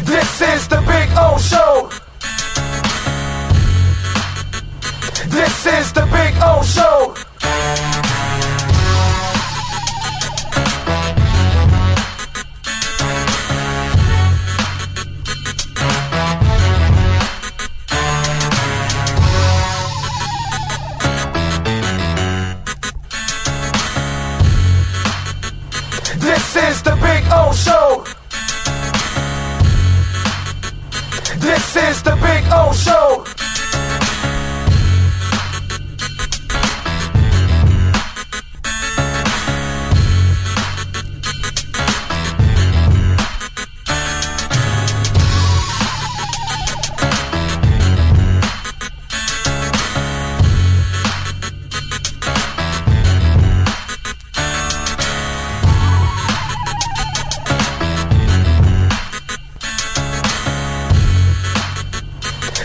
This is the Big O Show. This is the Big O Show. This is the Big O Show. This is the Big O Show.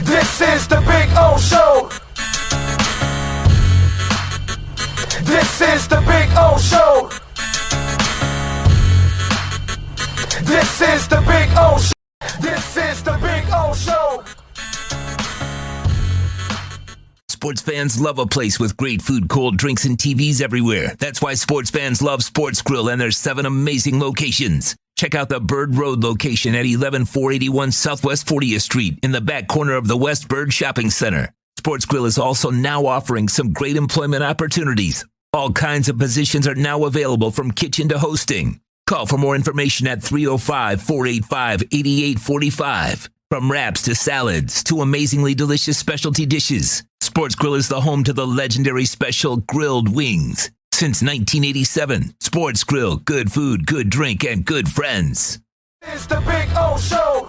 This is the Big O Show. This is the Big O Show. This is the Big O Show. This is the Big O Show. Sports fans love a place with great food, cold drinks, and TVs everywhere. That's why sports fans love Sports Grill and their 7 amazing locations. Check out the Bird Road location at 11481 Southwest 40th Street in the back corner of the West Bird Shopping Center. Sports Grill is also now offering some great employment opportunities. All kinds of positions are now available from kitchen to hosting. Call for more information at 305-485-8845. From wraps to salads to amazingly delicious specialty dishes, Sports Grill is the home to the legendary special grilled wings. Since 1987, Sports Grill, good food, good drink, and good friends. It's the Big O Show.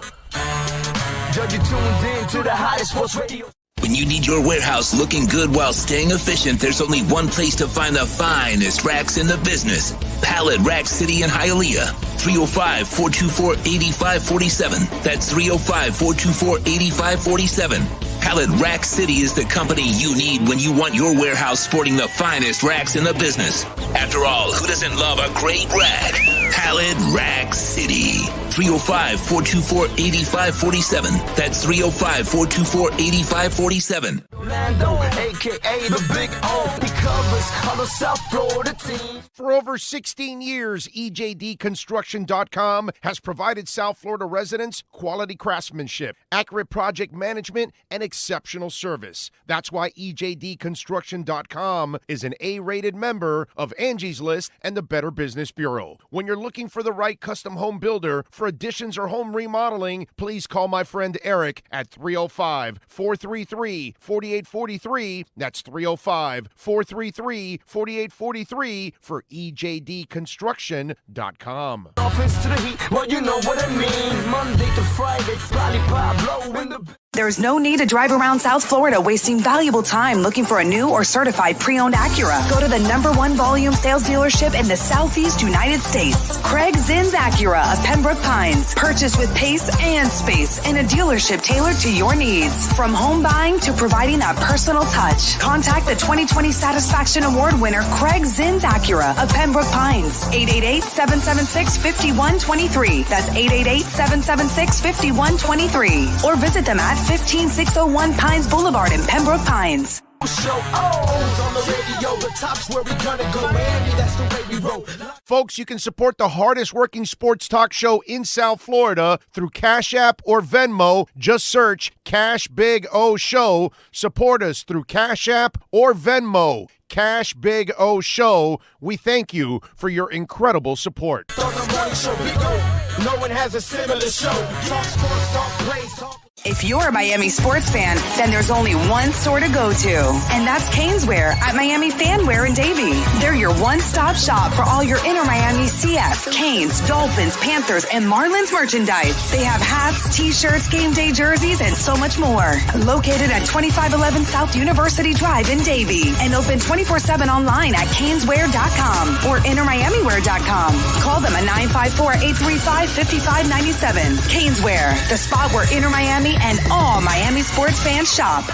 You're tuned in to the hottest sports radio. When you need your warehouse looking good while staying efficient, there's only one place to find the finest racks in the business. Pallet Rack City in Hialeah. 305-424-8547. That's 305-424-8547. Pallet Rack City is the company you need when you want your warehouse sporting the finest racks in the business. After all, who doesn't love a great rack? Pallet Rack City. 305-424-8547. That's 305-424-8547. Orlando, a.k.a. the Big O. He covers all the South Florida teams. For over 16 years, EJDconstruction.com has provided South Florida residents quality craftsmanship, accurate project management, and exceptional service. That's why EJDconstruction.com is an A-rated member of Angie's List and the Better Business Bureau. When you're looking for the right custom home builder for additions or home remodeling, please call my friend Eric at 305-433-4843. That's 305-433-4843 for EJDconstruction.com. Dolphins to the heat, well, you know what I mean. Monday to Friday, lollipop blow in the... There's no need to drive around South Florida wasting valuable time looking for a new or certified pre-owned Acura. Go to the #1 volume sales dealership in the Southeast United States. Craig Zinn's Acura of Pembroke Pines. Purchase with pace and space in a dealership tailored to your needs. From home buying to providing that personal touch. Contact the 2020 Satisfaction Award winner Craig Zinn's Acura of Pembroke Pines. 888-776-5123. That's 888-776-5123. Or visit them at 15601 Pines Boulevard in Pembroke Pines. Show on the radio, the top's where we gonna go, Miami, that's the way we roll. Folks, you can support the hardest working sports talk show in South Florida through Cash App or Venmo. Just search Cash Big O Show. Support us through Cash App or Venmo. Cash Big O Show. We thank you for your incredible support. On the morning show, Big O, no one has a similar show. Talk sports, talk plays, talk... If you're a Miami sports fan, then there's only one store to go to, and that's Caneswear at Miami Fanwear in Davie. They're your one-stop shop for all your inner Miami CF, Canes, Dolphins, Panthers, and Marlins merchandise. They have hats, t-shirts, game day jerseys, and so much more. Located at 2511 South University Drive in Davie, and open 24/7 online at caneswear.com or innermiamiwear.com. Call them at 954-835-5597. Caneswear, the spot where inner Miami and all Miami sports fans shop.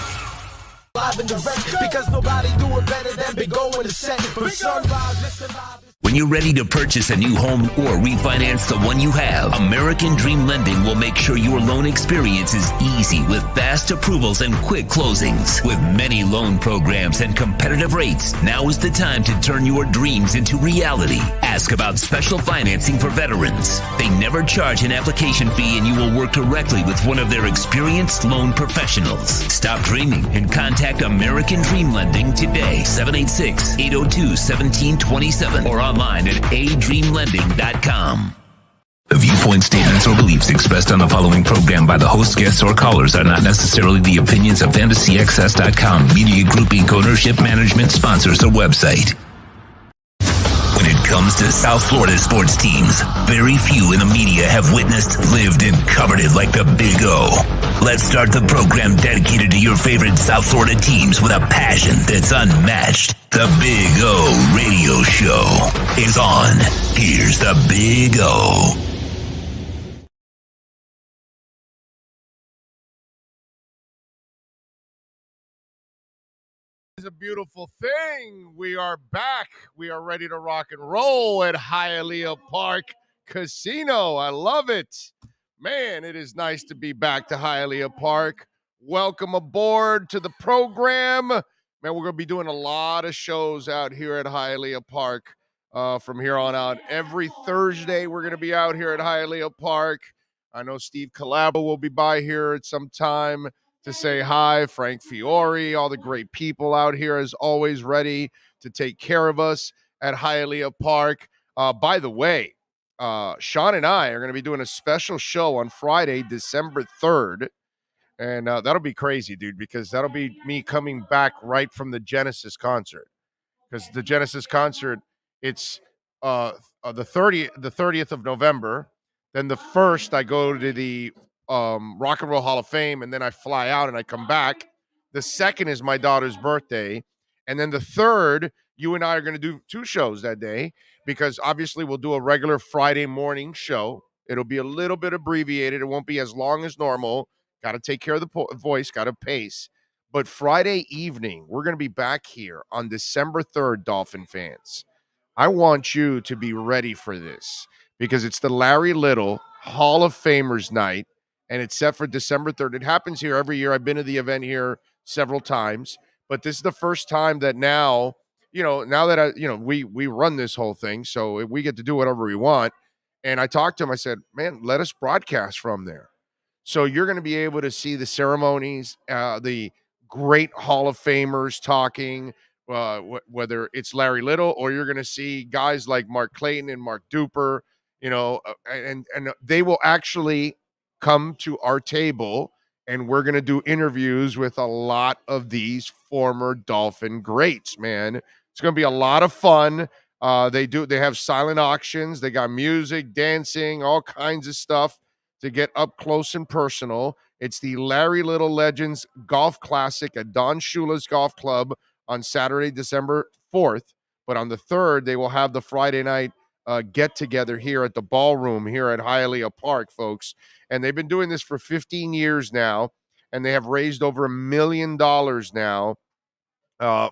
Live and direct, because nobody do it better than Big O in the set. From sunrise, listen live. When you're ready to purchase a new home or refinance the one you have, American Dream Lending will make sure your loan experience is easy with fast approvals and quick closings. With many loan programs and competitive rates, now is the time to turn your dreams into reality. Ask about special financing for veterans. They never charge an application fee and you will work directly with one of their experienced loan professionals. Stop dreaming and contact American Dream Lending today. 786-802-1727 or online at adreamlending.com. The viewpoint statements or beliefs expressed on the following program by the host, guests, or callers are not necessarily the opinions of FantasyAccess.com, Media Group Inc. ownership, management, sponsors, or website. When it comes to South Florida sports teams, very few in the media have witnessed, lived, and covered it like the Big O. Let's start the program dedicated to your favorite South Florida teams with a passion that's unmatched. The Big O Radio Show is on. Here's the Big O. It's a beautiful thing. We are back. We are ready to rock and roll at Hialeah Park Casino. I love it. Man, it is nice to be back to Hialeah Park. Welcome aboard to the program. Man, we're going to be doing a lot of shows out here at Hialeah Park from here on out. Every Thursday, we're going to be out here at Hialeah Park. I know Steve Calabo will be by here at some time to say hi. Frank Fiore, all the great people out here as always ready to take care of us at Hialeah Park. By the way, Sean and I are going to be doing a special show on Friday, December 3rd. And that'll be crazy, dude, because that'll be me coming back right from the Genesis concert. Because the Genesis concert, it's the 30th of November. Then the 1st, I go to the Rock and Roll Hall of Fame, and then I fly out and I come back. The 2nd is my daughter's birthday. And then the 3rd, you and I are going to do 2 shows that day because obviously we'll do a regular Friday morning show. It'll be a little bit abbreviated. It won't be as long as normal. Got to take care of the voice, got to pace. But Friday evening, we're going to be back here on December 3rd, Dolphin fans. I want you to be ready for this because it's the Larry Little Hall of Famers night, and it's set for December 3rd. It happens here every year. I've been to the event here several times, but this is the first time that now that we run this whole thing, so we get to do whatever we want. And I talked to him. I said, man, let us broadcast from there. So you're going to be able to see the ceremonies, the great Hall of Famers talking, whether it's Larry Little or you're going to see guys like Mark Clayton and Mark Duper, and they will actually come to our table, and we're going to do interviews with a lot of these former Dolphin greats, man. It's going to be a lot of fun. They have silent auctions. They got music, dancing, all kinds of stuff to get up close and personal. It's the Larry Little Legends Golf Classic at Don Shula's Golf Club on Saturday, December 4th. But on the 3rd, they will have the Friday night get-together here at the ballroom here at Hialeah Park, folks. And they've been doing this for 15 years now, and they have raised over $1 million now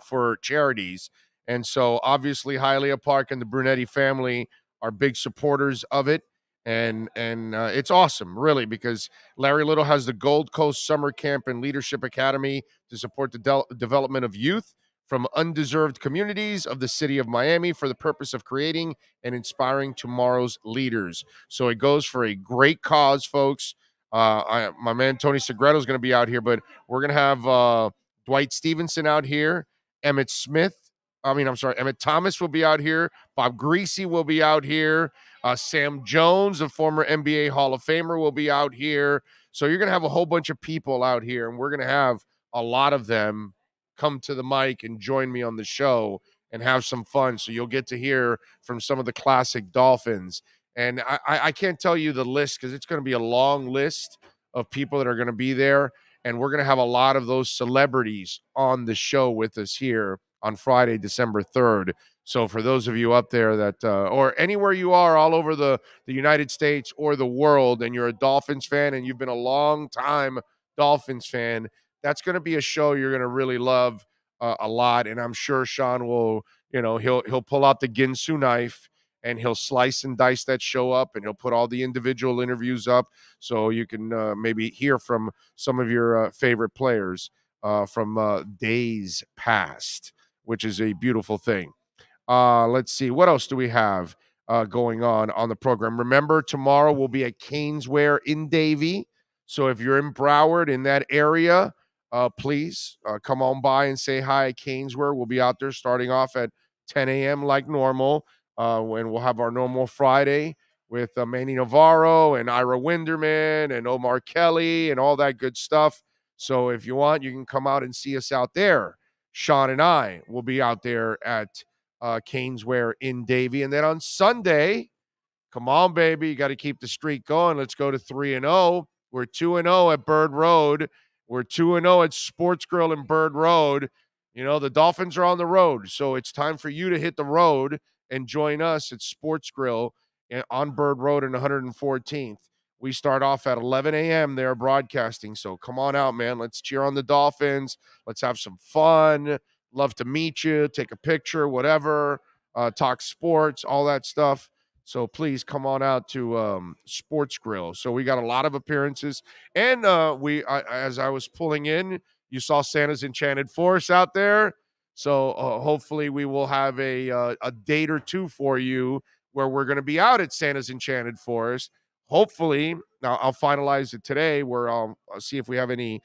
for charities. And so, obviously, Hialeah Park and the Brunetti family are big supporters of it. And it's awesome, really, because Larry Little has the Gold Coast Summer Camp and Leadership Academy to support the development of youth from undeserved communities of the city of Miami for the purpose of creating and inspiring tomorrow's leaders. So it goes for a great cause, folks. My man Tony Segreto is going to be out here, but we're going to have Dwight Stevenson out here, Emmett Thomas will be out here, Bob Greasy will be out here, Sam Jones, a former NBA Hall of Famer, will be out here. So you're going to have a whole bunch of people out here, and we're going to have a lot of them come to the mic and join me on the show and have some fun. So you'll get to hear from some of the classic Dolphins. And I can't tell you the list because it's going to be a long list of people that are going to be there. And we're going to have a lot of those celebrities on the show with us here on Friday, December 3rd. So for those of you up there that, or anywhere you are all over the United States or the world, and you're a Dolphins fan and you've been a long time Dolphins fan, that's going to be a show you're going to really love a lot. And I'm sure Sean will, he'll pull out the Ginsu knife and he'll slice and dice that show up, and he'll put all the individual interviews up so you can maybe hear from some of your favorite players from days past, which is a beautiful thing. Let's see. What else do we have going on the program? Remember, tomorrow we'll be at Caneswear in Davie. So if you're in Broward, in that area, please come on by and say hi at Caneswear. We'll be out there starting off at 10 a.m. like normal. When we'll have our normal Friday with Manny Navarro and Ira Winderman and Omar Kelly and all that good stuff. So if you want, you can come out and see us out there. Sean and I will be out there at Caneswear in Davie. And then on Sunday, come on, baby, you got to keep the streak going. Let's go to 3-0. We're 2-0 at Bird Road. We're 2-0 at Sports Grill in Bird Road. The Dolphins are on the road, so it's time for you to hit the road and join us at Sports Grill on Bird Road and 114th. We start off at 11 a.m. there broadcasting, so come on out, man. Let's cheer on the Dolphins. Let's have some fun. Love to meet you, take a picture, whatever, talk sports, all that stuff. So please come on out to Sports Grill. So we got a lot of appearances. And as I was pulling in, you saw Santa's Enchanted Forest out there. So hopefully we will have a date or two for you where we're going to be out at Santa's Enchanted Forest. Hopefully, now I'll finalize it today where I'll see if we have any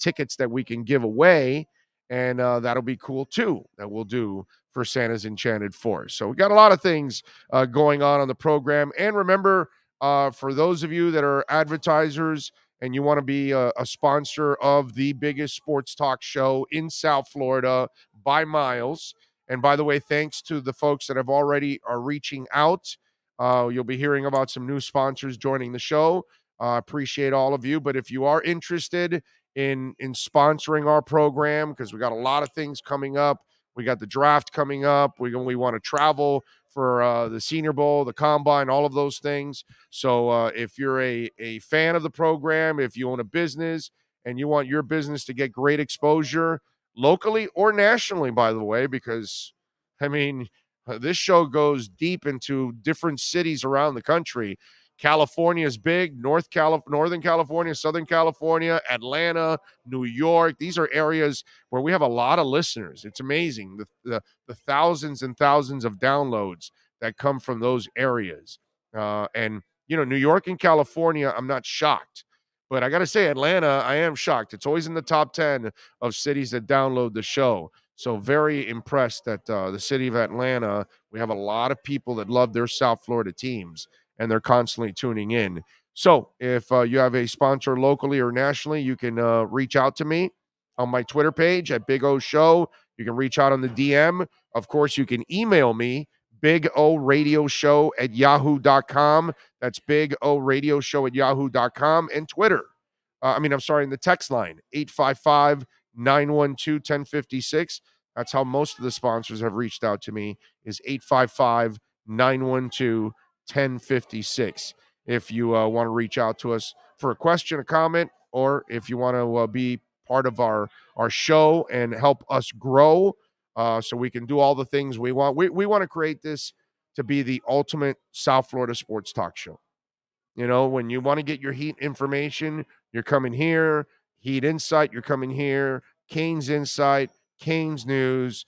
tickets that we can give away. And that'll be cool too, that we'll do for Santa's Enchanted Forest. So we got a lot of things going on the program. And remember, for those of you that are advertisers and you want to be a sponsor of the biggest sports talk show in South Florida by miles. And by the way, thanks to the folks that are reaching out. You'll be hearing about some new sponsors joining the show. Appreciate all of you. But if you are interested in sponsoring our program, because we got a lot of things coming up. We got the draft coming up. We want to travel for the Senior Bowl, the Combine, all of those things. So if you're a fan of the program, if you own a business and you want your business to get great exposure locally or nationally, by the way, because, this show goes deep into different cities around the country. California is big, Northern California, Southern California, Atlanta, New York. These are areas where we have a lot of listeners. It's amazing, the thousands and thousands of downloads that come from those areas. And New York and California, I'm not shocked. But I got to say, Atlanta, I am shocked. It's always in the top 10 of cities that download the show. So very impressed that the city of Atlanta, we have a lot of people that love their South Florida teams, and they're constantly tuning in. So if you have a sponsor locally or nationally, you can reach out to me on my Twitter page at Big O Show. You can reach out on the DM. Of course, you can email me, bigoradioshow@yahoo.com. That's bigoradioshow@yahoo.com. And Twitter. In the text line, 855-912-1056. That's how most of the sponsors have reached out to me, is 855-912-1056. If you want to reach out to us for a question, a comment, or if you want to be part of our show and help us grow so we can do all the things we want. We want to create this to be the ultimate South Florida sports talk show. When you want to get your Heat information, you're coming here. Heat Insight, you're coming here. Canes Insight, Canes News,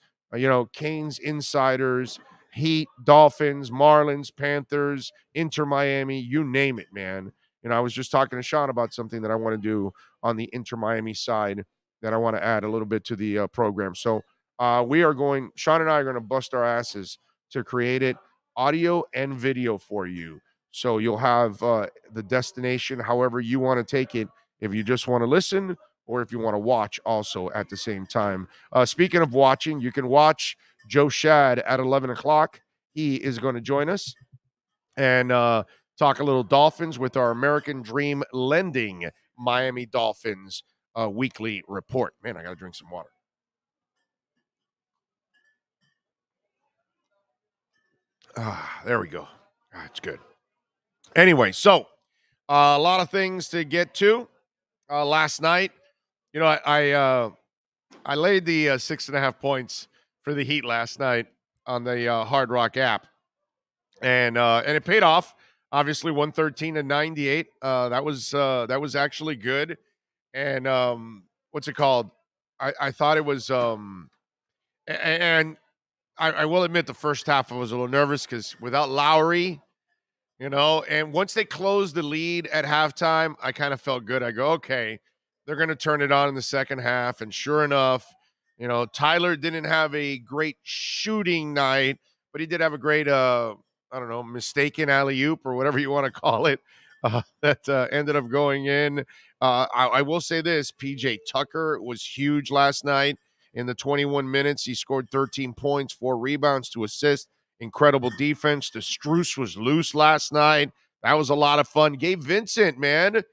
Canes Insiders, Heat, Dolphins, Marlins, Panthers, Inter Miami, you name it, man. I was just talking to Sean about something that I want to do on the Inter Miami side that I want to add a little bit to the program. So Sean and I are going to bust our asses to create it, audio and video for you. So you'll have the destination however you want to take it, if you just want to listen or if you want to watch also at the same time. Speaking of watching, you can watch Joe Shad at 11 o'clock. He is going to join us and talk a little Dolphins with our American Dream Lending Miami Dolphins weekly report. Man, I got to drink some water. There we go. It's good. Anyway, so a lot of things to get to. Last night, I laid the 6.5 points for the Heat last night. on the Hard Rock app, and it paid off. Obviously, 113-98. That was actually good. And what's it called? I thought it was and I will admit the first half I was a little nervous because without Lowry, and once they closed the lead at halftime, I kind of felt good. I go, okay, they're going to turn it on in the second half. And sure enough, Tyler didn't have a great shooting night, but he did have a great, I don't know, mistaken alley-oop or whatever you want to call it, that ended up going in. I will say this, PJ Tucker was huge last night. In the 21 minutes, he scored 13 points, 4 rebounds, 2 assists. Incredible defense. The Struce was loose last night. That was a lot of fun. Gabe Vincent, man,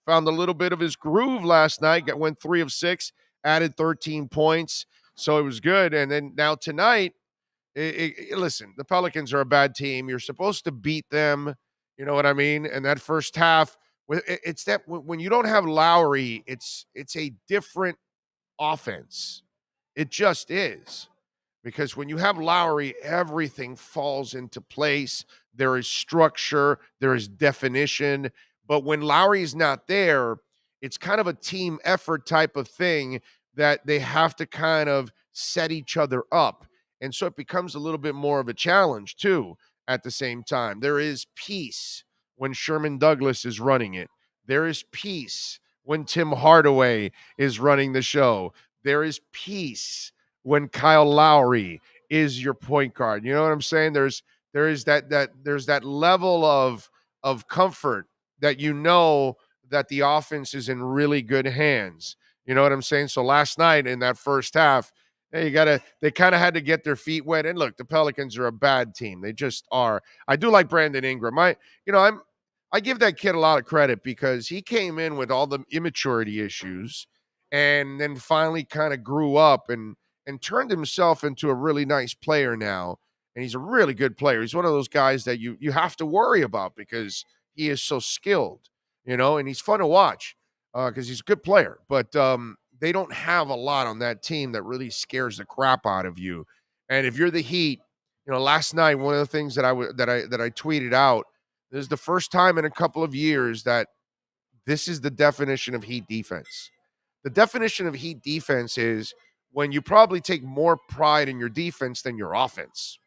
found a little bit of his groove last night. Went 3 of 6, added 13 points. So it was good. And then now tonight, listen, the Pelicans are a bad team. You're supposed to beat them. You know what I mean? And that first half, it's that when you don't have Lowry, it's a different offense. It just is. Because when you have Lowry, everything falls into place. There is structure, there is definition. But when Lowry is not there, it's kind of a team effort type of thing that they have to kind of set each other up. And so it becomes a little bit more of a challenge, too, at the same time. There is peace when Sherman Douglas is running it. There is peace when Tim Hardaway is running the show. There is peace when Kyle Lowry is your point guard. You know what I'm saying? There's that level of comfort that that the offense is in really good hands. You know what I'm saying? So last night in that first half, they kind of had to get their feet wet. And look, the Pelicans are a bad team. They just are. I do like Brandon Ingram. I give that kid a lot of credit because he came in with all the immaturity issues and then finally kind of grew up and turned himself into a really nice player now. And he's a really good player. He's one of those guys that you have to worry about because he is so skilled, and he's fun to watch because he's a good player. But they don't have a lot on that team that really scares the crap out of you. And if you're the Heat, last night, one of the things that I tweeted out, this is the first time in a couple of years that this is the definition of Heat defense. The definition of Heat defense is when you probably take more pride in your defense than your offense.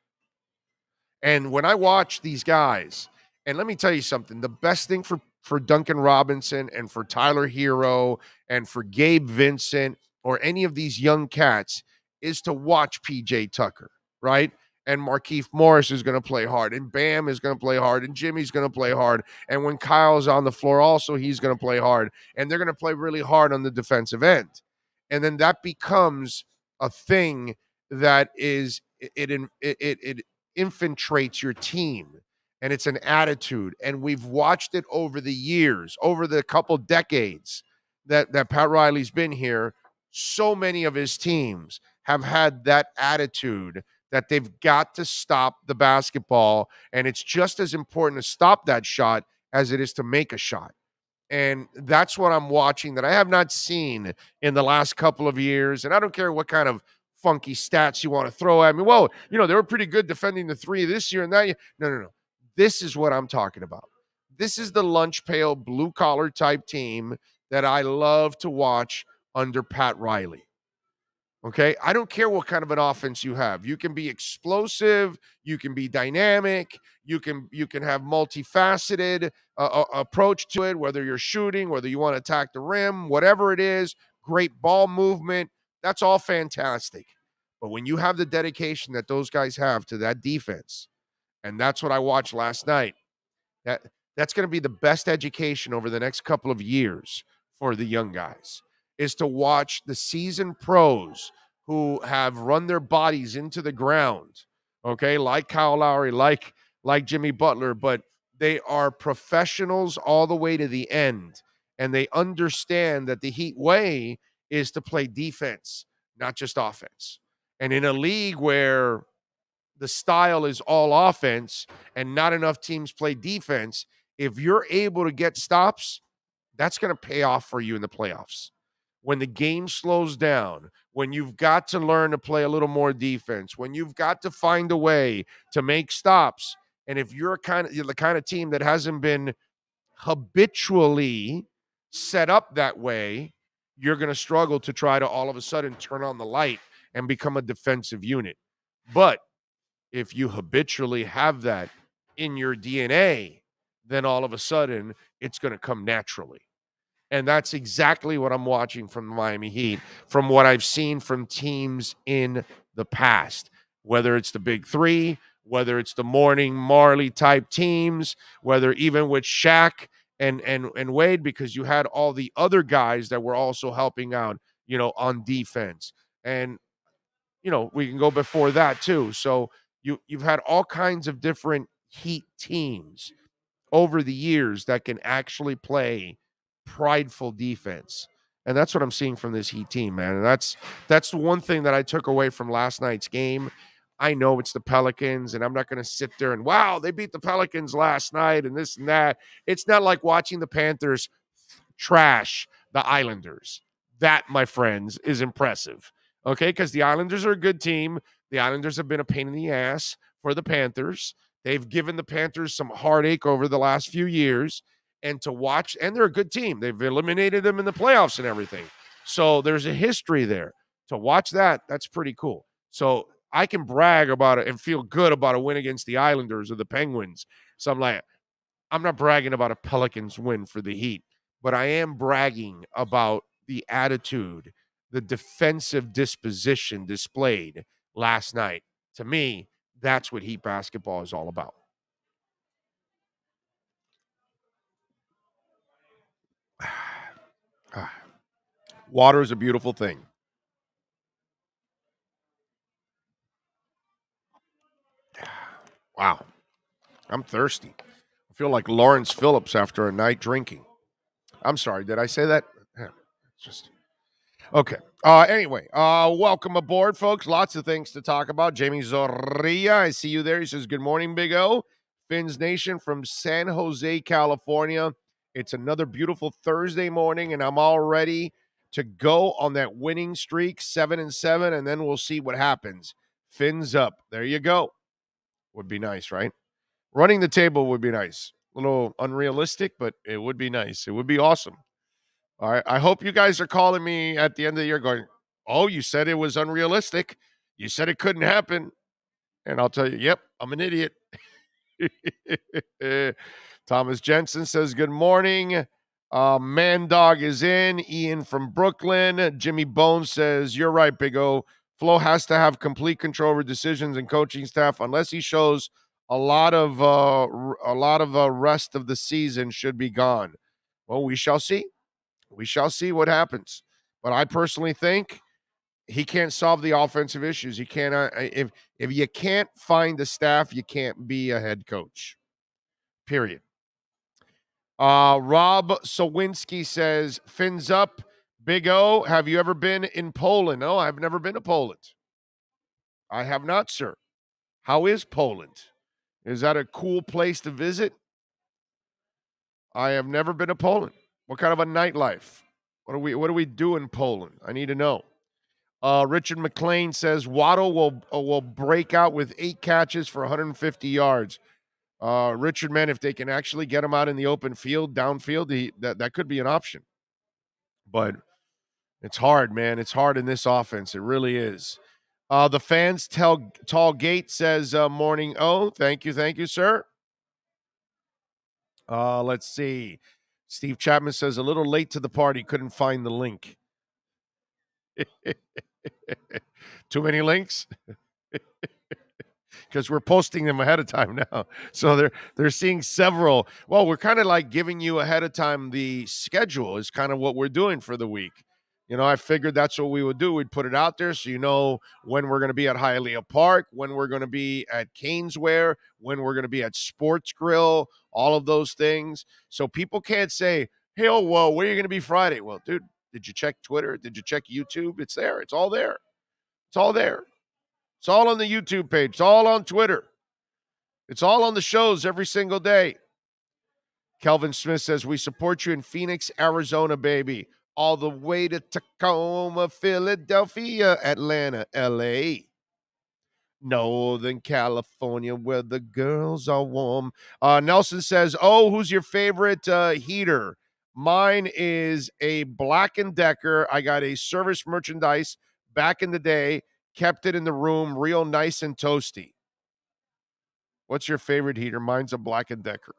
And when I watch these guys, and let me tell you something, the best thing for Duncan Robinson and for Tyler Hero and for Gabe Vincent or any of these young cats is to watch PJ Tucker, right? And Markieff Morris is going to play hard, and Bam is going to play hard, and Jimmy's going to play hard. And when Kyle's on the floor also, he's going to play hard. And they're going to play really hard on the defensive end. And then that becomes a thing that it infiltrates your team, and it's an attitude. And we've watched it over the years, over the couple decades that Pat Riley's been here. So many of his teams have had that attitude that they've got to stop the basketball, and it's just as important to stop that shot as it is to make a shot. And that's what I'm watching that I have not seen in the last couple of years. And I don't care what kind of funky stats you want to throw at me. Well, they were pretty good defending the 3 this year and that year. No. This is what I'm talking about. This is the lunch pail, blue-collar type team that I love to watch under Pat Riley. Okay? I don't care what kind of an offense you have. You can be explosive. You can be dynamic. You can have multifaceted approach to it, whether you're shooting, whether you want to attack the rim, whatever it is, great ball movement. That's all fantastic. But when you have the dedication that those guys have to that defense, and that's what I watched last night, that's going to be the best education over the next couple of years for the young guys, is to watch the seasoned pros who have run their bodies into the ground, okay, like Kyle Lowry, like Jimmy Butler, but they are professionals all the way to the end, and they understand that the Heat way is to play defense, not just offense. And in a league where the style is all offense and not enough teams play defense, if you're able to get stops, that's going to pay off for you in the playoffs. when the game slows down, when you've got to learn to play a little more defense, when you've got to find a way to make stops, and if you're the kind of team that hasn't been habitually set up that way, you're going to struggle to try to all of a sudden turn on the light and become a defensive unit. But if you habitually have that in your DNA, then all of a sudden it's going to come naturally. And that's exactly what I'm watching from the Miami Heat, from what I've seen from teams in the past, whether it's the Big Three, whether it's the Morning Marley type teams, whether even with Shaq and Wade, because you had all the other guys that were also helping out, on defense. And, we can go before that too. So you've had all kinds of different Heat teams over the years that can actually play prideful defense. And that's what I'm seeing from this Heat team, man. And that's the one thing that I took away from last night's game. I know it's the Pelicans, and I'm not going to sit there and, wow, they beat the Pelicans last night and this and that. It's not like watching the Panthers trash the Islanders. That, my friends, is impressive. Okay, because the Islanders are a good team. The Islanders have been a pain in the ass for the Panthers. They've given the Panthers some heartache over the last few years. And to watch, and they're a good team. They've eliminated them in the playoffs and everything. So there's a history there. To watch that, that's pretty cool. So I can brag about it and feel good about a win against the Islanders or the Penguins. So I'm not bragging about a Pelicans win for the Heat, but I am bragging about the attitude, the defensive disposition displayed last night. To me, that's what Heat basketball is all about. Water is a beautiful thing. Wow. I'm thirsty. I feel like Lawrence Phillips after a night drinking. I'm sorry. Did I say that? Just okay. Anyway, welcome aboard, folks. Lots of things to talk about. Jamie Zorrilla, I see you there. He says, good morning, Big O. Fins Nation from San Jose, California. It's another beautiful Thursday morning, and I'm all ready to go on that winning streak, 7-7, and then we'll see what happens. Fins up. There you go. Would be nice, right? Running the table would be nice. A little unrealistic, but it would be nice. It would be awesome. All right. I hope you guys are calling me at the end of the year going, oh, you said it was unrealistic. You said it couldn't happen. And I'll tell you, yep, I'm an idiot. Thomas Jensen says, good morning. Man Dog is in. Ian from Brooklyn. Jimmy Bones says, you're right, Big O. Flo has to have complete control over decisions and coaching staff unless he shows a lot of rest of the season should be gone. Well, we shall see. We shall see what happens. But I personally think he can't solve the offensive issues. He cannot. If you can't find the staff, you can't be a head coach. Period. Rob Sowinski says, fins up. Big O, have you ever been in Poland? No, I've never been to Poland. I have not, sir. How is Poland? Is that a cool place to visit? I have never been to Poland. What kind of a nightlife? What do we do in Poland? I need to know. Richard McLean says Waddle will break out with 8 catches for 150 yards. Richard, man, if they can actually get him out in the open field, downfield, that could be an option. But it's hard, man. It's hard in this offense. It really is. The fans Tall Gate says, morning. Oh, thank you, sir. Let's see. Steve Chapman says, a little late to the party. Couldn't find the link. Too many links? Because we're posting them ahead of time now. So they're seeing several. Well, we're kind of like giving you ahead of time the schedule is kind of what we're doing for the week. I figured that's what we would do. We'd put it out there so you know when we're going to be at Hialeah Park, when we're going to be at Caneswear, when we're going to be at Sports Grill, all of those things. So people can't say, hey, oh, well, where are you going to be Friday? Well, dude, did you check Twitter? Did you check YouTube? It's there. It's all there. It's all there. It's all on the YouTube page. It's all on Twitter. It's all on the shows every single day. Kelvin Smith says, we support you in Phoenix, Arizona, baby. all the way to Tacoma, Philadelphia, Atlanta, LA. Northern California, where the girls are warm. Nelson says, "Oh, who's your favorite heater?" Mine is a Black & Decker. I got a service merchandise back in the day, kept it in the room, real nice and toasty. What's your favorite heater? Mine's a Black & Decker.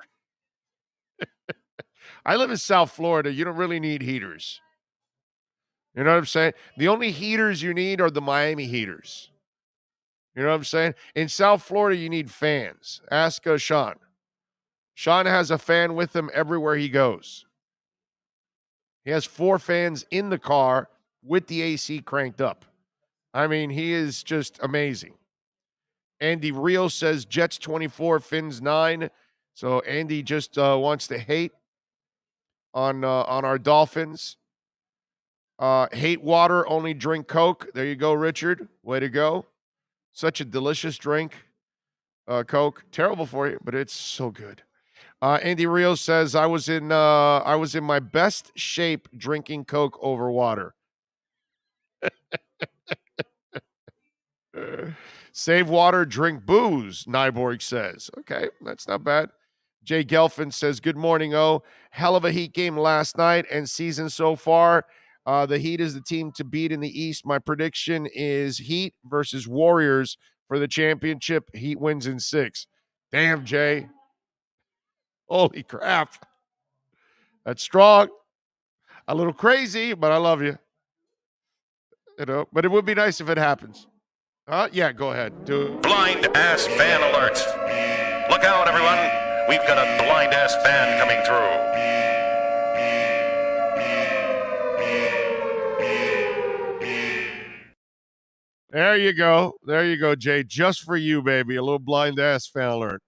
I live in South Florida. You don't really need heaters. You know what I'm saying? The only heaters you need are the Miami heaters. You know what I'm saying? In South Florida, you need fans. Ask Sean. Sean has a fan with him everywhere he goes. He has 4 fans in the car with the AC cranked up. I mean, he is just amazing. Andy Rios says Jets 24, Fins 9. So Andy just wants to hate on our Dolphins. Hate water, only drink Coke. There you go, Richard. Way to go. Such a delicious drink. Coke. Terrible for you, but it's so good. Andy Rios says I was in my best shape drinking Coke over water. Save water, drink booze, Nyborg says. Okay, that's not bad. Jay Gelfin says, good morning, hell of a Heat game last night and season so far. The Heat is the team to beat in the East. My prediction is Heat versus Warriors for the championship. Heat wins in 6. Damn, Jay. Holy crap. That's strong. A little crazy, but I love you. You know, but it would be nice if it happens. Yeah, go ahead. Do it. Blind ass fan alert. Look out, everyone. We've got a blind ass fan coming through. There you go. There you go, Jay. Just for you, baby. A little blind ass fan alert.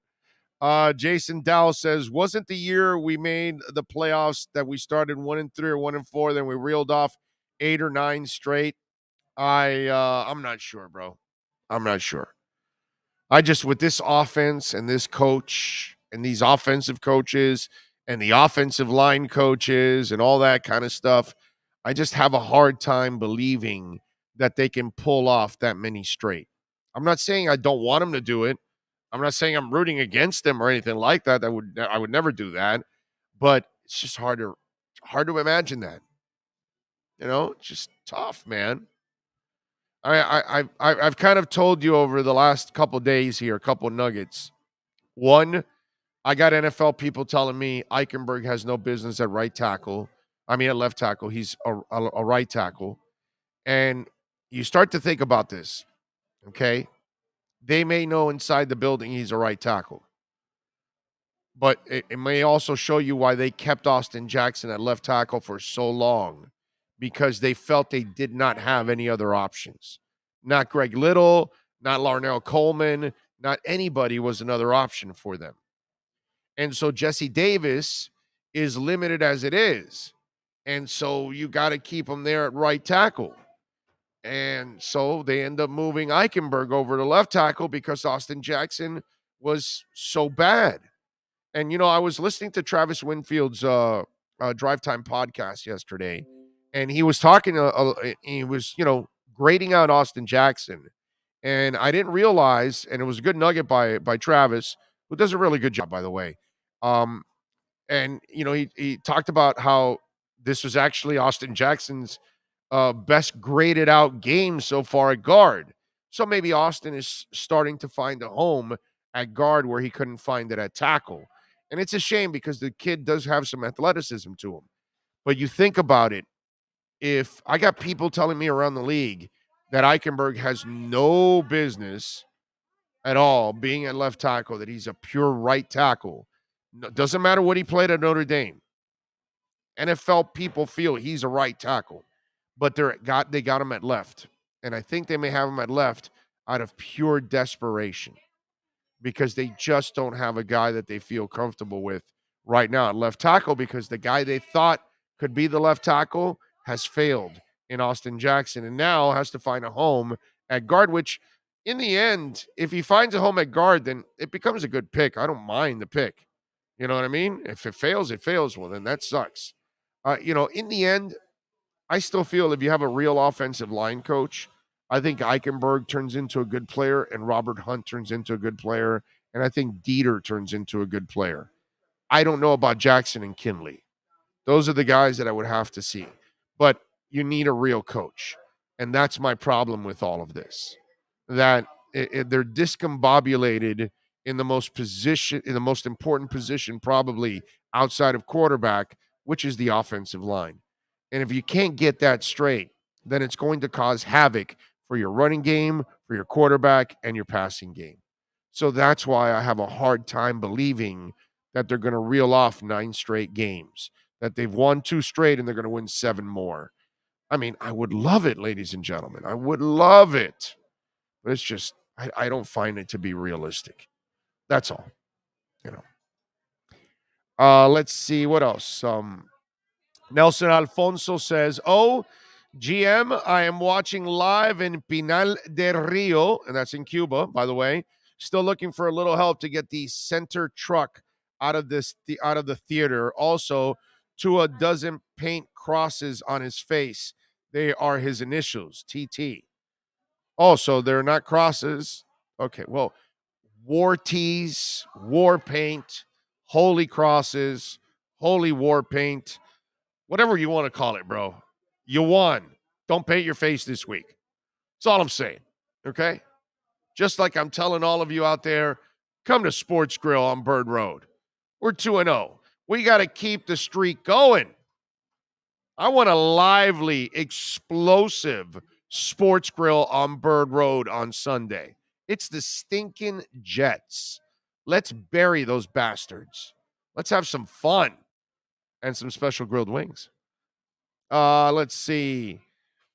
Jason Dow says, wasn't the year we made the playoffs that we started 1-3 or 1-4, then we reeled off 8 or 9 straight? I'm not sure, bro. I'm not sure. I just, with this offense and this coach and these offensive coaches and the offensive line coaches and all that kind of stuff, I just have a hard time believing that they can pull off that many straight. I'm not saying I don't want them to do it. I'm not saying I'm rooting against them or anything like that. I would never do that. But it's just hard to imagine that. You know, it's just tough, man. I've kind of told you over the last couple days here, a couple nuggets. One, I got NFL people telling me Eichenberg has no business at right tackle. I mean, at left tackle. He's a right tackle. And you start to think about this, okay? They may know inside the building he's a right tackle. But it may also show you why they kept Austin Jackson at left tackle for so long, because they felt they did not have any other options. Not Greg Little, not Larnell Coleman, not anybody was another option for them. And so Jesse Davis is limited as it is. And so you got to keep him there at right tackle. And so they end up moving Eichenberg over to left tackle because Austin Jackson was so bad. And, you know, I was listening to Travis Winfield's Drive Time podcast yesterday, and he was talking, he was, you know, grading out Austin Jackson. And I didn't realize, and it was a good nugget by Travis, who does a really good job, by the way. And, you know, he talked about how this was actually Austin Jackson's best graded out game so far at guard. So maybe Austin is starting to find a home at guard where he couldn't find it at tackle. And it's a shame because the kid does have some athleticism to him. But you think about it, if I got people telling me around the league that Eichenberg has no business at all being at left tackle, that he's a pure right tackle, doesn't matter what he played at Notre Dame. NFL people feel he's a right tackle. But they got him at left. And I think they may have him at left out of pure desperation because they just don't have a guy that they feel comfortable with right now at left tackle, because the guy they thought could be the left tackle has failed in Austin Jackson and now has to find a home at guard, which in the end, if he finds a home at guard, then it becomes a good pick. I don't mind the pick. You know what I mean? If it fails, it fails. Well, then that sucks. You know, in the end, I still feel if you have a real offensive line coach, I think Eichenberg turns into a good player and Robert Hunt turns into a good player. And I think Dieter turns into a good player. I don't know about Jackson and Kinley. Those are the guys that I would have to see. But you need a real coach. And that's my problem with all of this. That they're discombobulated in the most important position, probably outside of quarterback, which is the offensive line. And if you can't get that straight, then it's going to cause havoc for your running game, for your quarterback, and your passing game. So that's why I have a hard time believing that they're going to reel off 9 straight games, that they've won 2 straight and they're going to win 7 more. I mean, I would love it, ladies and gentlemen. I would love it. But it's just, I don't find it to be realistic. That's all. Let's see what else. Nelson Alfonso says, "Oh, GM, I am watching live in Pinal del Rio," and that's in Cuba, by the way. "Still looking for a little help to get the center truck out of the theater. Also, Tua doesn't paint crosses on his face. They are his initials, TT. Oh, so they're not crosses. Okay, well, war tees, war paint, holy crosses, holy war paint, whatever you want to call it, bro. You won. Don't paint your face this week. That's all I'm saying, okay? Just like I'm telling all of you out there, come to Sports Grill on Bird Road. We're 2-0. We got to keep the streak going. I want a lively, explosive Sports Grill on Bird Road on Sunday. It's the stinking Jets. Let's bury those bastards. Let's have some fun and some special grilled wings. Let's see.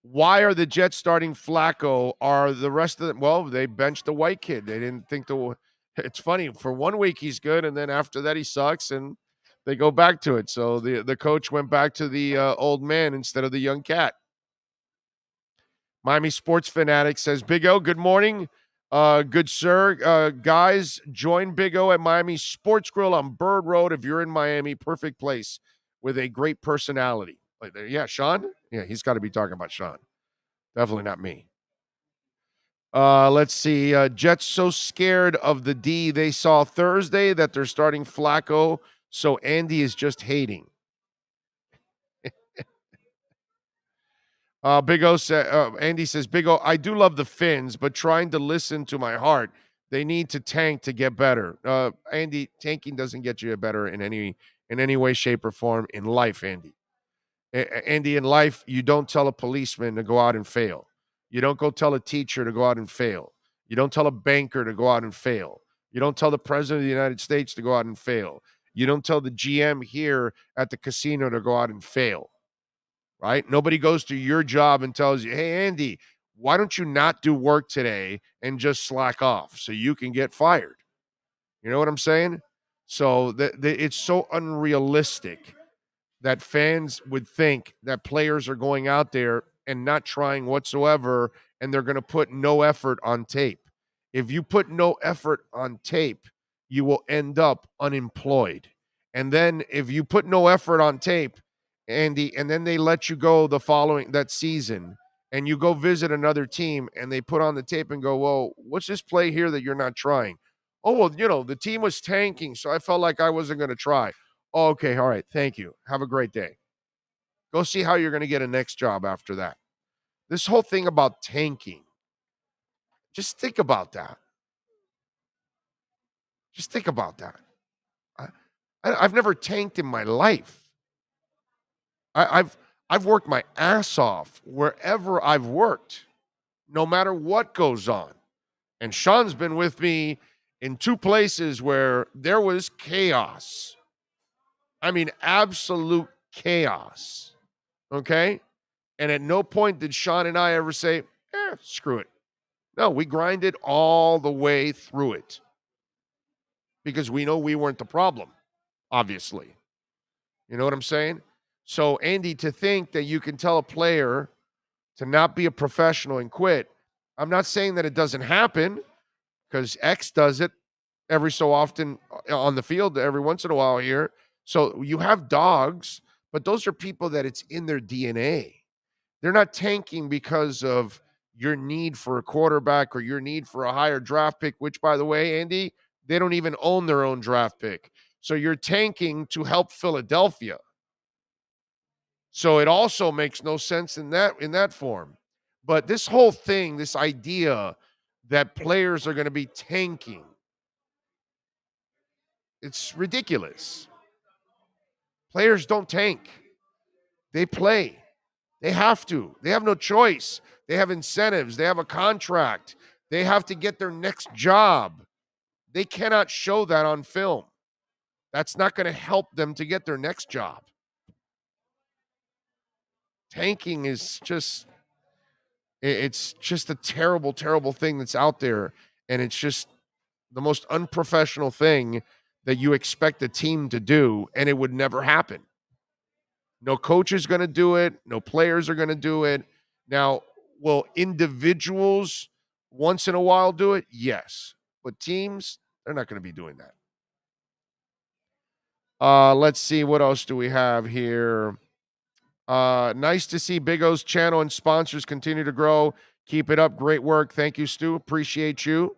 Why are the Jets starting Flacco? Are the rest of them? Well, they benched the white kid. They didn't think it's funny. For 1 week, he's good, and then after that, he sucks, and they go back to it. So the coach went back to the old man instead of the young cat. Miami Sports Fanatic says, "Big O, good morning. Good sir. Guys, join Big O at Miami Sports Grill on Bird Road if you're in Miami. Perfect place with a great personality." Yeah, Sean? Yeah, he's got to be talking about Sean. Definitely not me. Let's see. Jets so scared of the D they saw Thursday that they're starting Flacco, so Andy is just hating. Big O Andy says, "Big O, I do love the Finns, but trying to listen to my heart. They need to tank to get better." Andy, tanking doesn't get you better in any way, shape, or form in life, Andy. Andy, in life, you don't tell a policeman to go out and fail. You don't go tell a teacher to go out and fail. You don't tell a banker to go out and fail. You don't tell the president of the United States to go out and fail. You don't tell the GM here at the casino to go out and fail, right? Nobody goes to your job and tells you, "Hey, Andy, why don't you not do work today and just slack off so you can get fired?" You know what I'm saying? So it's so unrealistic that fans would think that players are going out there and not trying whatsoever, and they're going to put no effort on tape. If you put no effort on tape, you will end up unemployed. And then if you put no effort on tape, Andy, and then they let you go that season, and you go visit another team, and they put on the tape and go, "Well, what's this play here that you're not trying?" "Oh, well, the team was tanking, so I felt like I wasn't going to try." "Oh, okay, all right, thank you. Have a great day." Go see how you're going to get a next job after that. This whole thing about tanking, just think about that. Just think about that. I've never tanked in my life. I've worked my ass off wherever I've worked, no matter what goes on. And Sean's been with me in 2 places where there was chaos. I mean, absolute chaos. Okay? And at no point did Sean and I ever say, screw it. No, we grinded all the way through it. Because we know we weren't the problem, obviously. You know what I'm saying? So, Andy, to think that you can tell a player to not be a professional and quit, I'm not saying that it doesn't happen, because X does it every so often on the field, every once in a while here. So you have dogs, but those are people that it's in their DNA. They're not tanking because of your need for a quarterback or your need for a higher draft pick, which, by the way, Andy, they don't even own their own draft pick. So you're tanking to help Philadelphia. So it also makes no sense in that form. But this whole thing, this idea that players are going to be tanking, it's ridiculous. Players don't tank. They play. They have to. They have no choice. They have incentives. They have a contract. They have to get their next job. They cannot show that on film. That's not going to help them to get their next job. Tanking is it's just a terrible, terrible thing that's out there. And it's just the most unprofessional thing that you expect a team to do, and it would never happen. No coach is going to do it. No players are going to do it. Now, will individuals once in a while do it? Yes. But teams, they're not going to be doing that. Let's see. What else do we have here? Nice to see Big O's channel and sponsors continue to grow. Keep it up. Great work. Thank you, Stu. Appreciate you.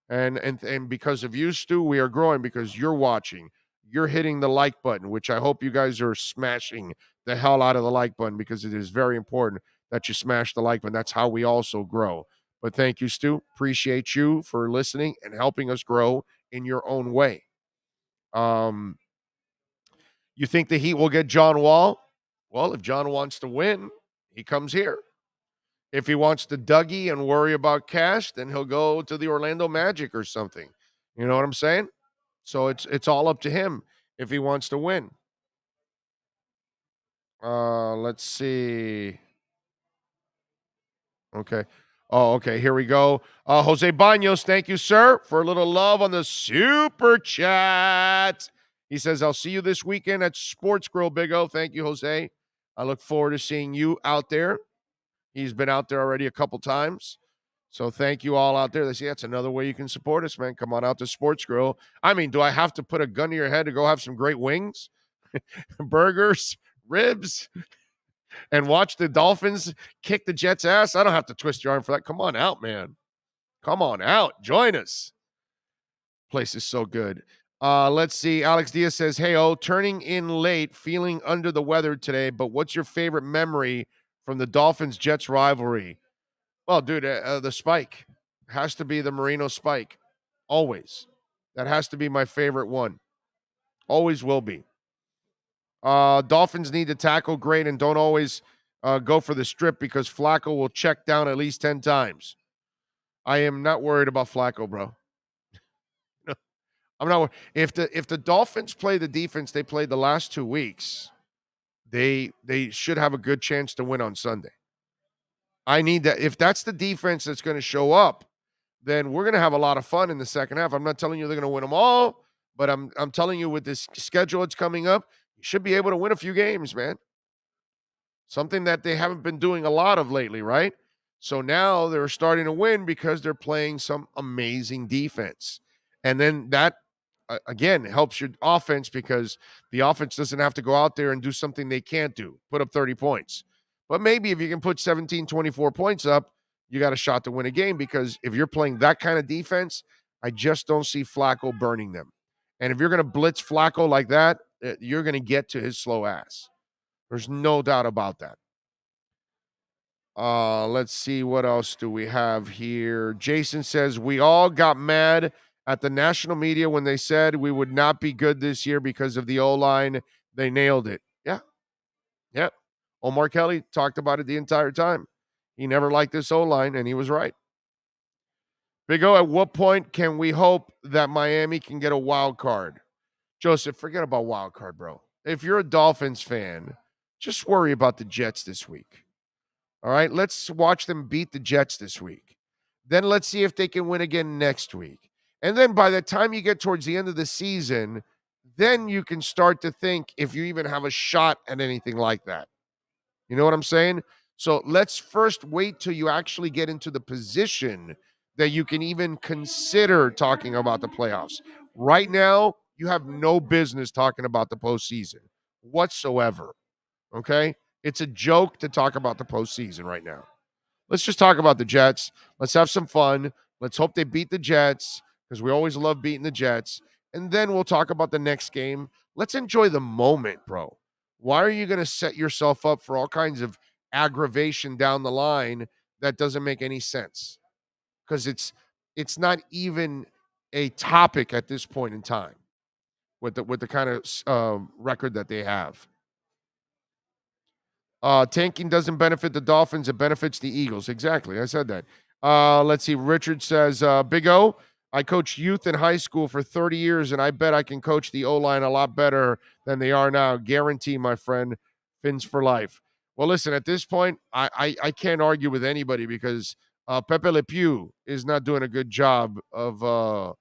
And because of you, Stu, we are growing because you're watching. You're hitting the like button, which I hope you guys are smashing the hell out of the like button, because it is very important that you smash the like button. That's how we also grow. But thank you, Stu. Appreciate you for listening and helping us grow in your own way. You think the Heat will get John Wall? Well, if John wants to win, he comes here. If he wants to Dougie and worry about cash, then he'll go to the Orlando Magic or something. You know what I'm saying? So it's all up to him if he wants to win. Let's see. Okay. Oh, okay. Here we go. Jose Banos, thank you, sir, for a little love on the super chat. He says, I'll see you this weekend at Sports Grill, Big O. Thank you, Jose. I look forward to seeing you out there. He's been out there already a couple times. So thank you all out there. They say that's another way you can support us, man. Come on out to Sports Grill. I mean, do I have to put a gun to your head to go have some great wings, burgers, ribs, and watch the Dolphins kick the Jets' ass? I don't have to twist your arm for that. Come on out, man. Come on out. Join us. Place is so good. Let's see. Alex Diaz says, hey, turning in late, feeling under the weather today, but what's your favorite memory from the Dolphins-Jets rivalry? Well, dude, the spike has to be the Marino spike. Always. That has to be my favorite one. Always will be. Dolphins need to tackle great and don't always go for the strip, because Flacco will check down at least 10 times. I am not worried about Flacco, bro. No, I'm not worried. If the Dolphins play the defense they played the last 2 weeks, they should have a good chance to win on Sunday. I need that. If that's the defense that's going to show up, then we're going to have a lot of fun in the second half. I'm not telling you they're going to win them all, but I'm telling you, with this schedule that's coming up, you should be able to win a few games, man. Something that they haven't been doing a lot of lately, right? So now they're starting to win because they're playing some amazing defense. And then that, again, helps your offense, because the offense doesn't have to go out there and do something they can't do, put up 30 points. But maybe if you can put 17, 24 points up, you got a shot to win a game, because if you're playing that kind of defense, I just don't see Flacco burning them. And if you're going to blitz Flacco like that, you're going to get to his slow ass. There's no doubt about that. Let's see. What else do we have here? Jason says, we all got mad at the national media when they said we would not be good this year because of the O-line. They nailed it. Yeah. Yep. Omar Kelly talked about it the entire time. He never liked this O-line, and he was right. Big O, at what point can we hope that Miami can get a wild card? Joseph, forget about wild card, bro. If you're a Dolphins fan, just worry about the Jets this week. All right? Let's watch them beat the Jets this week. Then let's see if they can win again next week. And then by the time you get towards the end of the season, then you can start to think if you even have a shot at anything like that. You know what I'm saying? So let's first wait till you actually get into the position that you can even consider talking about the playoffs. Right now, you have no business talking about the postseason whatsoever. Okay? It's a joke to talk about the postseason right now. Let's just talk about the Jets. Let's have some fun. Let's hope they beat the Jets because we always love beating the Jets. And then we'll talk about the next game. Let's enjoy the moment, bro. Why are you going to set yourself up for all kinds of aggravation down the line that doesn't make any sense? Because it's not even a topic at this point in time with the kind of record that they have. Tanking doesn't benefit the Dolphins, it benefits the Eagles. Exactly. I said that. Let's see. Richard says, Big O, I coached youth in high school for 30 years, and I bet I can coach the O-line a lot better than they are now. Guarantee, my friend. Fins for life. Well, listen, at this point, I can't argue with anybody because Pepe Le Pew is not doing a good job of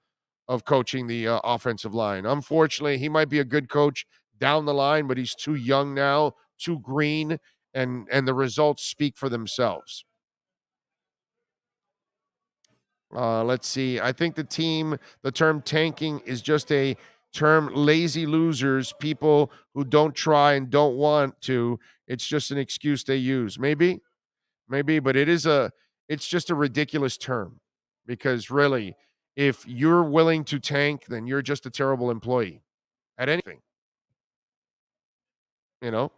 coaching the offensive line. Unfortunately, he might be a good coach down the line, but he's too young now, too green, and the results speak for themselves. Let's see. I think the term tanking is just a term lazy losers, people who don't try and don't want to. It's just an excuse they use. Maybe, but it's just a ridiculous term because really, if you're willing to tank, then you're just a terrible employee at anything, you know?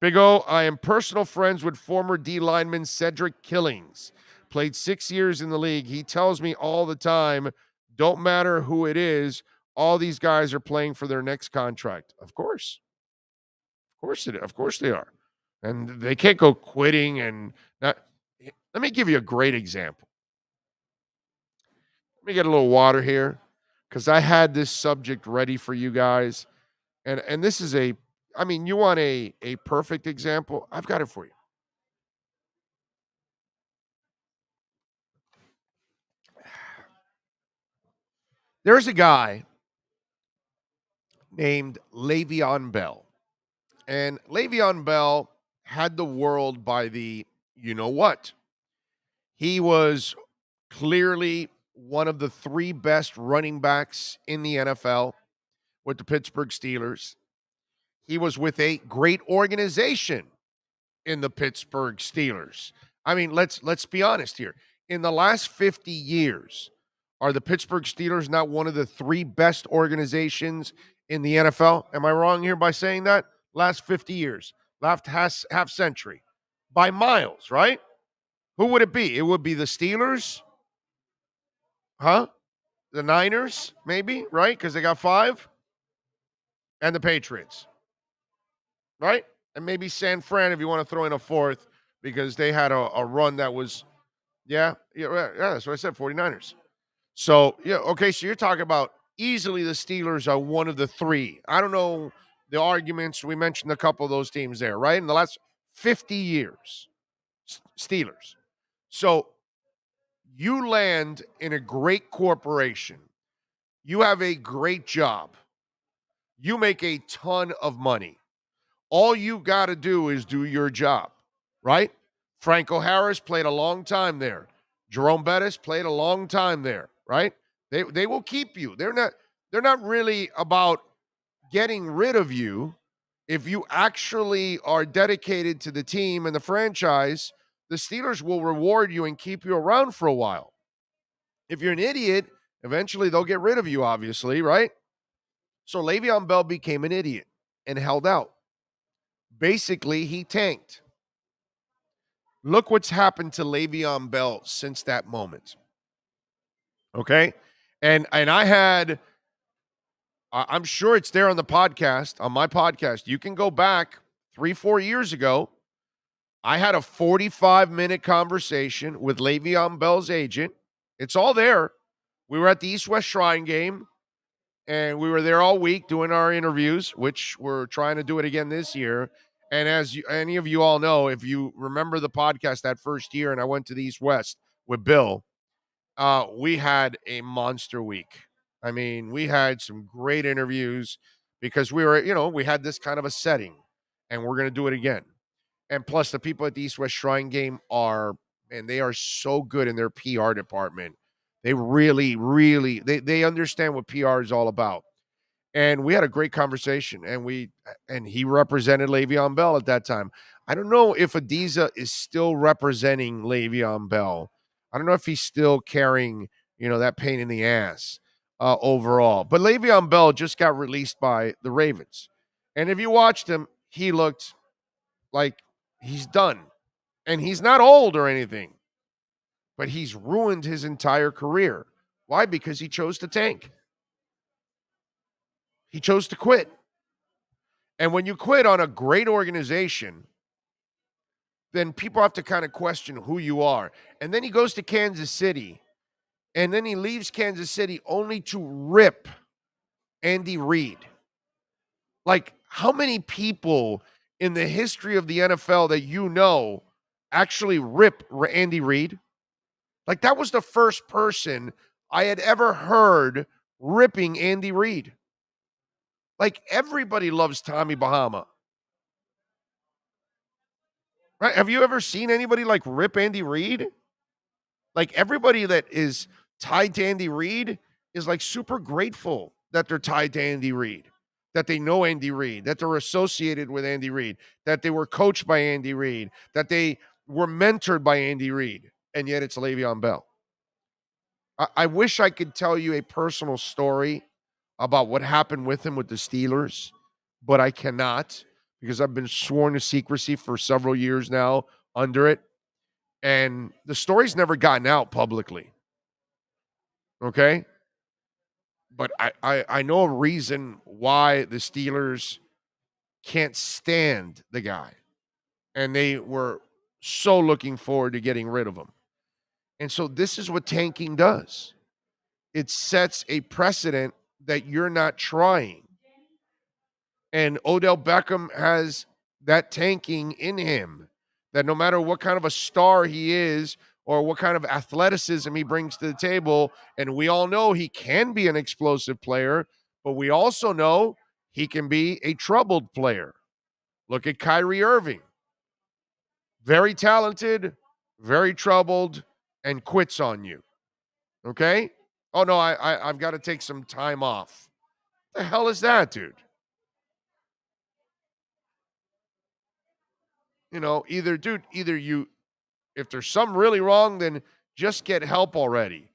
Big O, I am personal friends with former D lineman Cedric Killings. Played 6 years in the league. He tells me all the time, don't matter who it is, all these guys are playing for their next contract. Of course. Of course they are. And they can't go quitting and not. Let me give you a great example. Let me get a little water here because I had this subject ready for you guys. And this is you want a perfect example? I've got it for you. There's a guy named Le'Veon Bell. And Le'Veon Bell had the world by the you know what. He was clearly one of the 3 best running backs in the NFL with the Pittsburgh Steelers. He was with a great organization in the Pittsburgh Steelers. I mean, let's be honest here. In the last 50 years, are the Pittsburgh Steelers not one of the 3 best organizations in the NFL? Am I wrong here by saying that? Last 50 years, last half century, by miles, right? Who would it be? It would be the Steelers, huh? The Niners, maybe, right? Because they got 5, and the Patriots, right? And maybe San Fran if you want to throw in a 4th because they had a run that was, yeah, that's what I said, 49ers. So, yeah, okay, so you're talking about easily the Steelers are one of the 3. I don't know the arguments. We mentioned a couple of those teams there, right? In the last 50 years, Steelers. So you land in a great corporation. You have a great job. You make a ton of money. All you got to do is do your job, right? Franco Harris played a long time there. Jerome Bettis played a long time there, right? They will keep you. They're not really about getting rid of you. If you actually are dedicated to the team and the franchise, the Steelers will reward you and keep you around for a while. If you're an idiot, eventually they'll get rid of you, obviously, right? So Le'Veon Bell became an idiot and held out. Basically, he tanked. Look what's happened to Le'Veon Bell since that moment. Okay? And I'm sure it's there on the podcast, on my podcast. You can go back 3-4 years ago. I had a 45-minute conversation with Le'Veon Bell's agent. It's all there. We were at the East-West Shrine game, and we were there all week doing our interviews, which we're trying to do it again this year. And as any of you all know, if you remember the podcast that first year, and I went to the East-West with Bill, we had a monster week. I mean, we had some great interviews because we were, we had this kind of a setting, and we're going to do it again. And plus, the people at the East-West Shrine game they are so good in their PR department. They really, really, they understand what PR is all about. And we had a great conversation, and he represented Le'Veon Bell at that time. I don't know if Adiza is still representing Le'Veon Bell. I don't know if he's still carrying, that pain in the ass overall. But Le'Veon Bell just got released by the Ravens. And if you watched him, he looked like he's done. And he's not old or anything, but he's ruined his entire career. Why? Because he chose to tank. He chose to quit. And when you quit on a great organization, then people have to kind of question who you are. And then he goes to Kansas City, and then he leaves Kansas City only to rip Andy Reid. Like, how many people in the history of the NFL that actually rip Andy Reid? Like, that was the first person I had ever heard ripping Andy Reid. Like, everybody loves Tommy Bahama. Right? Have you ever seen anybody like rip Andy Reid? Like, everybody that is tied to Andy Reid is like super grateful that they're tied to Andy Reid, that they know Andy Reid, that they're associated with Andy Reid, that they were coached by Andy Reid, that they were mentored by Andy Reid, and yet it's Le'Veon Bell. I wish I could tell you a personal story about what happened with him with the Steelers, but I cannot because I've been sworn to secrecy for several years now under it. And the story's never gotten out publicly. Okay? But I know a reason why the Steelers can't stand the guy. And they were so looking forward to getting rid of him. And so this is what tanking does. It sets a precedent that you're not trying. And Odell Beckham has that tanking in him, that no matter what kind of a star he is or what kind of athleticism he brings to the table, and we all know he can be an explosive player, but we also know he can be a troubled player. Look at Kyrie Irving. Very talented, very troubled, and quits on you. Okay? Oh, no, I've got to take some time off. What the hell is that, dude? Either you, if there's something really wrong, then just get help already.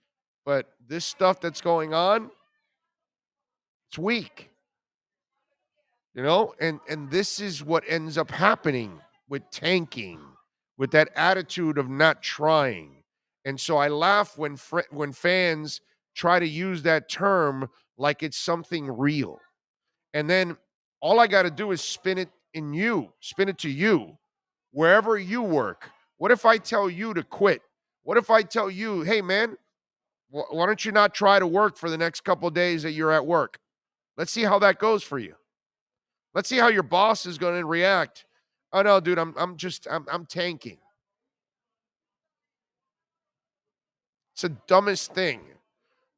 But this stuff that's going on, it's weak. And this is what ends up happening with tanking, with that attitude of not trying. And so I laugh when fans try to use that term like it's something real. And then all I got to do is spin it to you, wherever you work. What if I tell you to quit? What if I tell you, hey, man, why don't you not try to work for the next couple of days that you're at work? Let's see how that goes for you. Let's see how your boss is going to react. Oh, no, dude, I'm tanking. It's the dumbest thing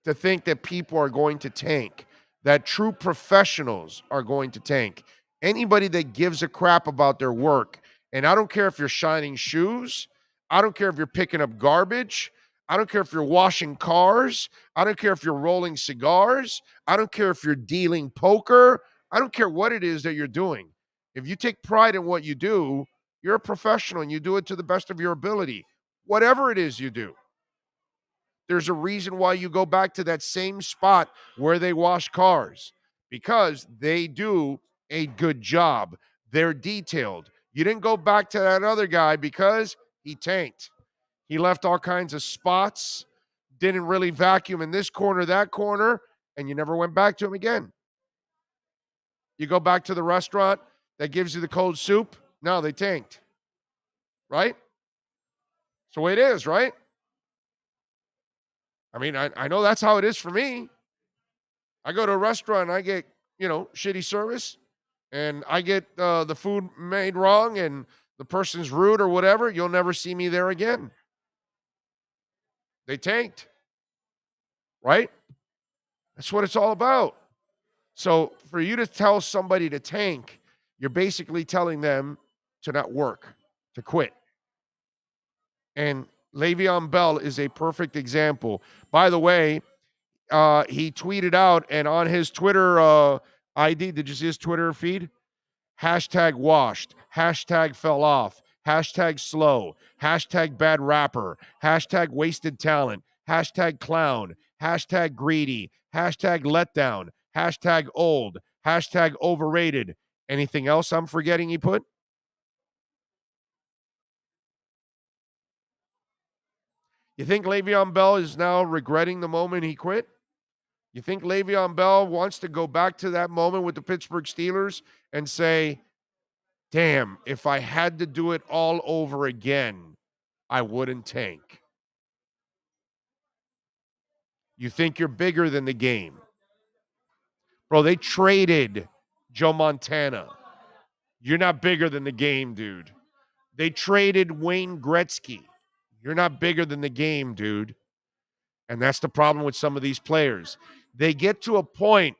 to think that people are going to tank, that true professionals are going to tank. Anybody that gives a crap about their work, and I don't care if you're shining shoes, I don't care if you're picking up garbage, I don't care if you're washing cars, I don't care if you're rolling cigars, I don't care if you're dealing poker, I don't care what it is that you're doing. If you take pride in what you do, you're a professional and you do it to the best of your ability. Whatever it is you do. There's a reason why you go back to that same spot where they wash cars, because they do a good job. They're detailed. You didn't go back to that other guy because he tanked. He left all kinds of spots, didn't really vacuum in this corner, that corner, and you never went back to him again. You go back to the restaurant that gives you the cold soup. No, they tanked. Right? It's the way it is, right? I mean, I know that's how it is for me. I go to a restaurant and I get, shitty service, and I get the food made wrong and the person's rude or whatever. You'll never see me there again. They tanked. Right? That's what it's all about. So for you to tell somebody to tank, you're basically telling them to not work, to quit. And Le'Veon Bell is a perfect example. By the way, he tweeted out, and on his Twitter ID, did you see his Twitter feed? Hashtag washed, hashtag fell off, hashtag slow, hashtag bad rapper, hashtag wasted talent, hashtag clown, hashtag greedy, hashtag letdown, hashtag old, hashtag overrated. Anything else I'm forgetting he put? You think Le'Veon Bell is now regretting the moment he quit? You think Le'Veon Bell wants to go back to that moment with the Pittsburgh Steelers and say, damn, if I had to do it all over again, I wouldn't tank? You think you're bigger than the game. Bro, they traded Joe Montana. You're not bigger than the game, dude. They traded Wayne Gretzky. You're not bigger than the game, dude. And that's the problem with some of these players. They get to a point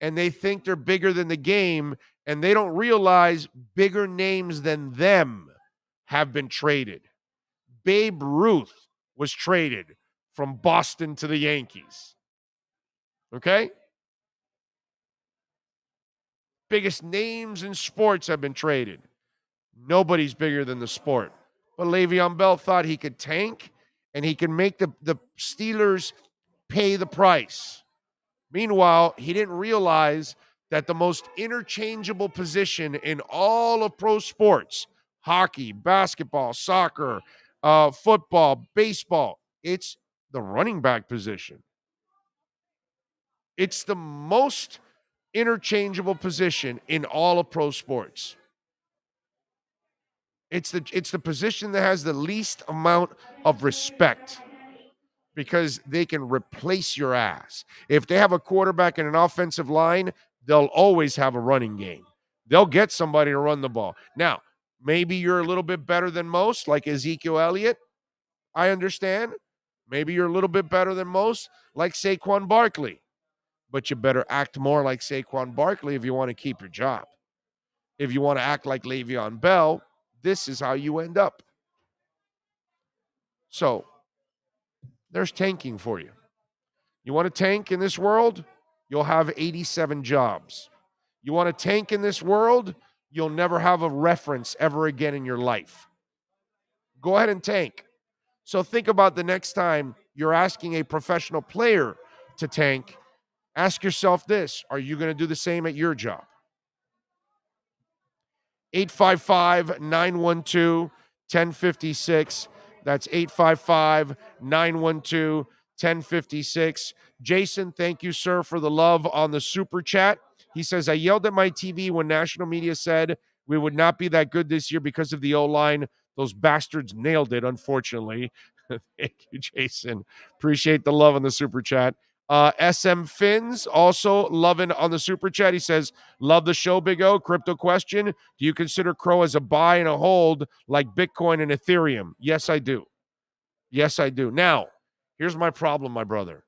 and they think they're bigger than the game, and they don't realize bigger names than them have been traded. Babe Ruth was traded from Boston to the Yankees. Okay? Biggest names in sports have been traded. Nobody's bigger than the sport. But Le'Veon Bell thought he could tank and he can make the Steelers pay the price. Meanwhile, he didn't realize that the most interchangeable position in all of pro sports, hockey, basketball, soccer, football, baseball, it's the running back position. It's the most interchangeable position in all of pro sports. It's the position that has the least amount of respect because they can replace your ass. If they have a quarterback and an offensive line, they'll always have a running game. They'll get somebody to run the ball. Now, maybe you're a little bit better than most, like Ezekiel Elliott. I understand. Maybe you're a little bit better than most, like Saquon Barkley. But you better act more like Saquon Barkley if you want to keep your job. If you want to act like Le'Veon Bell, this is how you end up. So, there's tanking for you. You want to tank in this world? You'll have 87 jobs. You want to tank in this world? You'll never have a reference ever again in your life. Go ahead and tank. So think about the next time you're asking a professional player to tank. Ask yourself this: are you going to do the same at your job? 855-912-1056. That's 855-912-1056. Jason, thank you, sir, for the love on the super chat. He says, I yelled at my TV when national media said we would not be that good this year because of the O-line. Those bastards nailed it, unfortunately. Thank you, Jason. Appreciate the love on the super chat. SM Fins also loving on the super chat. He says, love the show, Big O. Crypto question. Do you consider Crow as a buy and a hold like Bitcoin and Ethereum? Yes, I do. Yes, I do. Now, here's my problem, my brother.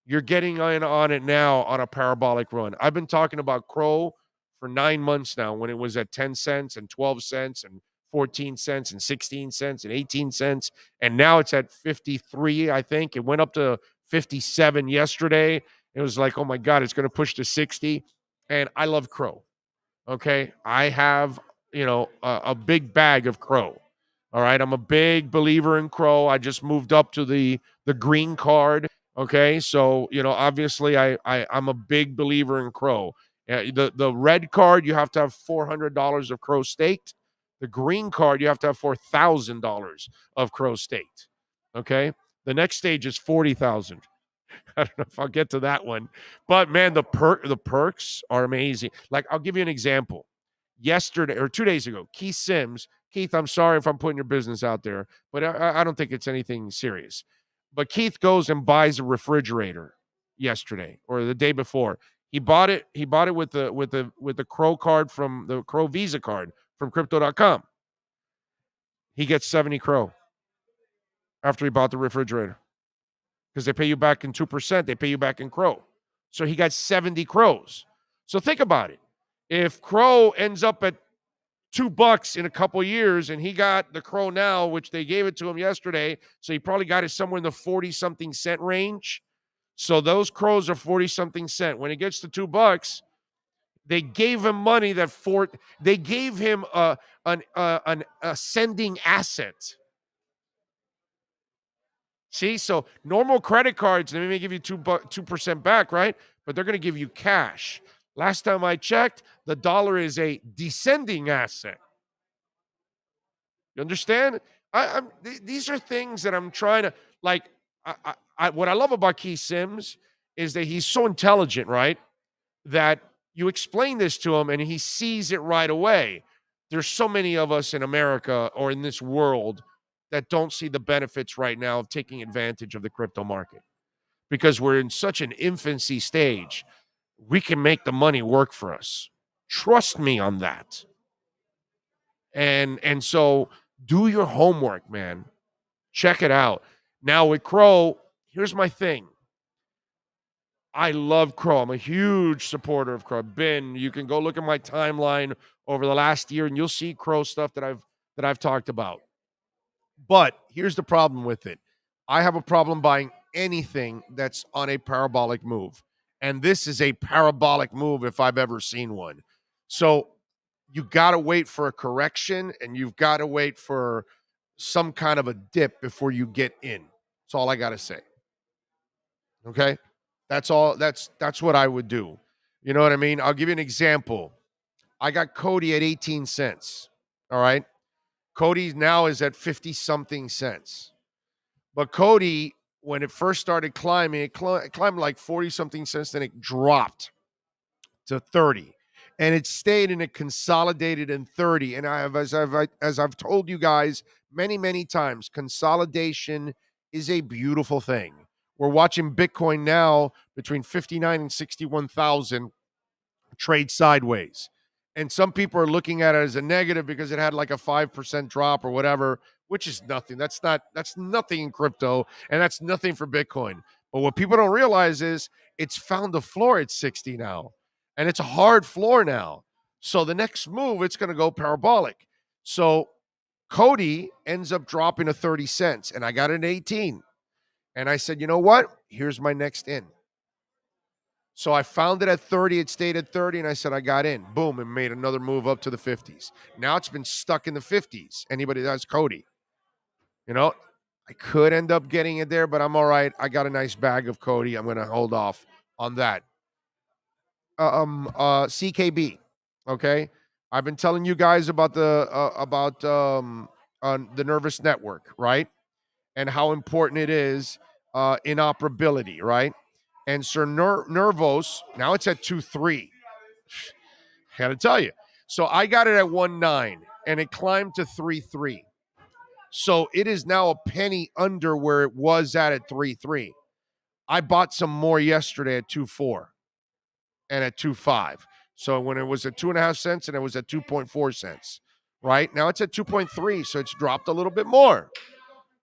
You're getting in on it now on a parabolic run. I've been talking about Crow for 9 months now when it was at 10 cents and 12 cents and 14 cents and 16 cents and 18 cents. And now it's at 53, I think. It went up to 57 yesterday. It was like, oh my God, it's going to push to 60. And I love Crow. Okay. I have, a big bag of Crow. All right. I'm a big believer in Crow. I just moved up to the green card. Okay. So, obviously I'm a big believer in Crow. The red card, you have to have $400 of Crow staked. The green card, you have to have $4,000 of Crow staked. Okay. The next stage is 40,000. I don't know if I'll get to that one, but man, the perks are amazing. Like, I'll give you an example. Yesterday or 2 days ago, Keith Sims. Keith, I'm sorry if I'm putting your business out there, but I don't think it's anything serious. But Keith goes and buys a refrigerator yesterday or the day before. He bought it with the Crow card from the Crow Visa card from crypto.com. He gets 70 Crow after he bought the refrigerator. Because they pay you back in 2%, they pay you back in Crow. So he got 70 Crows. So think about it. If Crow ends up at $2 in a couple years and he got the Crow now, which they gave it to him yesterday, so he probably got it somewhere in the 40-something cent range. So those Crows are 40-something cent. When it gets to $2, They gave him money they gave him an ascending asset. See, so normal credit cards, they may give you 2% back, right? But they're going to give you cash. Last time I checked, the dollar is a descending asset. You understand? These are things that I'm trying to, like, what I love about Keith Sims is that he's so intelligent, right? That you explain this to him and he sees it right away. There's so many of us in America or in this world that don't see the benefits right now of taking advantage of the crypto market because we're in such an infancy stage. We can make the money work for us. Trust me on that. And so do your homework, man. Check it out. Now with Crow, here's my thing. I love Crow. I'm a huge supporter of Crow. You can go look at my timeline over the last year and you'll see Crow stuff that I've talked about. But here's the problem with it. I have a problem buying anything that's on a parabolic move. And this is a parabolic move if I've ever seen one. So you got to wait for a correction and you've got to wait for some kind of a dip before you get in. That's all I got to say. Okay? That's all. That's what I would do. You know what I mean? I'll give you an example. I got Cody at 18 cents. All right? Cody now is at 50-something cents. But Cody, when it first started climbing, it climbed like 40-something cents, then it dropped to 30. And it stayed and it consolidated in 30. And as I've told you guys many, many times, consolidation is a beautiful thing. We're watching Bitcoin now between 59 and 61,000 trade sideways. And some people are looking at it as a negative because it had like a 5% drop or whatever, which is nothing. That's nothing in crypto, and that's nothing for Bitcoin. But what people don't realize is it's found a floor at 60 now, and it's a hard floor now. So the next move, it's going to go parabolic. So Cody ends up dropping to 30 cents, and I got it at 18. And I said, you know what? Here's my next in. So I found it at 30. It stayed at 30, and I said I got in. Boom, and made another move up to the 50s. Now it's been stuck in the 50s. Anybody that's Cody. You know, I could end up getting it there, but I'm all right. I got a nice bag of Cody. I'm going to hold off on that. CKB, okay? I've been telling you guys about the nervous network, right? And how important it is inoperability, right? And Sir Nervos, now it's at 2.3. I got to tell you. So I got it at 1.9, and it climbed to 3.3. So it is now a penny under where it was at 3.3. I bought some more yesterday at 2.4 and at 2.5. So when it was at 2.5 cents and it was at 2.4 cents, right? Now it's at 2.3, so it's dropped a little bit more.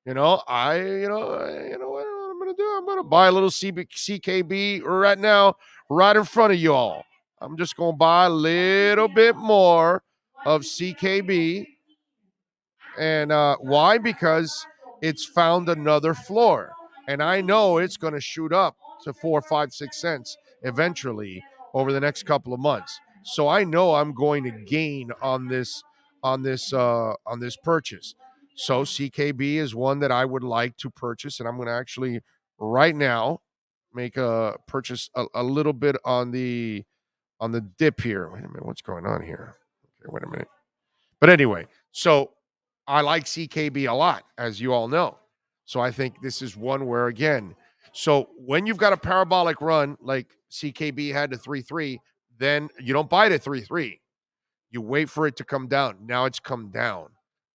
You know, you know what I'm going to do? I'm going to buy a little CKB right now, right in front of you all. I'm just going to buy a little bit more of CKB. And why? Because it's found another floor. And I know it's going to shoot up to 4, 5, 6 cents eventually over the next couple of months. So I know I'm going to gain on this purchase. So CKB is one that I would like to purchase, and I'm going to actually right now make a purchase a little bit on the dip here. Wait a minute, what's going on here? Okay, wait a minute. But anyway, so I like CKB a lot, as you all know. So I think this is one where, again, so when you've got a parabolic run like CKB had to 3.3, then you don't buy it at 3.3. You wait for it to come down. Now it's come down.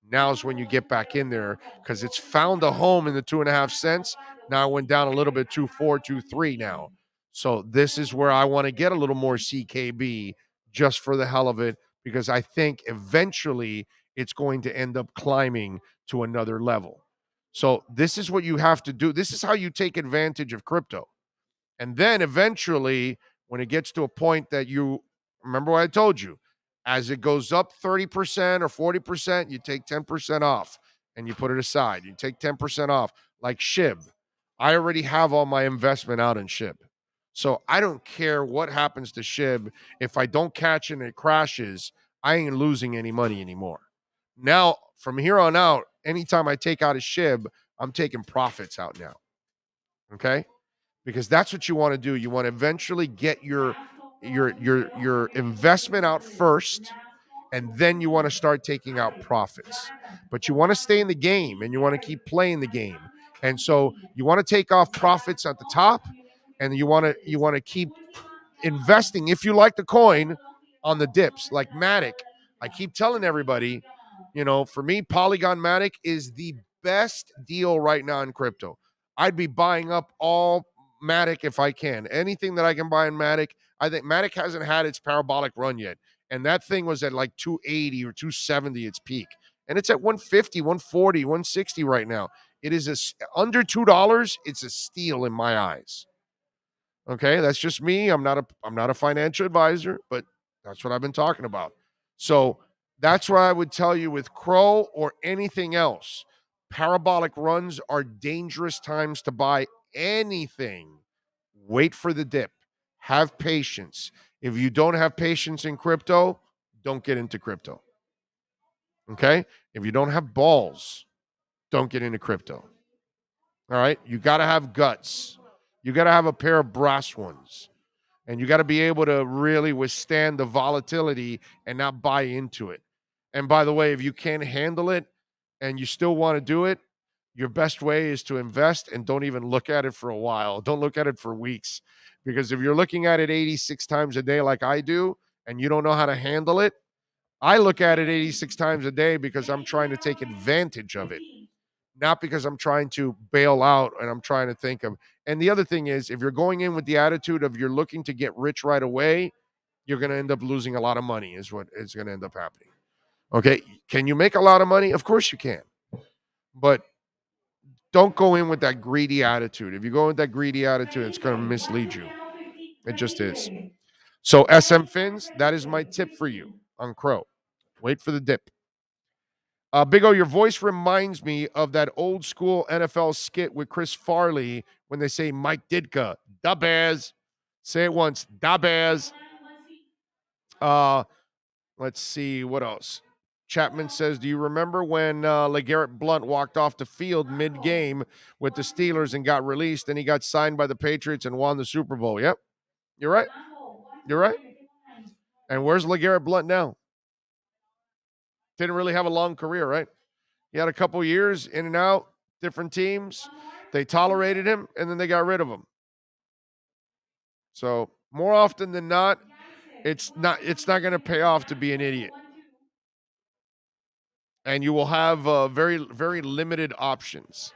Now is when you get back in there because it's found a home in the 2.5 cents. Now it went down a little bit, 2.4, 2.3 now. So this is where I want to get a little more CKB just for the hell of it, because I think eventually it's going to end up climbing to another level. So this is what you have to do. This is how you take advantage of crypto. And then eventually, when it gets to a point that you remember what I told you, as it goes up 30% or 40%, you take 10% off and you put it aside. You take 10% off, like SHIB. I already have all my investment out in SHIB. So I don't care what happens to SHIB. If I don't catch and it crashes, I ain't losing any money anymore. Now, from here on out, anytime I take out a SHIB, I'm taking profits out now. Okay? Because that's what you want to do. You want to eventually get your investment out first, and then you want to start taking out profits. But you want to stay in the game and you want to keep playing the game. And so you want to take off profits at the top, and you want to keep investing, if you like the coin, on the dips like Matic. I keep telling everybody, for me, Polygon Matic is the best deal right now in crypto. I'd be buying up all Matic if I can. Anything that I can buy in Matic. I think Matic hasn't had its parabolic run yet. And that thing was at like 280 or 270 its peak. And it's at 150, 140, 160 right now. It is under $2. It's a steal in my eyes. Okay, that's just me. I'm not a financial advisor, but that's what I've been talking about. So that's what I would tell you with Crow or anything else. Parabolic runs are dangerous times to buy anything. Wait for the dip. Have patience. If you don't have patience in crypto, don't get into crypto. Okay? If you don't have balls, don't get into crypto. All right? You got to have guts. You got to have a pair of brass ones. And you got to be able to really withstand the volatility and not buy into it. And by the way, if you can't handle it and you still want to do it, your best way is to invest and don't even look at it for a while. Don't look at it for weeks. Because if you're looking at it 86 times a day like I do, and you don't know how to handle it, I look at it 86 times a day because I'm trying to take advantage of it, not because I'm trying to bail out and I'm trying to think of. And the other thing is, if you're going in with the attitude of you're looking to get rich right away, you're going to end up losing a lot of money is what is going to end up happening. Okay. Can you make a lot of money? Of course you can. But don't go in with that greedy attitude. If you go with that greedy attitude, it's going to mislead you. It just is. So SM Fins, that is my tip for you on Crow. Wait for the dip. Big O, your voice reminds me of that old school NFL skit with Chris Farley when they say Mike Ditka, da Bears. Say it once, da Bears. Let's see, what else? Chapman says, do you remember when LeGarrette Blount walked off the field mid-game with the Steelers and got released, and he got signed by the Patriots and won the Super Bowl? Yep, you're right. You're right. And where's LeGarrette Blount now? Didn't really have a long career, right? He had a couple years in and out, different teams. They tolerated him, and then they got rid of him. So more often than not, it's not going to pay off to be an idiot. And you will have very, very limited options.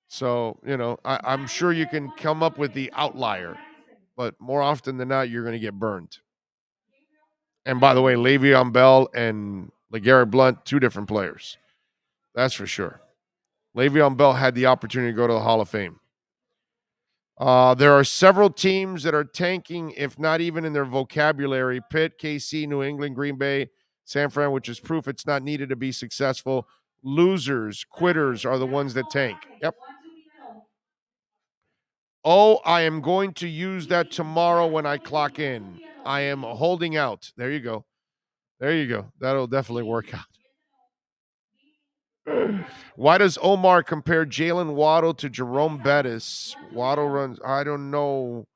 So, I'm sure you can come up with the outlier, but more often than not, you're going to get burned. And by the way, Le'Veon Bell and LeGarrette Blount, two different players. That's for sure. Le'Veon Bell had the opportunity to go to the Hall of Fame. There are several teams that are tanking, if not even in their vocabulary. Pitt, KC, New England, Green Bay, San Fran, which is proof it's not needed to be successful. Losers, quitters are the ones that tank. Yep. Oh, I am going to use that tomorrow when I clock in. I am holding out. There you go. There you go. That'll definitely work out. Why does Omar compare Jalen Waddle to Jerome Bettis? Waddle runs. I don't know.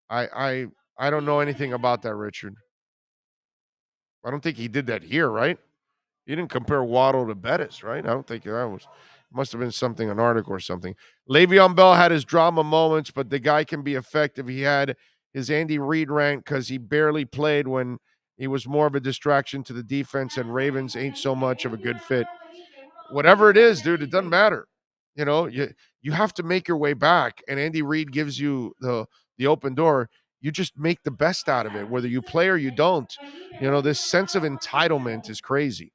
I don't know anything about that, Richard. I don't think he did that here, right? He didn't compare Waddle to Bettis, right? I don't think that was. Must have been something, an article or something. Le'Veon Bell had his drama moments, but the guy can be effective. He had his Andy Reid rant because he barely played when he was more of a distraction to the defense, and Ravens ain't so much of a good fit. Whatever it is, dude, it doesn't matter. You have to make your way back, and Andy Reid gives you the open door. You just make the best out of it, whether you play or you don't. This sense of entitlement is crazy.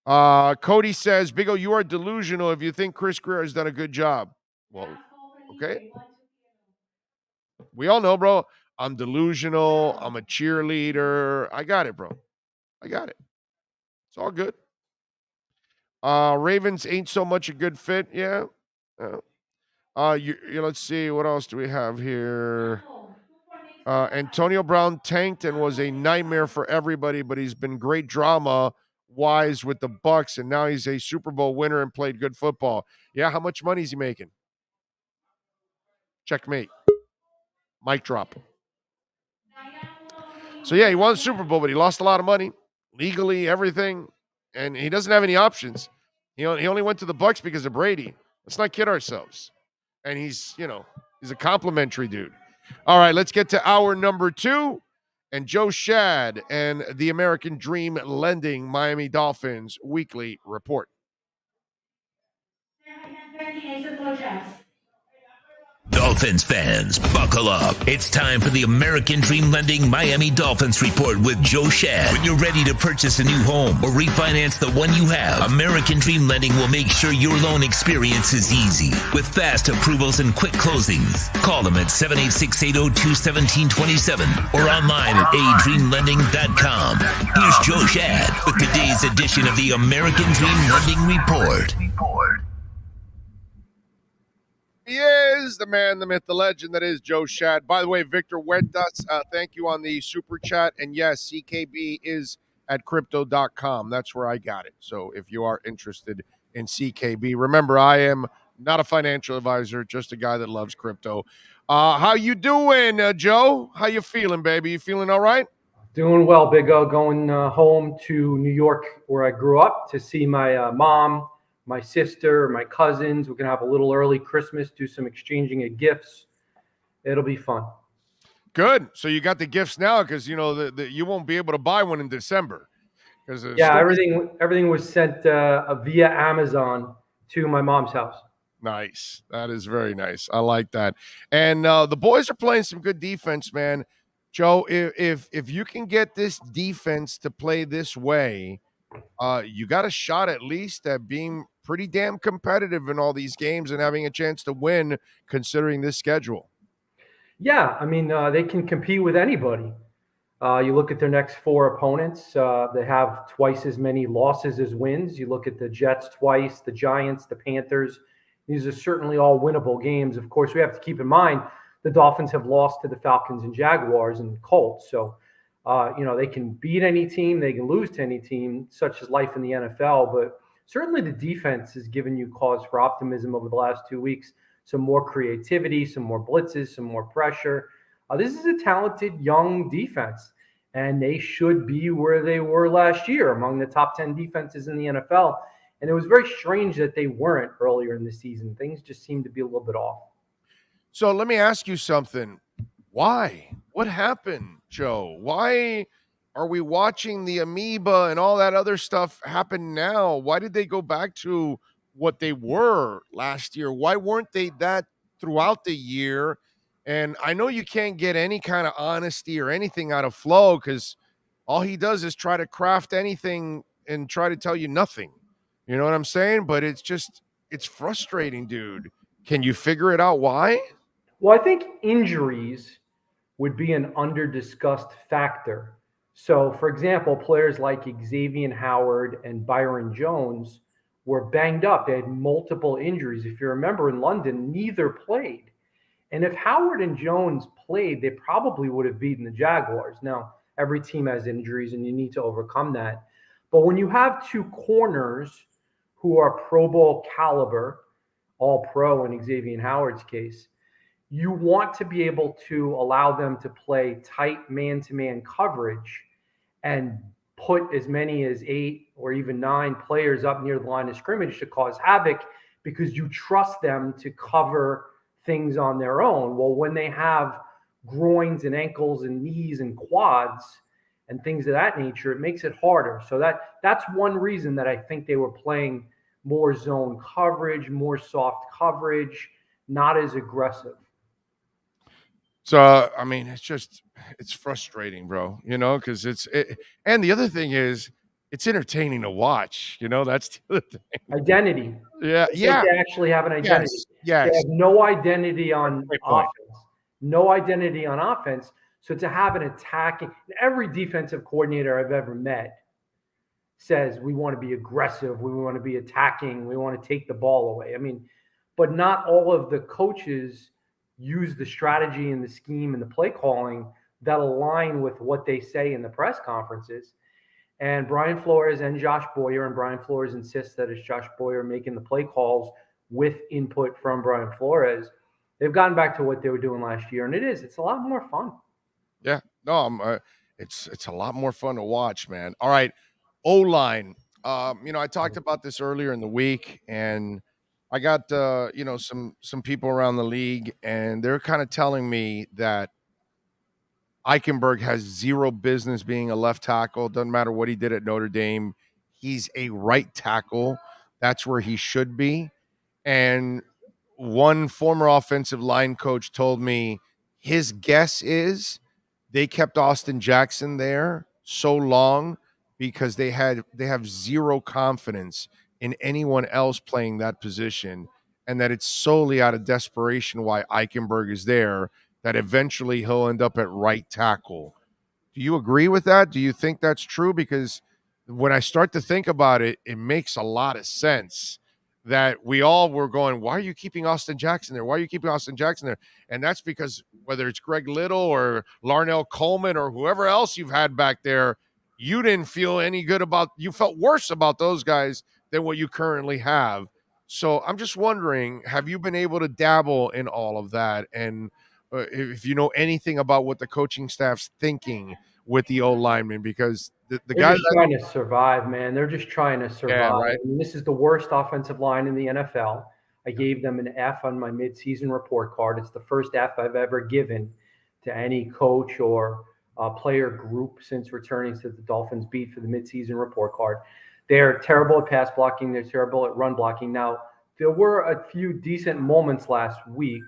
Cody says, Big O, you are delusional if you think Chris Greer has done a good job. Well, okay. We all know, bro. I'm delusional. I'm a cheerleader. I got it, bro. I got it. It's all good. Ravens ain't so much a good fit. Yeah. Let's see, what else do we have here? Antonio Brown tanked and was a nightmare for everybody, but he's been great drama wise with the Bucks, and now he's a Super Bowl winner and played good football. Yeah, how much money is he making? Checkmate. Mic drop. So yeah, he won the Super Bowl, but he lost a lot of money, legally, everything, and he doesn't have any options. He only went to the Bucks because of Brady. Let's not kid ourselves. And he's a complimentary dude. All right, let's get to hour number 2. And Joe Shad and the American Dream Lending Miami Dolphins weekly report. Dolphins fans, buckle up. It's time for the American Dream Lending Miami Dolphins report with Joe Shad. When you're ready to purchase a new home or refinance the one you have, American Dream Lending will make sure your loan experience is easy with fast approvals and quick closings. Call them at 786-802-1727 or online at adreamlending.com. Here's Joe Shad with today's edition of the American Dream Lending report. He is the man, the myth, the legend that is Joe Shad. By the way, Victor Huertas, thank you on the super chat. And yes, CKB is at crypto.com. That's where I got it. So if you are interested in CKB, remember, I am not a financial advisor, just a guy that loves crypto. How you doing, Joe? How you feeling, baby? You feeling all right? Doing well, Big O. Going home to New York where I grew up to see my mom, my sister, my cousins. We're going to have a little early Christmas, do some exchanging of gifts. It'll be fun. Good. So you got the gifts now because, you won't be able to buy one in December. Yeah, everything was sent via Amazon to my mom's house. Nice. That is very nice. I like that. And the boys are playing some good defense, man. Joe, if you can get this defense to play this way, you got a shot at least at being pretty damn competitive in all these games and having a chance to win considering this schedule. Yeah, I mean, they can compete with anybody. You look at their next 4 opponents, they have twice as many losses as wins. You look at the Jets twice, the Giants, the Panthers. These are certainly all winnable games. Of course, we have to keep in mind the Dolphins have lost to the Falcons and Jaguars and Colts. So, they can beat any team, they can lose to any team, such as life in the NFL. But certainly the defense has given you cause for optimism over the last 2 weeks. Some more creativity, some more blitzes, some more pressure. This is a talented young defense, and they should be where they were last year, among the top 10 defenses in the NFL. And it was very strange that they weren't earlier in the season. Things just seemed to be a little bit off. So let me ask you something. Why? What happened, Joe? Why are we watching the amoeba and all that other stuff happen now? Why did they go back to what they were last year? Why weren't they that throughout the year? And I know you can't get any kind of honesty or anything out of Flo because all he does is try to craft anything and try to tell you nothing. You know what I'm saying? But it's frustrating, dude. Can you figure it out why? Well, I think injuries would be an under-discussed factor. So, for example, players like Xavier Howard and Byron Jones were banged up. They had multiple injuries. If you remember in London, neither played. And if Howard and Jones played, they probably would have beaten the Jaguars. Now, every team has injuries, and you need to overcome that. But when you have 2 corners who are Pro Bowl caliber, all pro in Xavier Howard's case, you want to be able to allow them to play tight man-to-man coverage and put as many as 8 or even 9 players up near the line of scrimmage to cause havoc because you trust them to cover things on their own. Well, when they have groins and ankles and knees and quads and things of that nature, it makes it harder. So that's one reason that I think they were playing more zone coverage, more soft coverage, not as aggressive. So, I mean, it's frustrating, bro, because and the other thing is it's entertaining to watch, that's the other thing. Identity. Yeah. They actually have an identity. Yes. They have no identity on offense. No identity on offense. So to have an attacking, every defensive coordinator I've ever met says we want to be aggressive, we want to be attacking, we want to take the ball away. I mean, but not all of the coaches use the strategy and the scheme and the play calling that align with what they say in the press conferences. And Brian Flores and Josh Boyer, and Brian Flores insists that it's Josh Boyer making the play calls with input from Brian Flores. They've gotten back to what they were doing last year, and it's a lot more fun. Yeah, no, it's a lot more fun to watch, man. All right, O-line. I talked about this earlier in the week, and I got some people around the league, and they're kind of telling me that Eichenberg has zero business being a left tackle. Doesn't matter what he did at Notre Dame. He's a right tackle. That's where he should be. And one former offensive line coach told me his guess is they kept Austin Jackson there so long because they have zero confidence in anyone else playing that position, and that it's solely out of desperation why Eichenberg is there, that eventually he'll end up at right tackle. Do you agree with that? Do you think that's true? Because when I start to think about it, it makes a lot of sense that we all were going, why are you keeping Austin Jackson there? Why are you keeping Austin Jackson there? And that's because whether it's Greg Little or Larnell Coleman or whoever else you've had back there, you didn't feel any good about, you felt worse about those guys than what you currently have. So I'm just wondering, have you been able to dabble in all of that? And if you know anything about what the coaching staff's thinking with the O linemen, because the They're guys just trying to survive, man. They're just trying to survive. Yeah, right. I mean, this is the worst offensive line in the NFL. I gave them an F on my midseason report card. It's the first F I've ever given to any coach or player group since returning to the Dolphins beat for the midseason report card. They're terrible at pass blocking. They're terrible at run blocking. Now, there were a few decent moments last week.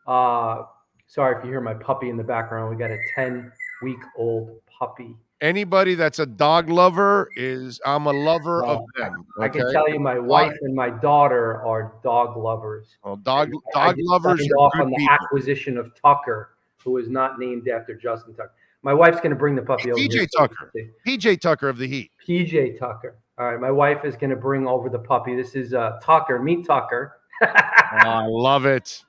Sorry if you hear my puppy in the background. We got a 10-week-old puppy. Anybody that's a dog lover I'm a lover of them. Okay? I can tell you my wife and my daughter are dog lovers. Well, dog I lovers signed are off good on the people. acquisition of Tucker, who is not named after Justin Tucker. My wife's going to bring the puppy over here. PJ Tucker of the Heat. PJ Tucker. All right, my wife is going to bring over the puppy. This is Tucker. Meet Tucker. I love it.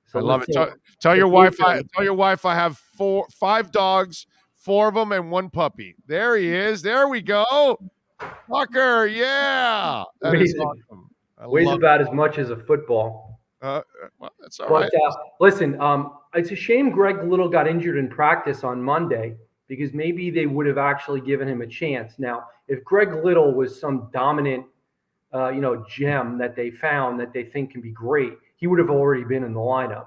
So I love it. Tell your wife I have 5 dogs, 4 of them, and 1 puppy. There he is. There we go. Tucker, yeah. That is awesome. Weighs about as much as a football. Well, that's all right. Listen, it's a shame Greg Little got injured in practice on Monday, because maybe they would have actually given him a chance. Now, if Greg Little was some dominant, gem that they found that they think can be great, he would have already been in the lineup.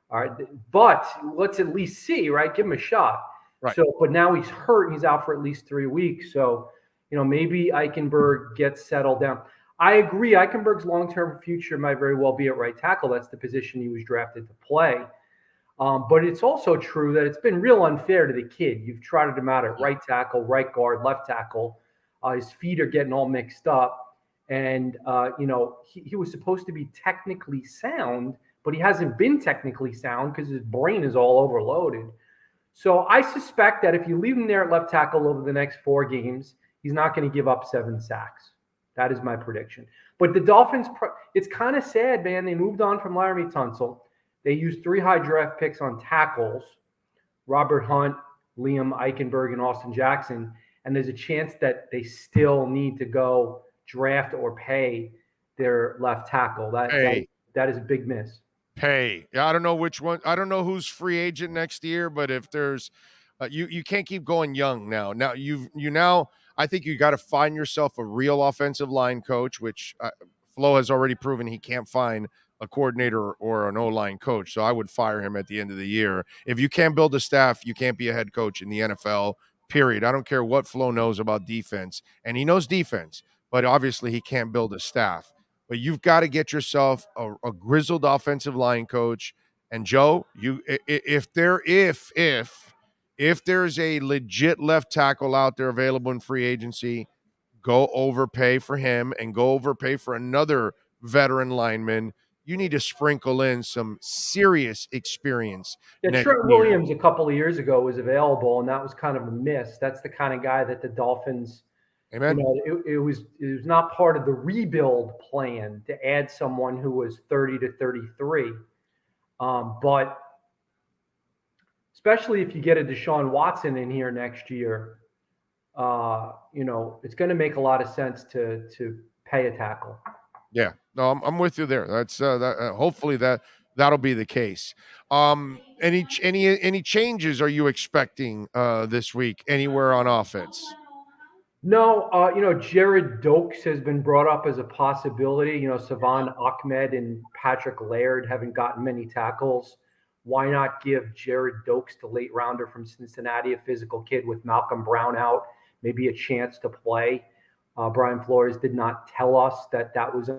All right, but let's at least see, right? Give him a shot. Right. So, but now he's hurt. He's out for at least 3 weeks. So, maybe Eichenberg gets settled down. I agree. Eichenberg's long-term future might very well be at right tackle. That's the position he was drafted to play. But it's also true that it's been real unfair to the kid. You've trotted him out at right tackle, right guard, left tackle. His feet are getting all mixed up. And, he was supposed to be technically sound, but he hasn't been technically sound because his brain is all overloaded. So I suspect that if you leave him there at left tackle over the next 4 games, he's not going to give up 7 sacks. That is my prediction. But the Dolphins, it's kind of sad, man. They moved on from Laramie Tunsil. They used 3 high draft picks on tackles, Robert Hunt, Liam Eichenberg, and Austin Jackson. And there's a chance that they still need to go draft or pay their left tackle. That is a big miss. Pay. Yeah, I don't know which one. I don't know who's free agent next year, but if there's you can't keep going young now. Now I think you got to find yourself a real offensive line coach, which Flo has already proven he can't find a coordinator or an O-line coach. So I would fire him at the end of the year. If you can't build a staff, you can't be a head coach in the NFL, period. I don't care what Flo knows about defense, and he knows defense, but obviously he can't build a staff. But you've got to get yourself a grizzled offensive line coach. And Joe, if there's a legit left tackle out there available in free agency, go overpay for him and go overpay for another veteran lineman. You need to sprinkle in some serious experience. Yeah, Trent Williams a couple of years ago was available, and that was kind of a miss. That's the kind of guy that the Dolphins Amen. It was not part of the rebuild plan to add someone who was 30 to 33. But especially if you get a Deshaun Watson in here next year, it's going to make a lot of sense to pay a tackle. Yeah, no, I'm with you there. That's hopefully that'll be the case. Any changes are you expecting this week anywhere on offense? No, Jared Dokes has been brought up as a possibility. Savon Ahmed and Patrick Laird haven't gotten many tackles. Why not give Jared Dokes, the late rounder from Cincinnati, a physical kid with Malcolm Brown out, maybe a chance to play? Brian Flores did not tell us that was.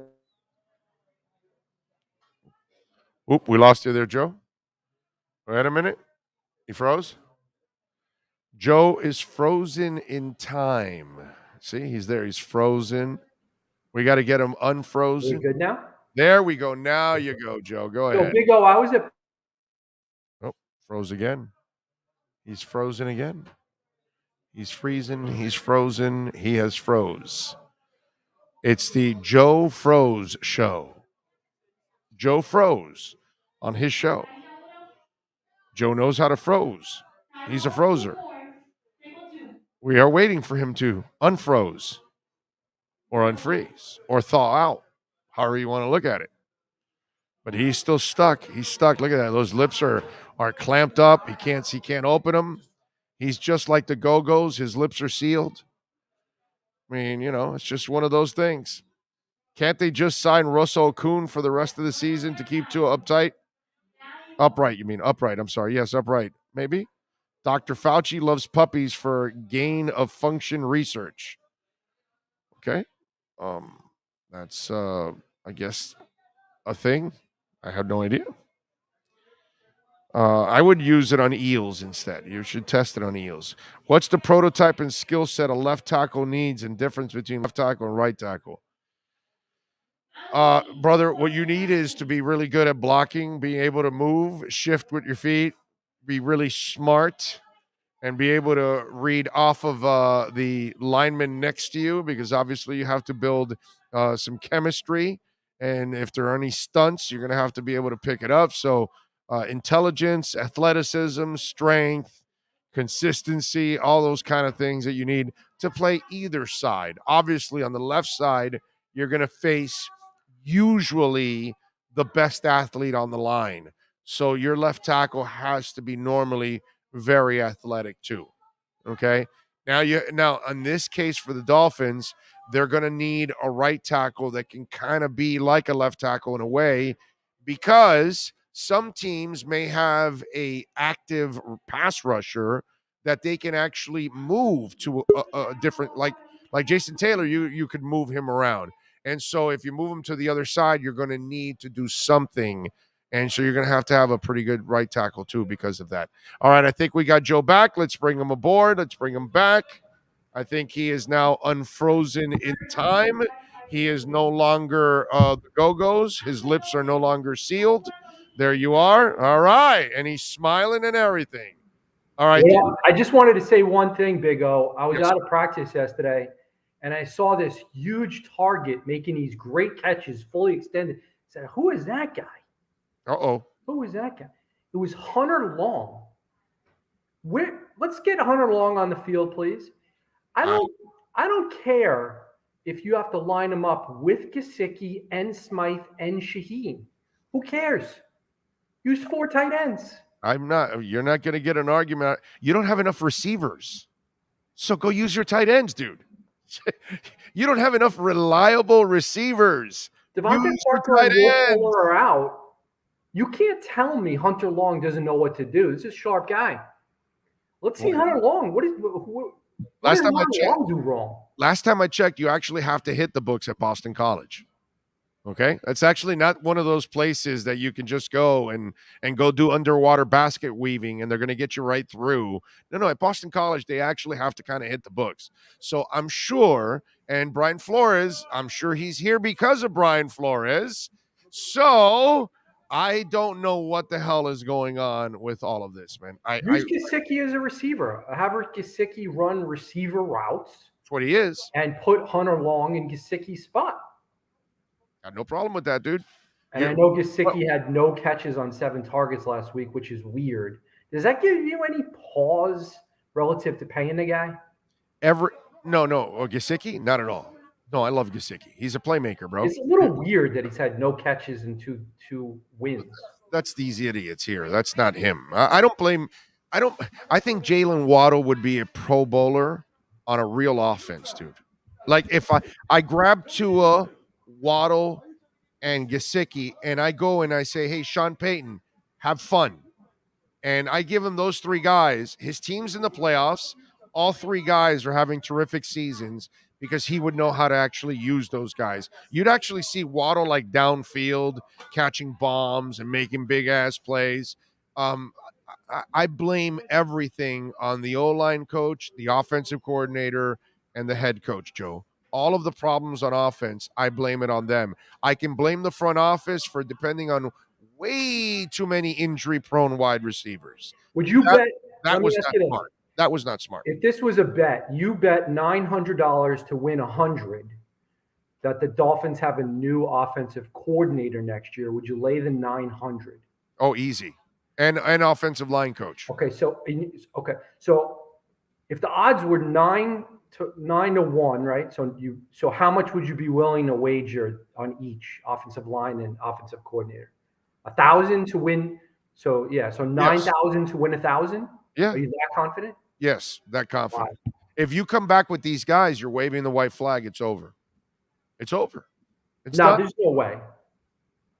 Oop, we lost you there, Joe. Wait a minute. He froze? Joe is frozen in time. See, he's there. He's frozen. We got to get him unfrozen. Are we good now? There we go. Now you go, Joe. Go ahead. Big O, I was at. Oh, froze again. He's frozen again. He's freezing. He's frozen. He has froze. It's the Joe Froze Show. Joe froze on his show. Joe knows how to froze. He's a frozer. We are waiting for him to unfroze or unfreeze or thaw out, however you want to look at it. But he's still stuck. He's stuck. Look at that. Those lips are clamped up. He can't open them. He's just like the Go-Go's. His lips are sealed. I mean, it's just one of those things. Can't they just sign Russell Okung for the rest of the season to keep Tua uptight? Upright, you mean upright. I'm sorry. Yes, upright. Maybe. Dr. Fauci loves puppies for gain of function research. Okay. That's, I guess, a thing. I have no idea. I would use it on eels instead. You should test it on eels. What's the prototype and skill set a left tackle needs and difference between left tackle and right tackle? Brother, what you need is to be really good at blocking, being able to move, shift with your feet, be really smart, and be able to read off of the lineman next to you, because obviously you have to build some chemistry. And if there are any stunts, you're going to have to be able to pick it up. So intelligence, athleticism, strength, consistency, all those kind of things that you need to play either side. Obviously, on the left side, you're going to face usually the best athlete on the line. So your left tackle has to be normally very athletic too. Okay. Now in this case for the Dolphins, they're going to need a right tackle that can kind of be like a left tackle in a way, because some teams may have a active pass rusher that they can actually move to a different, like Jason Taylor, you could move him around. And so if you move him to the other side, you're going to need to do something. And so you're going to have a pretty good right tackle too because of that. All right, I think we got Joe back. Let's bring him aboard. Let's bring him back. I think he is now unfrozen in time. He is no longer the Go-Go's. His lips are no longer sealed. There you are. All right. And he's smiling and everything. All right. Yeah, I just wanted to say one thing, Big O. I was out of practice yesterday, and I saw this huge target making these great catches, fully extended. I said, who is that guy? Uh-oh. Who was that guy? It was Hunter Long. Let's get Hunter Long on the field, please. I don't care if you have to line him up with Gesicki and Smythe and Shaheen. Who cares? Use 4 tight ends. You're not going to get an argument. You don't have enough receivers. So go use your tight ends, dude. You don't have enough reliable receivers. Devontae Parker and Will Fuller are out. You can't tell me Hunter Long doesn't know what to do. This is a sharp guy. Let's see Hunter Long. What did Hunter Long do wrong? Last time I checked, you actually have to hit the books at Boston College. Okay? That's actually not one of those places that you can just go and go do underwater basket weaving and they're going to get you right through. No, at Boston College, they actually have to kind of hit the books. So I'm sure, and Brian Flores, I'm sure he's here because of Brian Flores. So I don't know what the hell is going on with all of this, man. Use Gesicki as a receiver. Have Gesicki run receiver routes. That's what he is. and put Hunter Long in Gesicki's spot. Got no problem with that, dude. And I know Gesicki had no catches on 7 targets last week, which is weird. Does that give you any pause relative to paying the guy? No. Gesicki? Not at all. No, I love Gesicki. He's a playmaker, bro. It's a little weird that he's had no catches and two wins. That's these idiots here. That's not him. I don't blame. I think Jalen Waddle would be a Pro Bowler on a real offense, dude. Like if I grab Tua, Waddle, and Gesicki, and I go and I say, hey, Sean Payton, have fun. And I give him those 3 guys. His team's in the playoffs. All 3 guys are having terrific seasons because he would know how to actually use those guys. You'd actually see Waddle like downfield, catching bombs and making big-ass plays. I blame everything on the O-line coach, the offensive coordinator, and the head coach, Joe. All of the problems on offense, I blame it on them. I can blame the front office for depending on way too many injury-prone wide receivers. Would you bet? That was not smart. That was not smart. If this was a bet, you bet $900 to win $100 that the Dolphins have a new offensive coordinator next year. Would you lay the $900? Oh, easy. And offensive line coach. Okay, so if the odds were 9 to 1, right? So how much would you be willing to wager on each offensive line and offensive coordinator? 1,000 to win. So 9,000 to win 1,000. Yeah. Are you that confident? Yes, that confident. Wow. If you come back with these guys, you're waving the white flag. It's over. It's over. It's No, done. there's no way.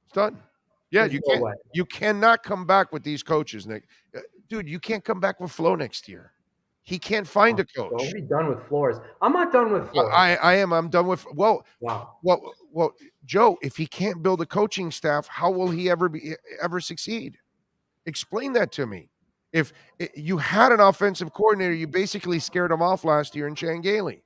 It's done. Yeah, There's no way. You cannot come back with these coaches, Nick. Dude, you can't come back with Flo next year. He can't find a coach. Don't be done with Flores. I'm not done with Flores. I am. I'm done with. Well, wow. Well, Joe, if he can't build a coaching staff, how will he ever succeed? Explain that to me. If you had an offensive coordinator, you basically scared him off last year in Shangaley.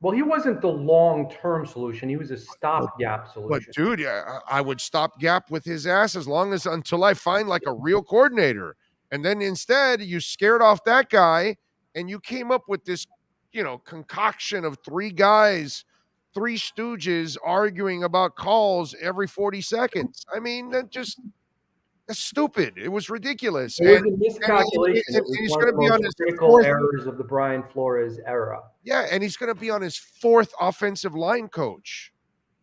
Well, he wasn't the long-term solution. He was a stopgap solution. But dude, I would stopgap with his ass until I find like a real coordinator. And then instead, you scared off that guy, and you came up with this, concoction of 3 guys, 3 stooges arguing about calls every 40 seconds. I mean, that's stupid. It was ridiculous. It was a miscalculation. And he's going to be on his critical 4th errors of the Brian Flores era. Yeah, and he's going to be on his 4th offensive line coach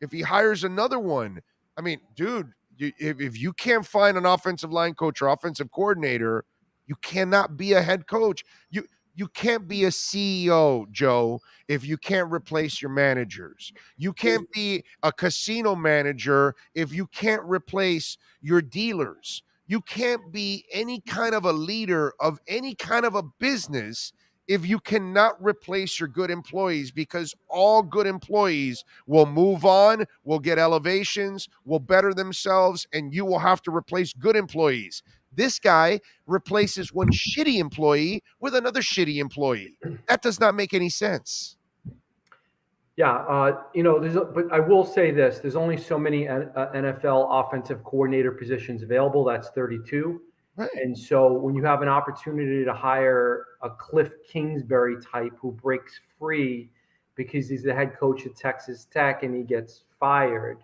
if he hires another one. I mean, dude, if you can't find an offensive line coach or offensive coordinator, you cannot be a head coach. You can't be a CEO, Joe, if you can't replace your managers. You can't be a casino manager if you can't replace your dealers. You can't be any kind of a leader of any kind of a business if you cannot replace your good employees, because all good employees will move on, will get elevations, will better themselves, and you will have to replace good employees. This guy replaces one shitty employee with another shitty employee. That does not make any sense. Yeah, but I will say this. There's only so many NFL offensive coordinator positions available. That's 32. Right. And so when you have an opportunity to hire a Cliff Kingsbury type who breaks free because he's the head coach at Texas Tech and he gets fired,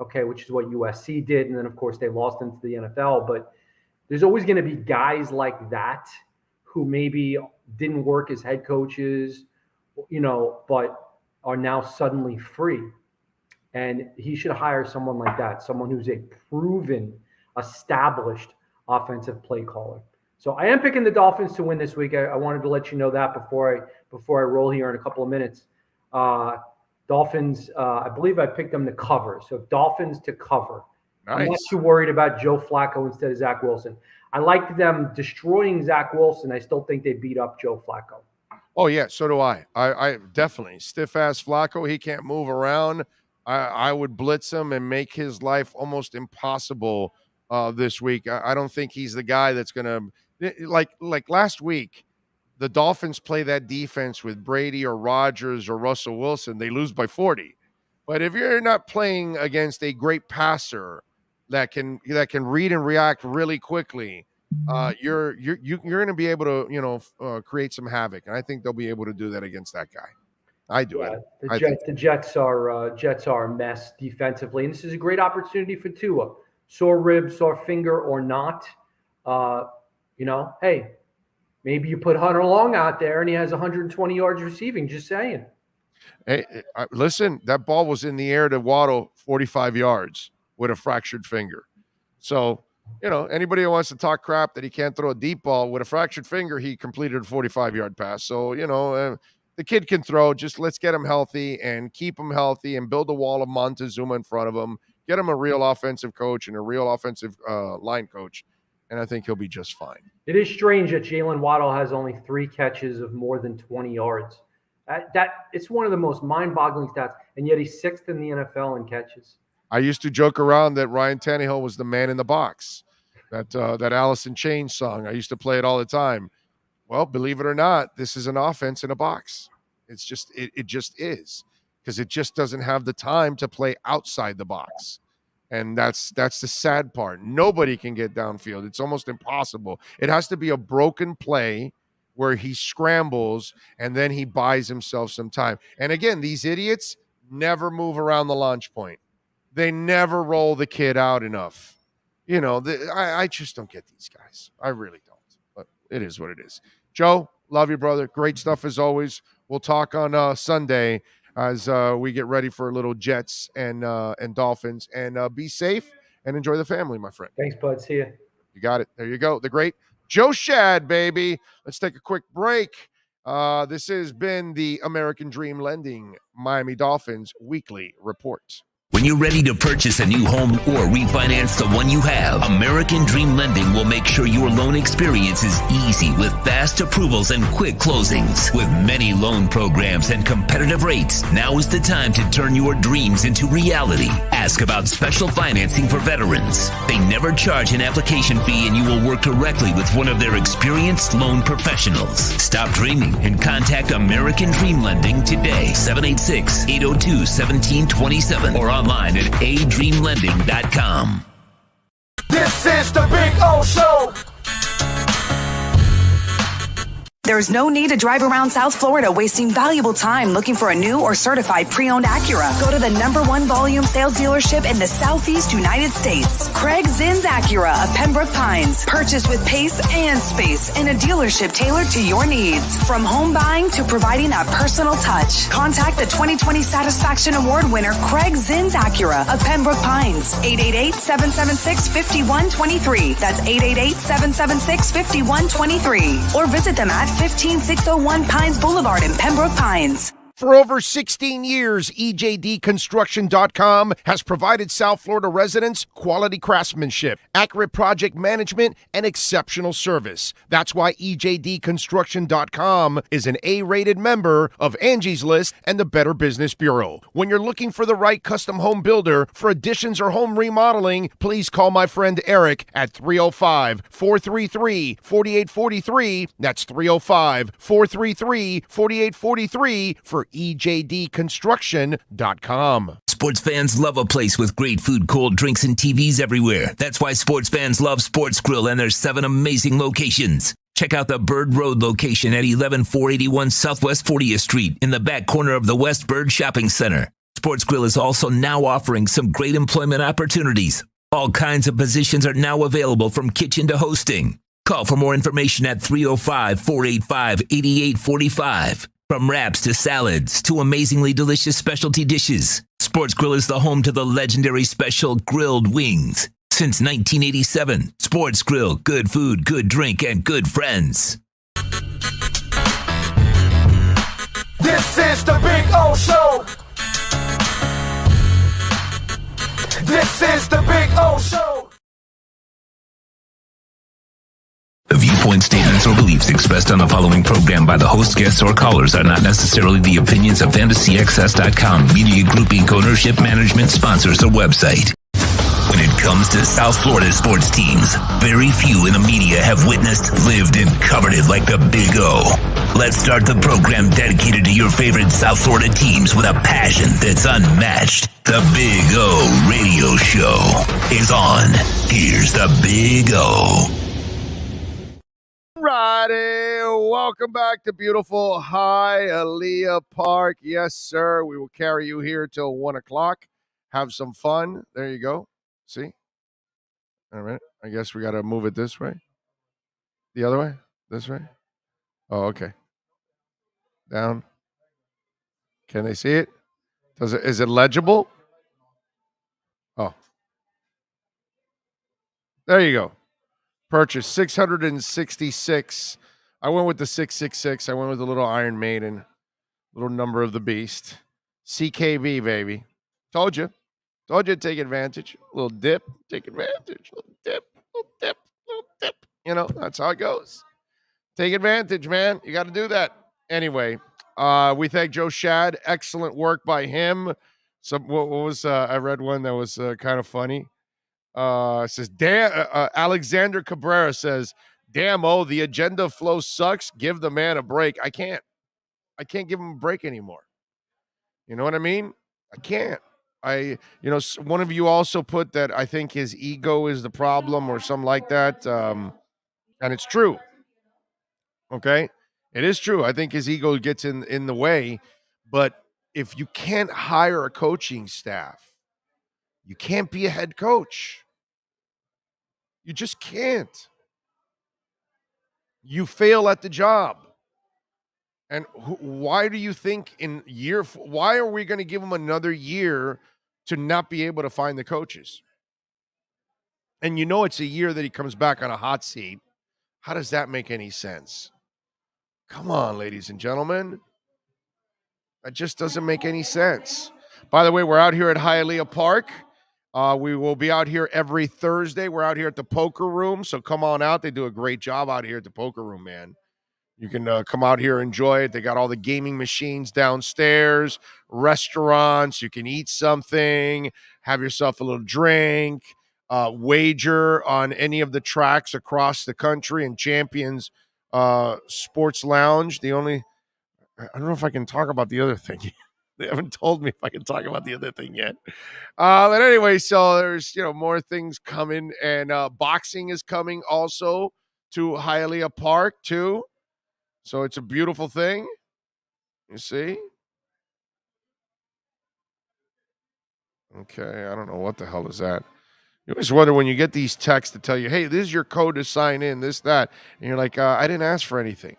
okay, which is what USC did. And then, of course, they lost him to the NFL. But there's always going to be guys like that who maybe didn't work as head coaches, but are now suddenly free. And he should hire someone like that, someone who's a proven, established offensive play caller. So I am picking the Dolphins to win this week. I wanted to let you know that before I roll here in a couple of minutes. Dolphins, I believe I picked them to cover. So Dolphins to cover. Nice. I'm not too worried about Joe Flacco instead of Zach Wilson. I like them destroying Zach Wilson. I still think they beat up Joe Flacco. Oh, yeah, so do I. I definitely. Stiff-ass Flacco, he can't move around. I would blitz him and make his life almost impossible this week. I don't think he's the guy that's going to – like last week, the Dolphins play that defense with Brady or Rodgers or Russell Wilson. They lose by 40. But if you're not playing against a great passer that can read and react really quickly, you're going to be able to create some havoc, and I think they'll be able to do that against that guy. I do. Yeah, the Jets are a mess defensively, and this is a great opportunity for Tua. Sore rib, sore finger, or not. Hey, maybe you put Hunter Long out there and he has 120 yards receiving. Just saying. Hey, listen, that ball was in the air to Waddle 45 yards with a fractured finger. So, anybody who wants to talk crap that he can't throw a deep ball with a fractured finger, he completed a 45-yard pass. So, the kid can throw. Just let's get him healthy and keep him healthy and build a wall of Montezuma in front of him. Get him a real offensive coach and a real offensive line coach, and I think he'll be just fine. It is strange that Jalen Waddle has only 3 catches of more than 20 yards. It's one of the most mind-boggling stats, and yet he's 6th in the NFL in catches. I used to joke around that Ryan Tannehill was the man in the box, that Alice in Chains song. I used to play it all the time. Well, believe it or not, this is an offense in a box. It's just it just is, because it just doesn't have the time to play outside the box. And that's the sad part. Nobody can get downfield. It's almost impossible. It has to be a broken play where he scrambles and then he buys himself some time. And again, these idiots never move around the launch point. They never roll the kid out enough. I just don't get these guys. I really don't. But it is what it is. Joe, love you, brother. Great stuff as always. We'll talk on Sunday as we get ready for a little Jets and Dolphins. And be safe and enjoy the family, my friend. Thanks, bud. See you. You got it. There you go. The great Joe Shad, baby. Let's take a quick break. This has been the American Dream Lending Miami Dolphins Weekly Report. When you're ready to purchase a new home or refinance the one you have, American Dream Lending will make sure your loan experience is easy with fast approvals and quick closings. With many loan programs and competitive rates, now is the time to turn your dreams into reality. Ask about special financing for veterans. They never charge an application fee, and you will work directly with one of their experienced loan professionals. Stop dreaming and contact American Dream Lending today. 786-802-1727 or online at adreamlending.com. This is the Big O Show. There's no need to drive around South Florida wasting valuable time looking for a new or certified pre-owned Acura. Go to the #1 volume sales dealership in the Southeast United States. Craig Zinn's Acura of Pembroke Pines. Purchase with pace and space in a dealership tailored to your needs. From home buying to providing that personal touch. Contact the 2020 Satisfaction Award winner Craig Zinn's Acura of Pembroke Pines. 888-776-5123. That's 888-776-5123. Or visit them at 15601 Pines Boulevard in Pembroke Pines. For over 16 years, EJDconstruction.com has provided South Florida residents quality craftsmanship, accurate project management, and exceptional service. That's why EJDconstruction.com is an A-rated member of Angie's List and the Better Business Bureau. When you're looking for the right custom home builder for additions or home remodeling, please call my friend Eric at 305-433-4843. That's 305-433-4843 for EJDconstruction.com. Sports fans love a place with great food, cold drinks, and TVs everywhere. That's why sports fans love Sports Grill and their 7 amazing locations. Check out the Bird Road location at 11481 Southwest 40th Street in the back corner of the West Bird Shopping Center. Sports Grill is also now offering some great employment opportunities. All kinds of positions are now available, from kitchen to hosting. Call for more information at 305-485-8845. From wraps to salads to amazingly delicious specialty dishes, Sports Grill is the home to the legendary special grilled wings. Since 1987, Sports Grill, good food, good drink, and good friends. This is the Big O Show. This is the Big O Show. The viewpoint, statements, or beliefs expressed on the following program by the host, guests, or callers are not necessarily the opinions of FantasyXS.com, Media Group Inc., ownership, management, sponsors, or website. When it comes to South Florida sports teams, very few in the media have witnessed, lived, and covered it like the Big O. Let's start the program dedicated to your favorite South Florida teams with a passion that's unmatched. The Big O Radio Show is on. Here's the Big O. Righty, welcome back to beautiful Hialeah Park. Yes, sir. We will carry you here till 1 o'clock. Have some fun. There you go. See? All right. I guess we got to move it this way. The other way? This way? Oh, okay. Down. Can they see it? Is it legible? Oh. There you go. Purchase 666. I went with the 666. I went with the little Iron Maiden, little number of the beast. CKB, baby. Told you to take advantage. A little dip, take advantage. Little dip, little dip, little dip. You know, that's how it goes. Take advantage, man. You got to do that. Anyway, we thank Joe Shad. Excellent work by him. What was I read one that was kind of funny. It says, Alexander Cabrera says, damn, the agenda flow sucks. Give the man a break. I can't give him a break anymore. You know what I mean? I can't. One of you also put that I think his ego is the problem or something like that. And it's true. Okay. It is true. I think his ego gets in the way, but if you can't hire a coaching staff, you can't be a head coach. You just can't. You fail at the job. And why do you think why are we going to give him another year to not be able to find the coaches? And it's a year that he comes back on a hot seat. How does that make any sense? Come on, ladies and gentlemen. That just doesn't make any sense. By the way, we're out here at Hialeah Park. We will be out here every Thursday. We're out here at the poker room, so come on out. They do a great job out here at the poker room, man. You can come out here, enjoy it. They got all the gaming machines downstairs, restaurants. You can eat something, have yourself a little drink, wager on any of the tracks across the country and Champions Sports Lounge. I don't know if I can talk about the other thing. They haven't told me if I can talk about the other thing yet. But anyway, so there's, more things coming, and boxing is coming also to Hialeah Park too. So it's a beautiful thing. You see? Okay, I don't know what the hell is that. You always wonder when you get these texts to tell you, hey, this is your code to sign in, this, that. And you're like, I didn't ask for anything.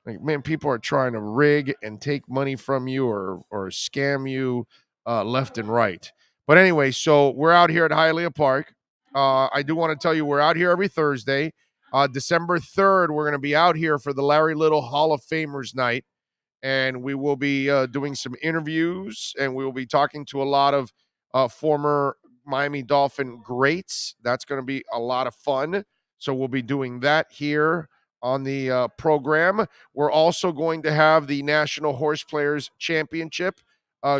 Like, man, people are trying to rig and take money from you or scam you left and right. But anyway, so we're out here at Hialeah Park. I do want to tell you we're out here every Thursday. December 3rd, we're going to be out here for the Larry Little Hall of Famers night. And we will be doing some interviews, and we will be talking to a lot of former Miami Dolphin greats. That's going to be a lot of fun. So we'll be doing that here on the program. We're also going to have the National Horse Players Championship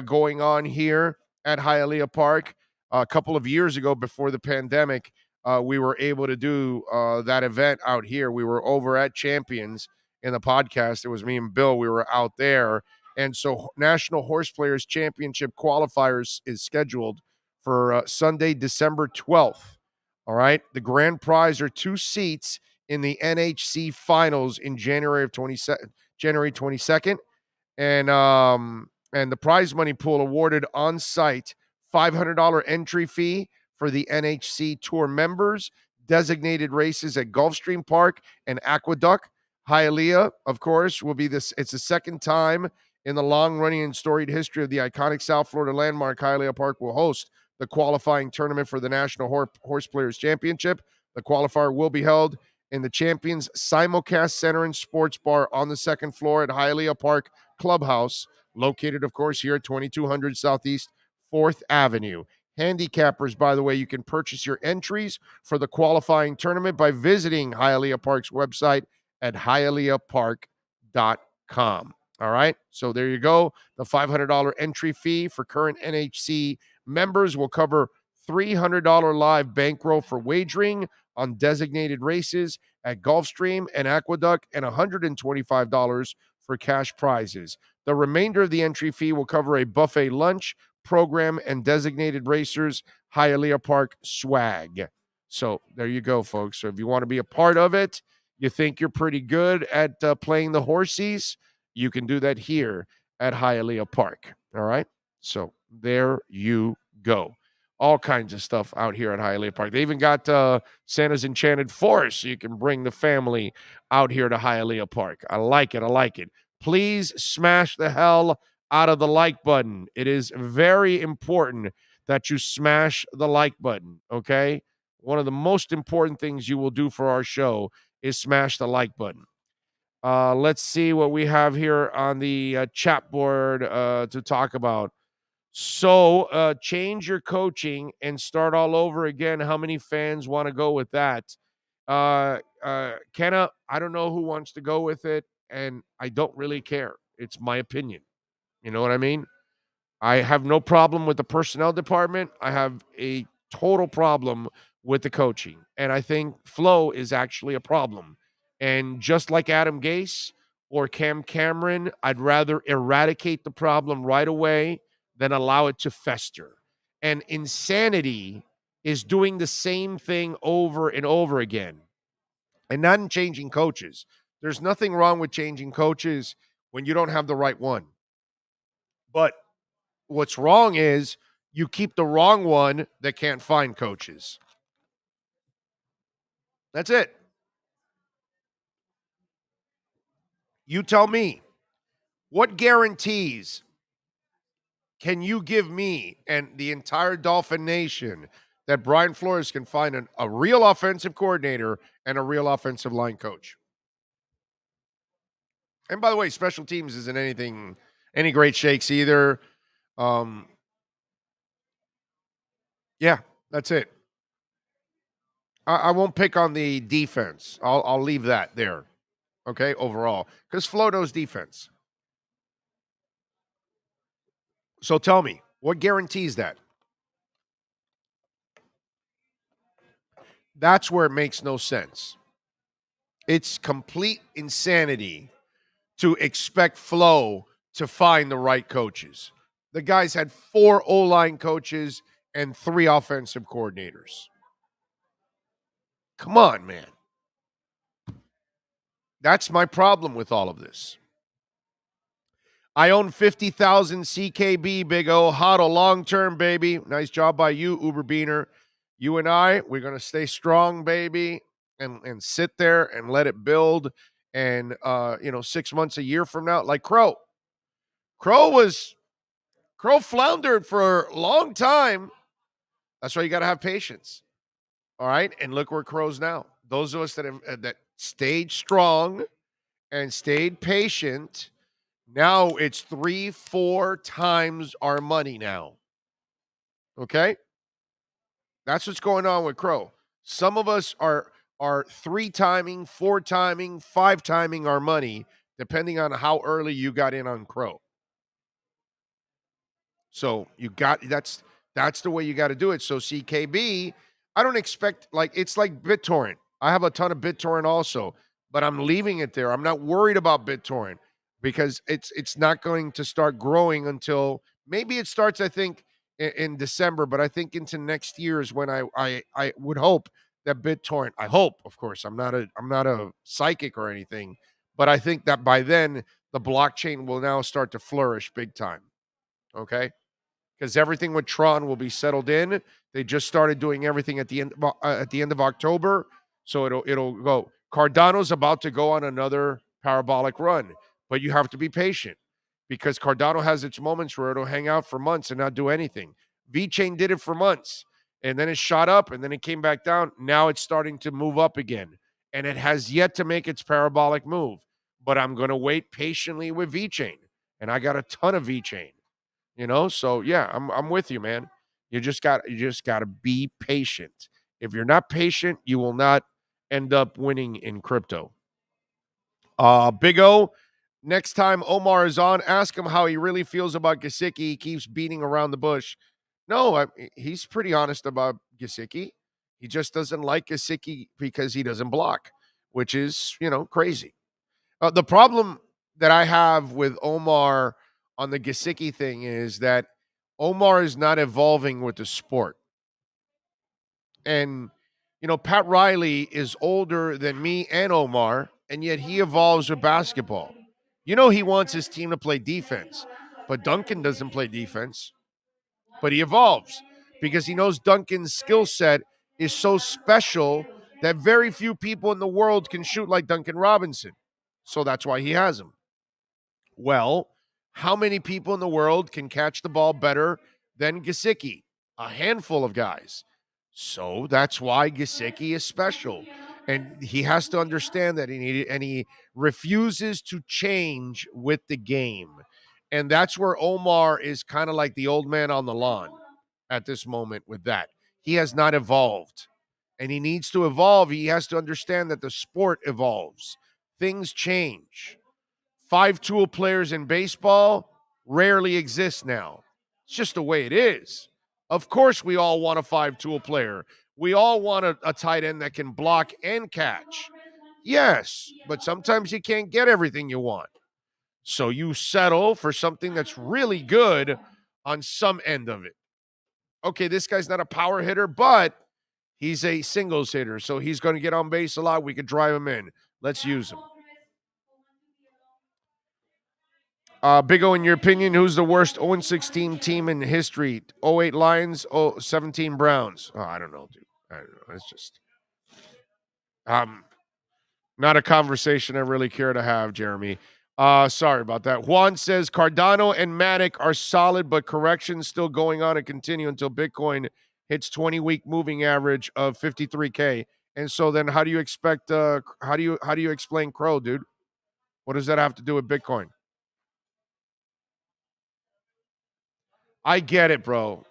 going on here at Hialeah Park. A couple of years ago, before the pandemic, we were able to do that event out here. We were over at Champions in the podcast. It was me and Bill. We were out there. And so National Horse Players Championship qualifiers is scheduled for Sunday, December 12th. All right. The grand prize are 2 seats in the NHC finals in January 22nd. And the prize money pool awarded on site, $500 entry fee for the NHC Tour members, designated races at Gulfstream Park and Aqueduct. Hialeah, of course, will be this. It's the second time in the long-running and storied history of the iconic South Florida landmark. Hialeah Park will host the qualifying tournament for the National Horse Players Championship. The qualifier will be held in the Champions Simulcast Center and Sports Bar on the second floor at Hialeah Park Clubhouse, located, of course, here at 2200 Southeast 4th Avenue. Handicappers, by the way, you can purchase your entries for the qualifying tournament by visiting Hialeah Park's website at hialeahpark.com. All right, so there you go. The $500 entry fee for current NHC members will cover $300 live bankroll for wagering on designated races at Gulfstream and Aqueduct, and $125 for cash prizes. The remainder of the entry fee will cover a buffet lunch program and designated racers Hialeah Park swag. So there you go, folks. So if you want to be a part of it, You think you're pretty good at playing the horsies? You can do that here at Hialeah Park. All right. So there you go. All kinds of stuff out here at Hialeah Park. They even got Santa's Enchanted Forest, so you can bring the family out here to Hialeah Park. I like it. I like it. Please smash the hell out of the like button. It is very important that you smash the like button, okay? One of the most important things you will do for our show is smash the like button. Let's see what we have here on the chat board to talk about. So, change your coaching and start all over again. How many fans want to go with that? Kenna, I don't know who wants to go with it, and I don't really care. It's my opinion. You know what I mean? I have no problem with the personnel department. I have a total problem with the coaching. And I think flow is actually a problem. And just like Adam Gase or Cam Cameron, I'd rather eradicate the problem right away than allow it to fester. And insanity is doing the same thing over and over again and not in changing coaches. There's nothing wrong with changing coaches when you don't have the right one. But what's wrong is you keep the wrong one that can't find coaches. That's it. You tell me, what guarantees can you give me and the entire Dolphin Nation that Brian Flores can find a real offensive coordinator and a real offensive line coach? And by the way, special teams isn't any great shakes either. Yeah, that's it. I won't pick on the defense. I'll leave that there. Okay, overall, because Flo knows defense. So tell me, what guarantees that? That's where it makes no sense. It's complete insanity to expect Flo to find the right coaches. The guys had 4 O-line coaches and 3 offensive coordinators. Come on, man. That's my problem with all of this. I own 50,000 CKB, Big O. Huddle, long-term, baby. Nice job by you, Uber Beaner. You and I, we're going to stay strong, baby, and sit there and let it build. And, 6 months, a year from now, like Crow. Crow floundered for a long time. That's why you got to have patience. All right? And look where Crow's now. Those of us that stayed strong and stayed patient, now it's 3-4 times our money now. Okay? That's what's going on with Crow. Some of us are 3 timing, 4 timing, 5 timing our money, depending on how early you got in on Crow. So that's the way you got to do it. So CKB, I don't expect, it's like BitTorrent. I have a ton of BitTorrent also, but I'm leaving it there. I'm not worried about BitTorrent because it's not going to start growing until maybe it starts, I think, in December, but I think into next year is when I would hope that BitTorrent, I hope, of course, I'm not a psychic or anything, but I think that by then the blockchain will now start to flourish big time. Okay? Because everything with Tron will be settled in. They just started doing everything at the end of October, so it'll go. Cardano's about to go on another parabolic run, but you have to be patient because Cardano has its moments where it'll hang out for months and not do anything. VeChain did it for months, and then it shot up, and then it came back down. Now it's starting to move up again, and it has yet to make its parabolic move. But I'm going to wait patiently with VeChain, and I got a ton of VeChain. So yeah, I'm with you, man. You just got to be patient. If you're not patient, you will not end up winning in crypto. Big O, next time Omar is on, ask him how he really feels about Gesicki. He keeps beating around the bush. No, he's pretty honest about Gesicki. He just doesn't like Gesicki because he doesn't block, which is, crazy. The problem that I have with Omar on the Gesicki thing is that Omar is not evolving with the sport. And Pat Riley is older than me and Omar, and yet he evolves with basketball. He wants his team to play defense, but Duncan doesn't play defense, but he evolves because he knows Duncan's skill set is so special that very few people in the world can shoot like Duncan Robinson. So that's why he has him. Well, how many people in the world can catch the ball better than Gesicki? A handful of guys. So that's why Gesicki is special. And he has to understand that he refuses to change with the game. And that's where Omar is kind of like the old man on the lawn at this moment with that. He has not evolved. And he needs to evolve. He has to understand that the sport evolves. Things change. 5-tool players in baseball rarely exist now. It's just the way it is. Of course, we all want a 5-tool player. We all want a tight end that can block and catch. Yes, but sometimes you can't get everything you want. So you settle for something that's really good on some end of it. Okay, this guy's not a power hitter, but he's a singles hitter, so he's going to get on base a lot. We could drive him in. Let's use him. Big O, in your opinion, who's the worst 0-16 team in history? 08 Lions, 17 Browns. Oh, I don't know, dude. I don't know. It's just not a conversation I really care to have, Jeremy. Sorry about that. Juan says Cardano and Matic are solid, but corrections still going on and continue until Bitcoin hits 20-week moving average of 53K. And so then how do you expect how do you explain Crow, dude? What does that have to do with Bitcoin? I get it, bro.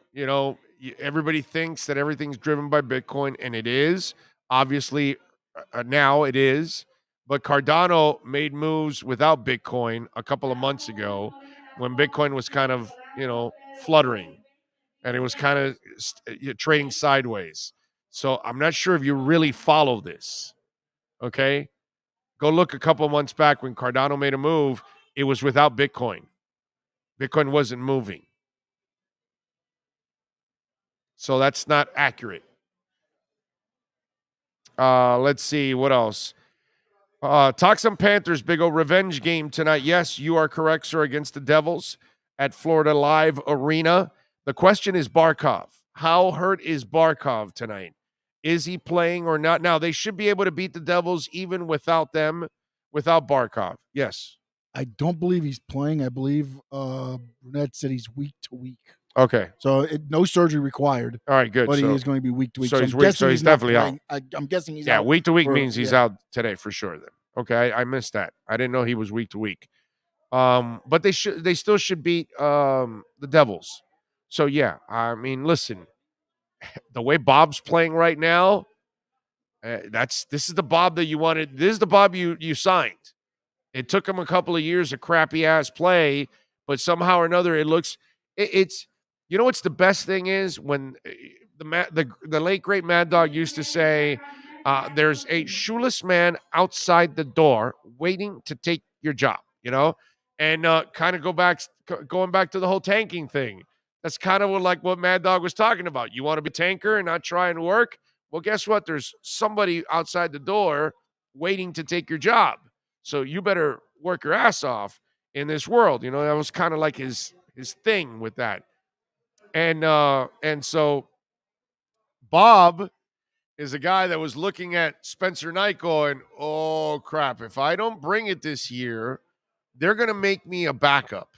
Everybody thinks that everything's driven by Bitcoin, and it is. Obviously, now it is. But Cardano made moves without Bitcoin a couple of months ago when Bitcoin was kind of, fluttering. And it was kind of trading sideways. So I'm not sure if you really follow this, okay? Go look a couple of months back when Cardano made a move. It was without Bitcoin. Bitcoin wasn't moving. So that's not accurate. Let's see. What else? Talk some Panthers, Big O. Revenge game tonight. Yes, you are correct, sir, against the Devils at Florida Live Arena. The question is Barkov. How hurt is Barkov tonight? Is he playing or not? Now, they should be able to beat the Devils even without Barkov. Yes. I don't believe he's playing. I believe Brunette said he's week to week. Okay. So no surgery required. All right, good. But he is going to be week to week. So he's weak. So he's definitely out. I'm guessing he's out. Yeah, week to week means he's out today for sure. Then okay, I missed that. I didn't know he was week to week. But they still should beat the Devils. So yeah, I mean, listen, the way Bob's playing right now, this is the Bob that you wanted. This is the Bob you signed. It took him a couple of years of crappy ass play, but somehow or another, it's. You know what's the best thing is when the late great Mad Dog used to say, "There's a shoeless man outside the door waiting to take your job," and kind of going back to the whole tanking thing. That's kind of what Mad Dog was talking about. You want to be a tanker and not try and work? Well, guess what? There's somebody outside the door waiting to take your job. So you better work your ass off in this world. That was kind of like his thing with that. And so Bob is a guy that was looking at Spencer Knight going, oh, crap, if I don't bring it this year, they're going to make me a backup.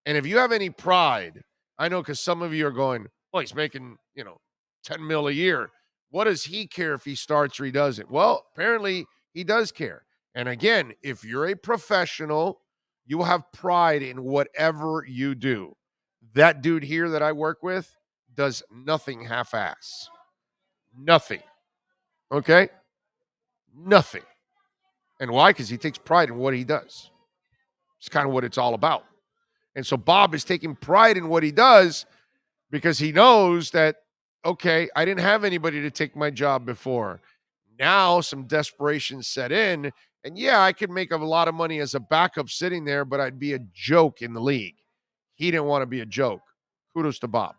And if you have any pride, I know because some of you are going, well, he's making, $10 million a year. What does he care if he starts or he doesn't? Well, apparently he does care. And again, if you're a professional, you will have pride in whatever you do. That dude here that I work with does nothing half-ass. Nothing. Okay? Nothing. And why? Because he takes pride in what he does. It's kind of what it's all about. And so Bob is taking pride in what he does because he knows that, okay, I didn't have anybody to take my job before. Now some desperation set in. And yeah, I could make a lot of money as a backup sitting there, but I'd be a joke in the league. He didn't want to be a joke. Kudos to Bob.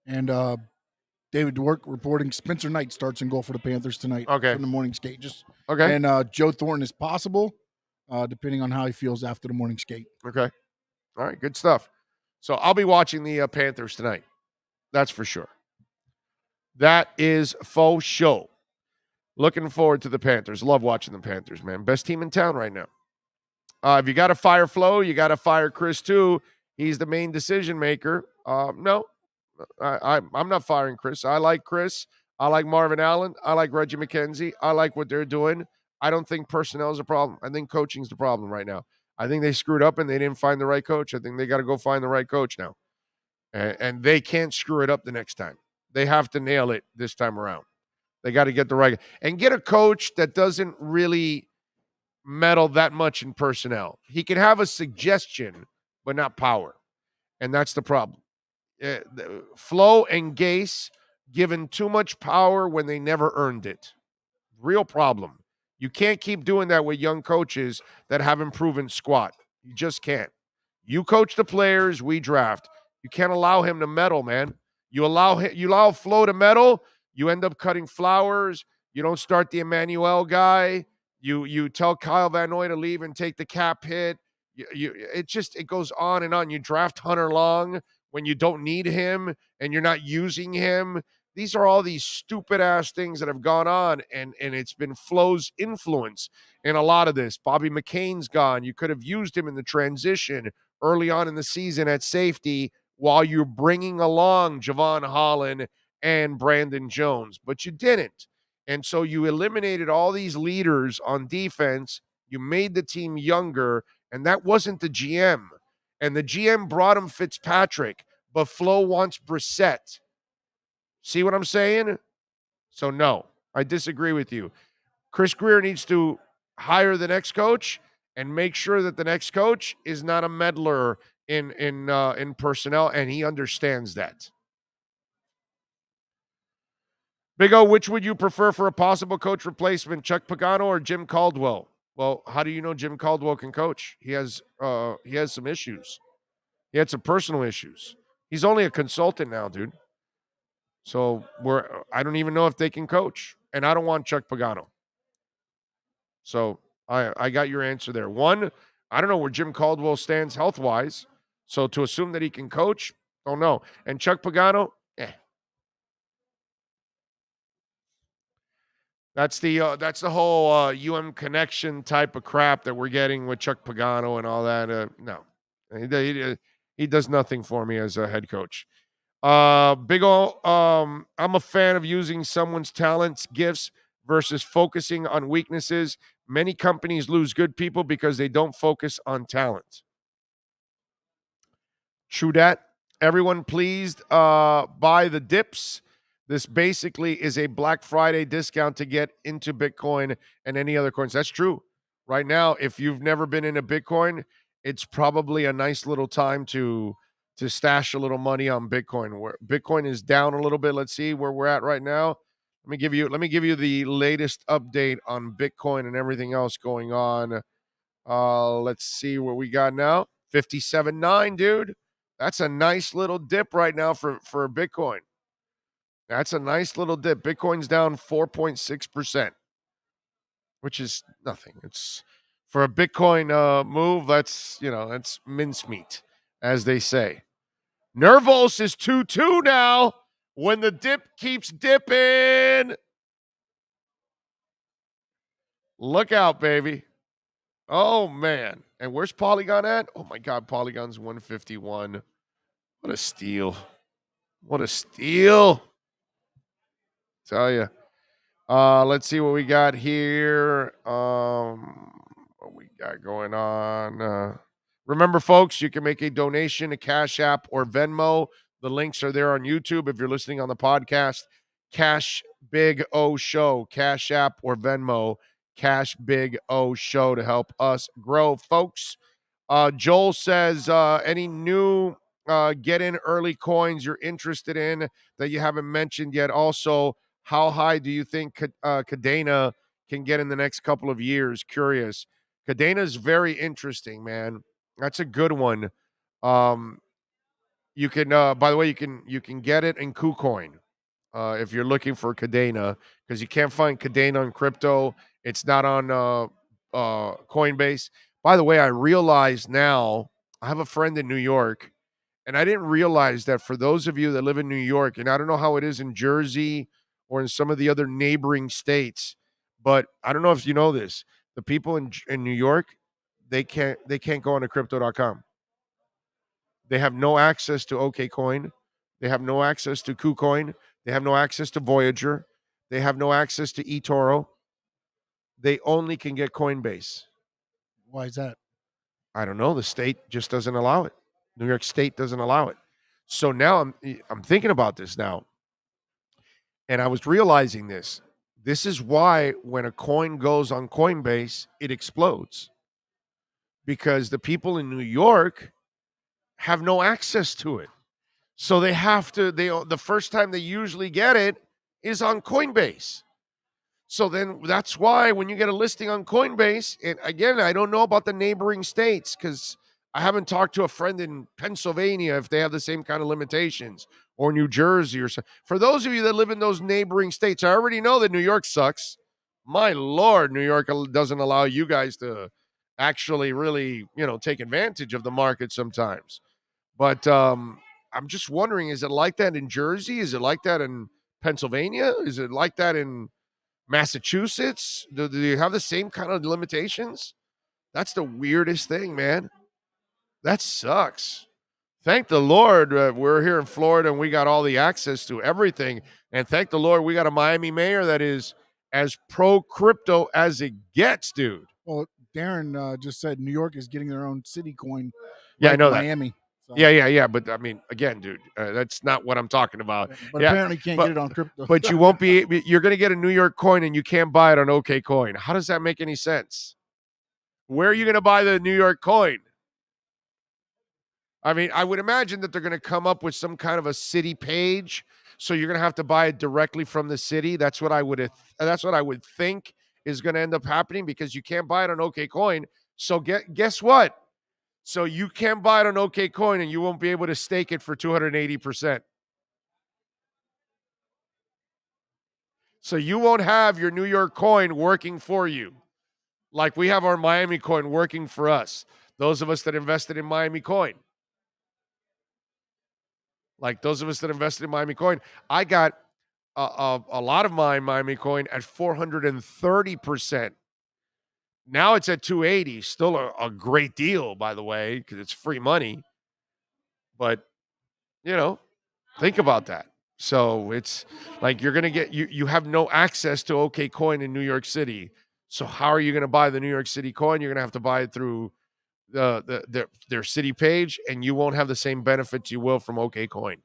And David Dwork reporting Spencer Knight starts in goal for the Panthers tonight. Okay. From the morning skate. Okay. And Joe Thornton is possible, depending on how he feels after the morning skate. Okay. All right. Good stuff. So I'll be watching the Panthers tonight. That's for sure. That is faux show. Looking forward to the Panthers. Love watching the Panthers, man. Best team in town right now. If you got to fire Flo, you got to fire Chris too. He's the main decision maker. No, I'm not firing Chris. I like Chris. I like Marvin Allen. I like Reggie McKenzie. I like what they're doing. I don't think personnel is a problem. I think coaching's the problem right now. I think they screwed up and they didn't find the right coach. I think they got to go find the right coach now. And they can't screw it up the next time. They have to nail it this time around. They got to get the right and get a coach that doesn't really meddle that much in personnel. He can have a suggestion, but not power. And that's the problem. Flo and Gase given too much power when they never earned it. Real problem. You can't keep doing that with young coaches that haven't proven squat. You just can't. You coach the players we draft. You can't allow him to meddle, man. You allow Flo to meddle, you end up cutting flowers. You don't start the Emmanuel guy. You tell Kyle Van Noy to leave and take the cap hit. It goes on and on. You draft Hunter Long when you don't need him and you're not using him. These are all these stupid ass things that have gone on, and it's been Flo's influence in a lot of this. Bobby McCain's gone. You could have used him in the transition early on in the season at safety while you're bringing along Javon Holland and Brandon Jones, but you didn't. And so you eliminated all these leaders on defense. You made the team younger, and that wasn't the GM. And the GM brought him Fitzpatrick, but Flo wants Brissett. See what I'm saying? So no, I disagree with you. Chris Grier needs to hire the next coach and make sure that the next coach is not a meddler in personnel, and he understands that. Big O, which would you prefer for a possible coach replacement, Chuck Pagano or Jim Caldwell? Well, how do you know Jim Caldwell can coach? He has some issues. He had some personal issues. He's only a consultant now, dude. So I don't even know if they can coach, and I don't want Chuck Pagano. So I got your answer there. One, I don't know where Jim Caldwell stands health-wise, so to assume that he can coach, don't know. And Chuck Pagano, That's the whole connection type of crap that we're getting with Chuck Pagano and all that. No, he does nothing for me as a head coach. Big O, I'm a fan of using someone's talents, gifts versus focusing on weaknesses. Many companies lose good people because they don't focus on talent. True that. Everyone pleased buy the dips. This basically is a Black Friday discount to get into Bitcoin and any other coins. That's true. Right now, if you've never been into Bitcoin, it's probably a nice little time to stash a little money on Bitcoin. Where Bitcoin is down a little bit. Let's see where we're at right now. Let me give you the latest update on Bitcoin and everything else going on. Let's see what we got now. 57.9, dude. That's a nice little dip right now for Bitcoin. That's a nice little dip. Bitcoin's down 4.6%, which is nothing. It's for a Bitcoin move. That's mincemeat, as they say. Nervos is 2-2 now. When the dip keeps dipping, look out, baby. Oh man, and where's Polygon at? Oh my God, Polygon's 151. What a steal! What a steal! Tell you. Let's see what we got here. What we got going on. Remember, folks, you can make a donation to Cash App or Venmo. The links are there on YouTube. If you're listening on the podcast, Cash Big O Show, Cash App or Venmo, Cash Big O Show to help us grow, folks. Joel says, any new get in early coins you're interested in that you haven't mentioned yet? Also, how high do you think Cadena can get in the next couple of years? Curious. Cadena's very interesting, man. That's a good one. You can, by the way, you can get it in KuCoin. if you're looking for Cadena, because you can't find Cadena on crypto. It's not on Coinbase. By the way, I realize now, I have a friend in New York, and I didn't realize that for those of you that live in New York, and I don't know how it is in Jersey or in some of the other neighboring states, but I don't know if you know this. The people in New York, they can't go on to crypto.com. They have no access to OKCoin. They have no access to KuCoin. They have no access to Voyager. They have no access to eToro. They only can get Coinbase. Why is that? I don't know. The state just doesn't allow it. New York State doesn't allow it. So now I'm thinking about this now, and I was realizing this. This is why when a coin goes on Coinbase, it explodes, because the people in New York have no access to it. So they have to. The first time they usually get it is on Coinbase. So then that's why when you get a listing on Coinbase, and again, I don't know about the neighboring states because I haven't talked to a friend in Pennsylvania if they have the same kind of limitations, or New Jersey or so. For those of you that live in those neighboring states, I already know that New York sucks. My Lord, New York doesn't allow you guys to actually really, take advantage of the market sometimes. But I'm just wondering, is it like that in Jersey? Is it like that in Pennsylvania? Is it like that in Massachusetts? Do you have the same kind of limitations? That's the weirdest thing, man. That sucks. Thank the Lord we're here in Florida and we got all the access to everything. And thank the Lord we got a Miami mayor that is as pro-crypto as it gets, dude. Well, Darren just said New York is getting their own city coin. Yeah, I know Miami. that. So. Yeah. But I mean, again, dude, that's not what I'm talking about. But apparently can't get it on crypto. But you won't be. You're going to get a New York coin and you can't buy it on OKCoin. How does that make any sense? Where are you going to buy the New York coin? I mean, I would imagine that they're going to come up with some kind of a city page, so you're going to have to buy it directly from the city. That's what I would think is going to end up happening, because you can't buy it on OKCoin. So guess what? So you can't buy it on OKCoin and you won't be able to stake it for 280%. So you won't have your New York coin working for you like we have our Miami coin working for us, those of us that invested in Miami coin. Like those of us that invested in Miami coin, I got a lot of my Miami coin at 430%. Now it's at 280. Still a great deal, by the way, because it's free money. But, think about that. So it's like you're going to get, you have no access to OKCoin in New York City. So how are you going to buy the New York City coin? You're going to have to buy it through their city page, and you won't have the same benefits you will from OKCoin,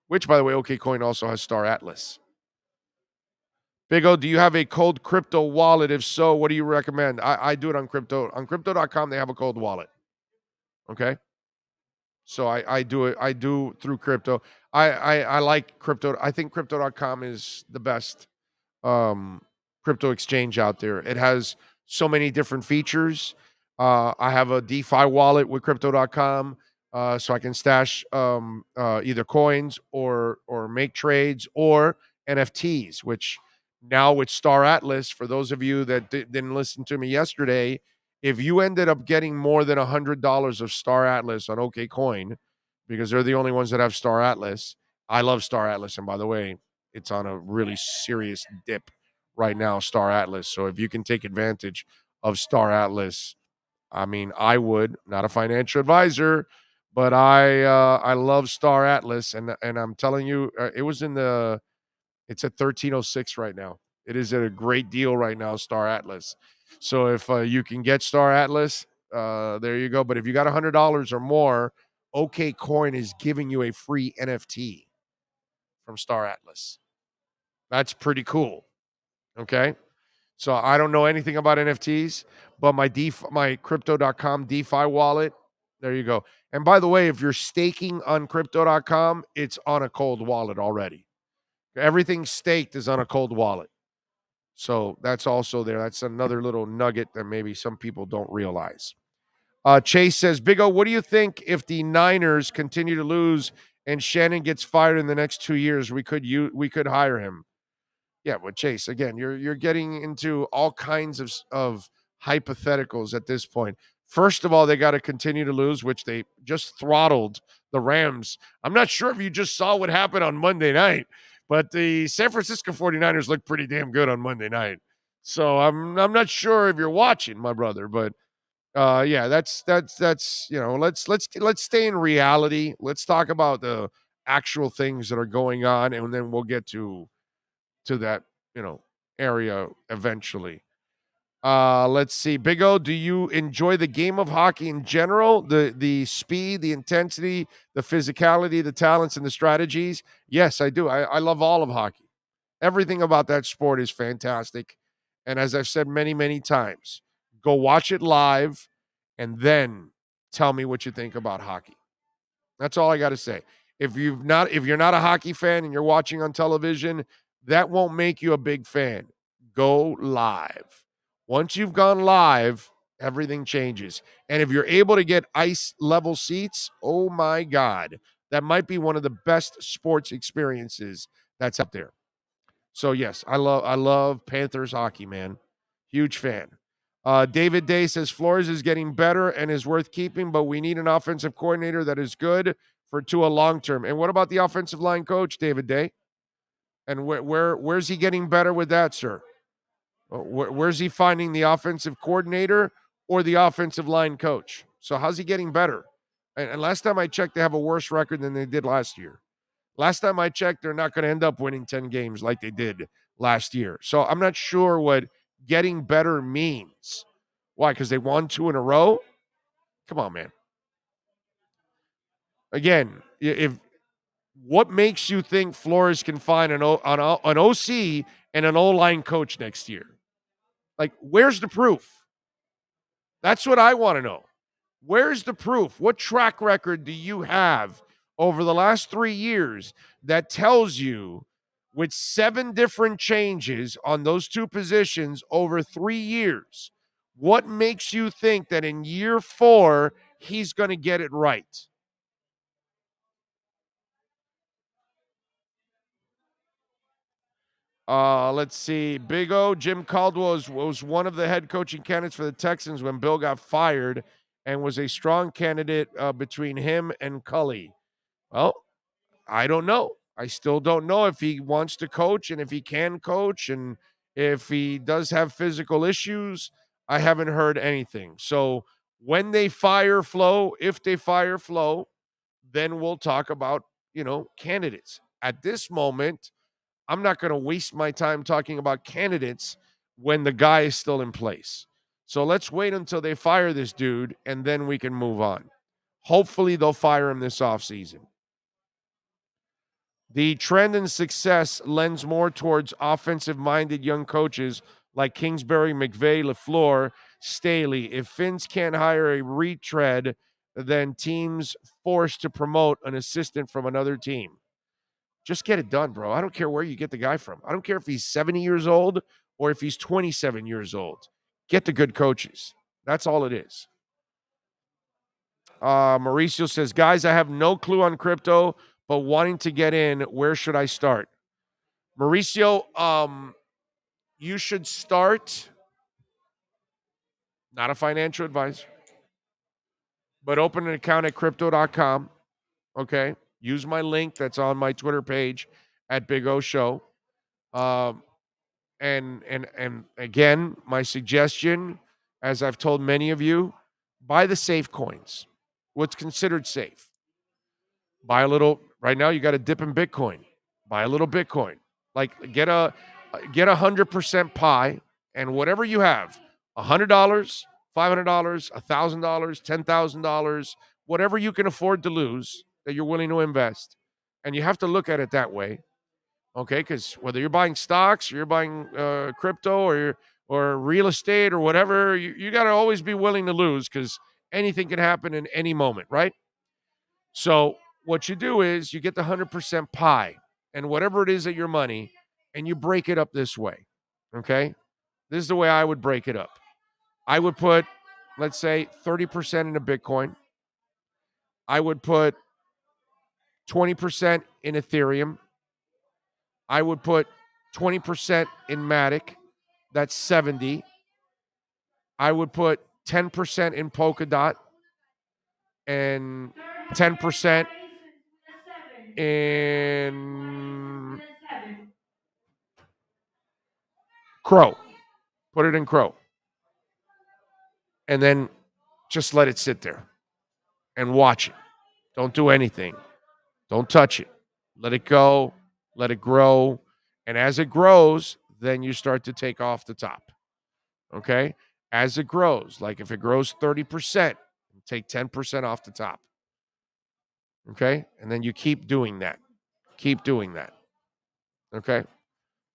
which, by the way, OKCoin also has Star Atlas. Big O, do you have a cold crypto wallet? If so, what do you recommend? I do it on crypto. On crypto.com, they have a cold wallet. Okay? So I do it. I do through crypto. I like crypto. I think crypto.com is the best crypto exchange out there. It has so many different features. I have a DeFi wallet with crypto.com, so I can stash either coins or make trades or NFTs, which now with Star Atlas, for those of you that didn't listen to me yesterday, if you ended up getting more than $100 of Star Atlas on OKCoin, because they're the only ones that have Star Atlas. I love Star Atlas, and by the way, it's on a really serious dip right now, Star Atlas. So if you can take advantage of Star Atlas, I mean, I would. Not a financial advisor, but I love Star Atlas, and I'm telling you, it's at 1306 right now. It is at a great deal right now, Star Atlas. So if you can get Star Atlas, there you go. But if you got $100 or more, OKCoin is giving you a free NFT from Star Atlas. That's pretty cool. Okay. So I don't know anything about NFTs, but my crypto.com DeFi wallet, there you go. And by the way, if you're staking on crypto.com, it's on a cold wallet already. Everything staked is on a cold wallet. So that's also there. That's another little nugget that maybe some people don't realize. Chase says, Big O, what do you think if the Niners continue to lose and Shannon gets fired in the next 2 years, we could hire him. Yeah, but Chase, again, you're getting into all kinds of hypotheticals at this point. First of all, they got to continue to lose, which they just throttled the Rams. I'm not sure if you just saw what happened on Monday night, but the San Francisco 49ers looked pretty damn good on Monday night. So I'm not sure if you're watching, my brother, but yeah, that's let's stay in reality. Let's talk about the actual things that are going on, and then we'll get to that area eventually. Let's see. Big O, do you enjoy the game of hockey in general? The speed, the intensity, the physicality, the talents, and the strategies? Yes, I do. I love all of hockey. Everything about that sport is fantastic. And as I've said many, many times, go watch it live and then tell me what you think about hockey. That's all I got to say. If you're not a hockey fan and you're watching on television, that won't make you a big fan. Go live. Once you've gone live, everything changes. And if you're able to get ice level seats, oh my God, that might be one of the best sports experiences that's out there. So yes, I love Panthers hockey, man. Huge fan. David Day says Flores is getting better and is worth keeping, but we need an offensive coordinator that is good for Tua long term. And what about the offensive line coach, David Day? And where's he getting better with that, sir? Where's he finding the offensive coordinator or the offensive line coach? So how's he getting better? And last time I checked, they have a worse record than they did last year. Last time I checked, they're not going to end up winning 10 games like they did last year. So I'm not sure what getting better means. Why? Because they won 2 in a row? Come on, man. Again, if what makes you think Flores can find an OC and an O-line coach next year? Like, where's the proof? That's what I want to know. Where's the proof? What track record do you have over the last 3 years that tells you with 7 different changes on those 2 positions over 3 years, what makes you think that in year 4, he's going to get it right? Let's see. Big O, Jim Caldwell was one of the head coaching candidates for the Texans when Bill got fired and was a strong candidate between him and Cully. Well, I don't know. I still don't know if he wants to coach and if he can coach and if he does have physical issues. I haven't heard anything. So when they fire Flo, if they fire Flo, then we'll talk about, candidates. At this moment, I'm not going to waste my time talking about candidates when the guy is still in place. So let's wait until they fire this dude, and then we can move on. Hopefully, they'll fire him this offseason. The trend in success lends more towards offensive-minded young coaches like Kingsbury, McVay, LaFleur, Staley. If Finns can't hire a retread, then teams forced to promote an assistant from another team. Just get it done, bro. I don't care where you get the guy from. I don't care if he's 70 years old or if he's 27 years old. Get the good coaches. That's all it is. Mauricio says, guys, I have no clue on crypto, but wanting to get in, where should I start? Mauricio, you should start, not a financial advisor, but open an account at crypto.com. Okay. Use my link that's on my Twitter page at Big O Show. And again, my suggestion, as I've told many of you, buy the safe coins. What's considered safe? Buy a little. Right now, you got to dip in Bitcoin. Buy a little Bitcoin. Like get 100% pie, and whatever you have, $100, $500, $1,000, $10,000, whatever you can afford to lose that you're willing to invest. And you have to look at it that way, okay? Because whether you're buying stocks, or you're buying crypto, or real estate, or whatever, you got to always be willing to lose because anything can happen in any moment, right? So what you do is you get the 100% pie and whatever it is at your money, and you break it up this way, okay? This is the way I would break it up. I would put, let's say, 30% into Bitcoin. I would put 20% in Ethereum. I would put 20% in Matic. That's 70. I would put 10% in Polkadot and 10% in Crow. Put it in Crow. And then just let it sit there and watch it. Don't do anything. Don't touch it. Let it go. Let it grow. And as it grows, then you start to take off the top. Okay? As it grows, like if it grows 30%, take 10% off the top. Okay? And then you keep doing that. Keep doing that. Okay?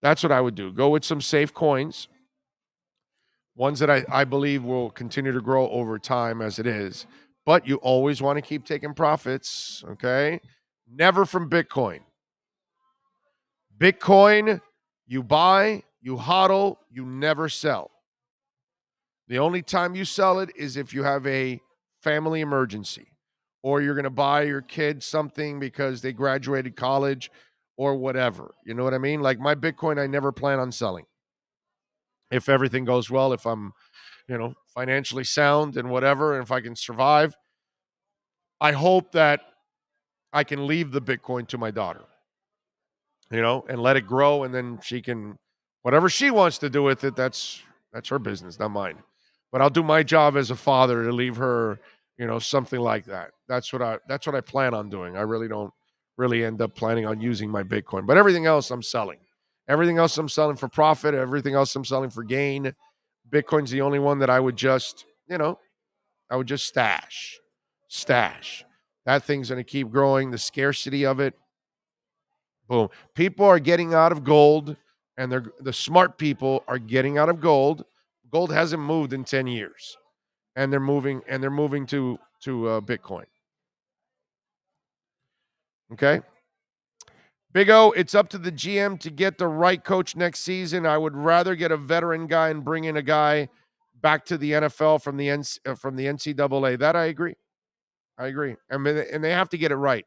That's what I would do. Go with some safe coins. Ones that I believe will continue to grow over time as it is. But you always want to keep taking profits. Okay? Never from Bitcoin. Bitcoin, you buy, you hodl, you never sell. The only time you sell it is if you have a family emergency or you're going to buy your kid something because they graduated college or whatever. You know what I mean? Like my Bitcoin, I never plan on selling. If everything goes well, if I'm, financially sound and whatever, and if I can survive, I hope that I can leave the Bitcoin to my daughter, and let it grow, and then she can, whatever she wants to do with it, that's her business, not mine. But I'll do my job as a father to leave her, something like that. That's what I plan on doing. I really don't end up planning on using my Bitcoin. But everything else I'm selling. Everything else I'm selling for profit. Everything else I'm selling for gain. Bitcoin's the only one that I would just, stash. That thing's going to keep growing. The scarcity of it. Boom. People are getting out of gold, and the smart people are getting out of gold. Gold hasn't moved in 10 years, and they're moving to Bitcoin. Okay. Big O, it's up to the GM to get the right coach next season. I would rather get a veteran guy and bring in a guy back to the NFL from the NCAA. That I agree. I mean, and they have to get it right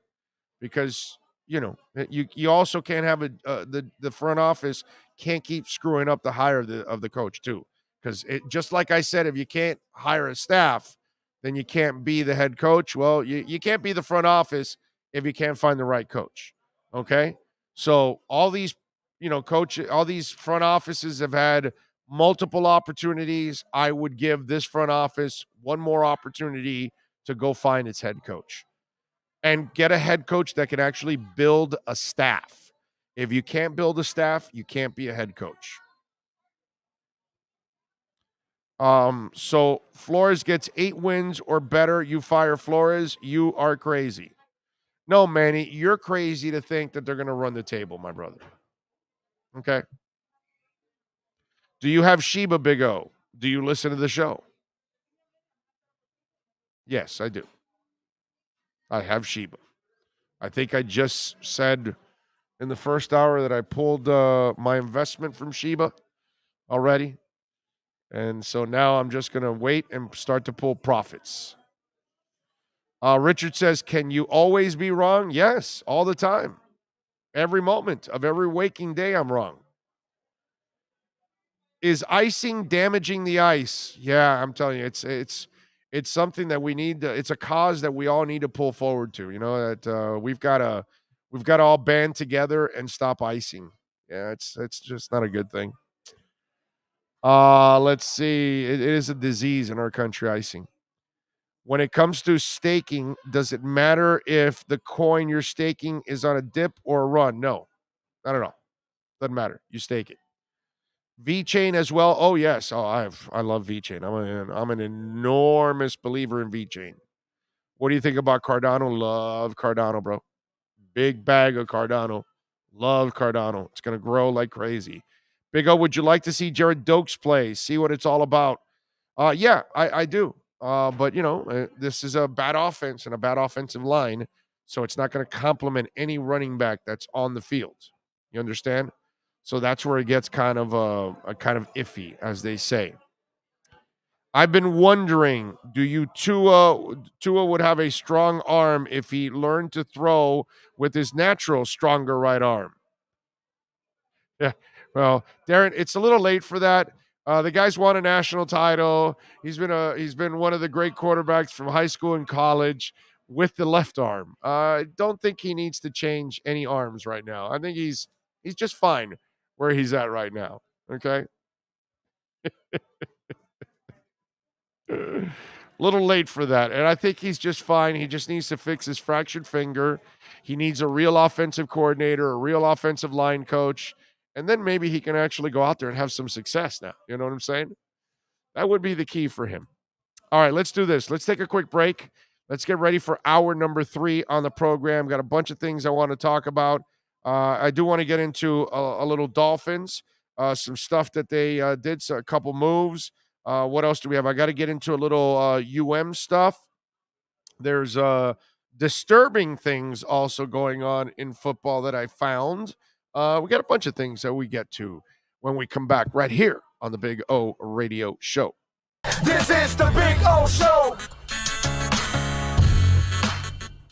because you also can't have the front office can't keep screwing up the hire of the coach too, because it just like I said, if you can't hire a staff, then you can't be the head coach. Well, you can't be the front office if you can't find the right coach. Okay, so all these all these front offices have had multiple opportunities. I would give this front office one more opportunity to go find its head coach. And get a head coach that can actually build a staff. If you can't build a staff, you can't be a head coach. So Flores gets 8 wins or better. You fire Flores, you are crazy. No, Manny, you're crazy to think that they're going to run the table, my brother. Okay. Do you have Sheba, Big O? Do you listen to the show? Yes, I do. I have Sheba. I think I just said in the first hour that I pulled my investment from Sheba already. And so now I'm just going to wait and start to pull profits. Richard says, can you always be wrong? Yes, all the time. Every moment of every waking day, I'm wrong. Is icing damaging the ice? Yeah, I'm telling you, it's something that we need to, it's a cause that we all need to pull forward to, that we've got to all band together and stop icing. Yeah, it's just not a good thing. Let's see. It is a disease in our country, icing. When it comes to staking, does it matter if the coin you're staking is on a dip or a run? No, not at all. Doesn't matter. You stake it. VeChain as well. Oh yes. Oh, I love VeChain. I'm an enormous believer in VeChain. What do you think about Cardano? Love Cardano, bro. Big bag of Cardano. Love Cardano. It's gonna grow like crazy. Big O, would you like to see Jared Dokes play? See what it's all about? Yeah, I do. But this is a bad offense and a bad offensive line, so it's not going to complement any running back that's on the field. You understand? So that's where it gets kind of iffy, as they say. I've been wondering, Tua would have a strong arm if he learned to throw with his natural stronger right arm. Yeah, well, Darren, it's a little late for that. The guy's won a national title. He's been one of the great quarterbacks from high school and college with the left arm. I don't think he needs to change any arms right now. I think he's just fine where he's at right now. Okay. Little late for that. And I think he's just fine. He just needs to fix his fractured finger. He needs a real offensive coordinator, a real offensive line coach. And then maybe he can actually go out there and have some success now. You know what I'm saying? That would be the key for him. All right, let's do this. Let's take a quick break. Let's get ready for hour number 3 on the program. Got a bunch of things I want to talk about. I do want to get into a little Dolphins, some stuff that they did, so a couple moves. What else do we have? I got to get into a little stuff. There's disturbing things also going on in football that I found. We got a bunch of things that we get to when we come back right here on the Big O Radio Show. This is the Big O Show.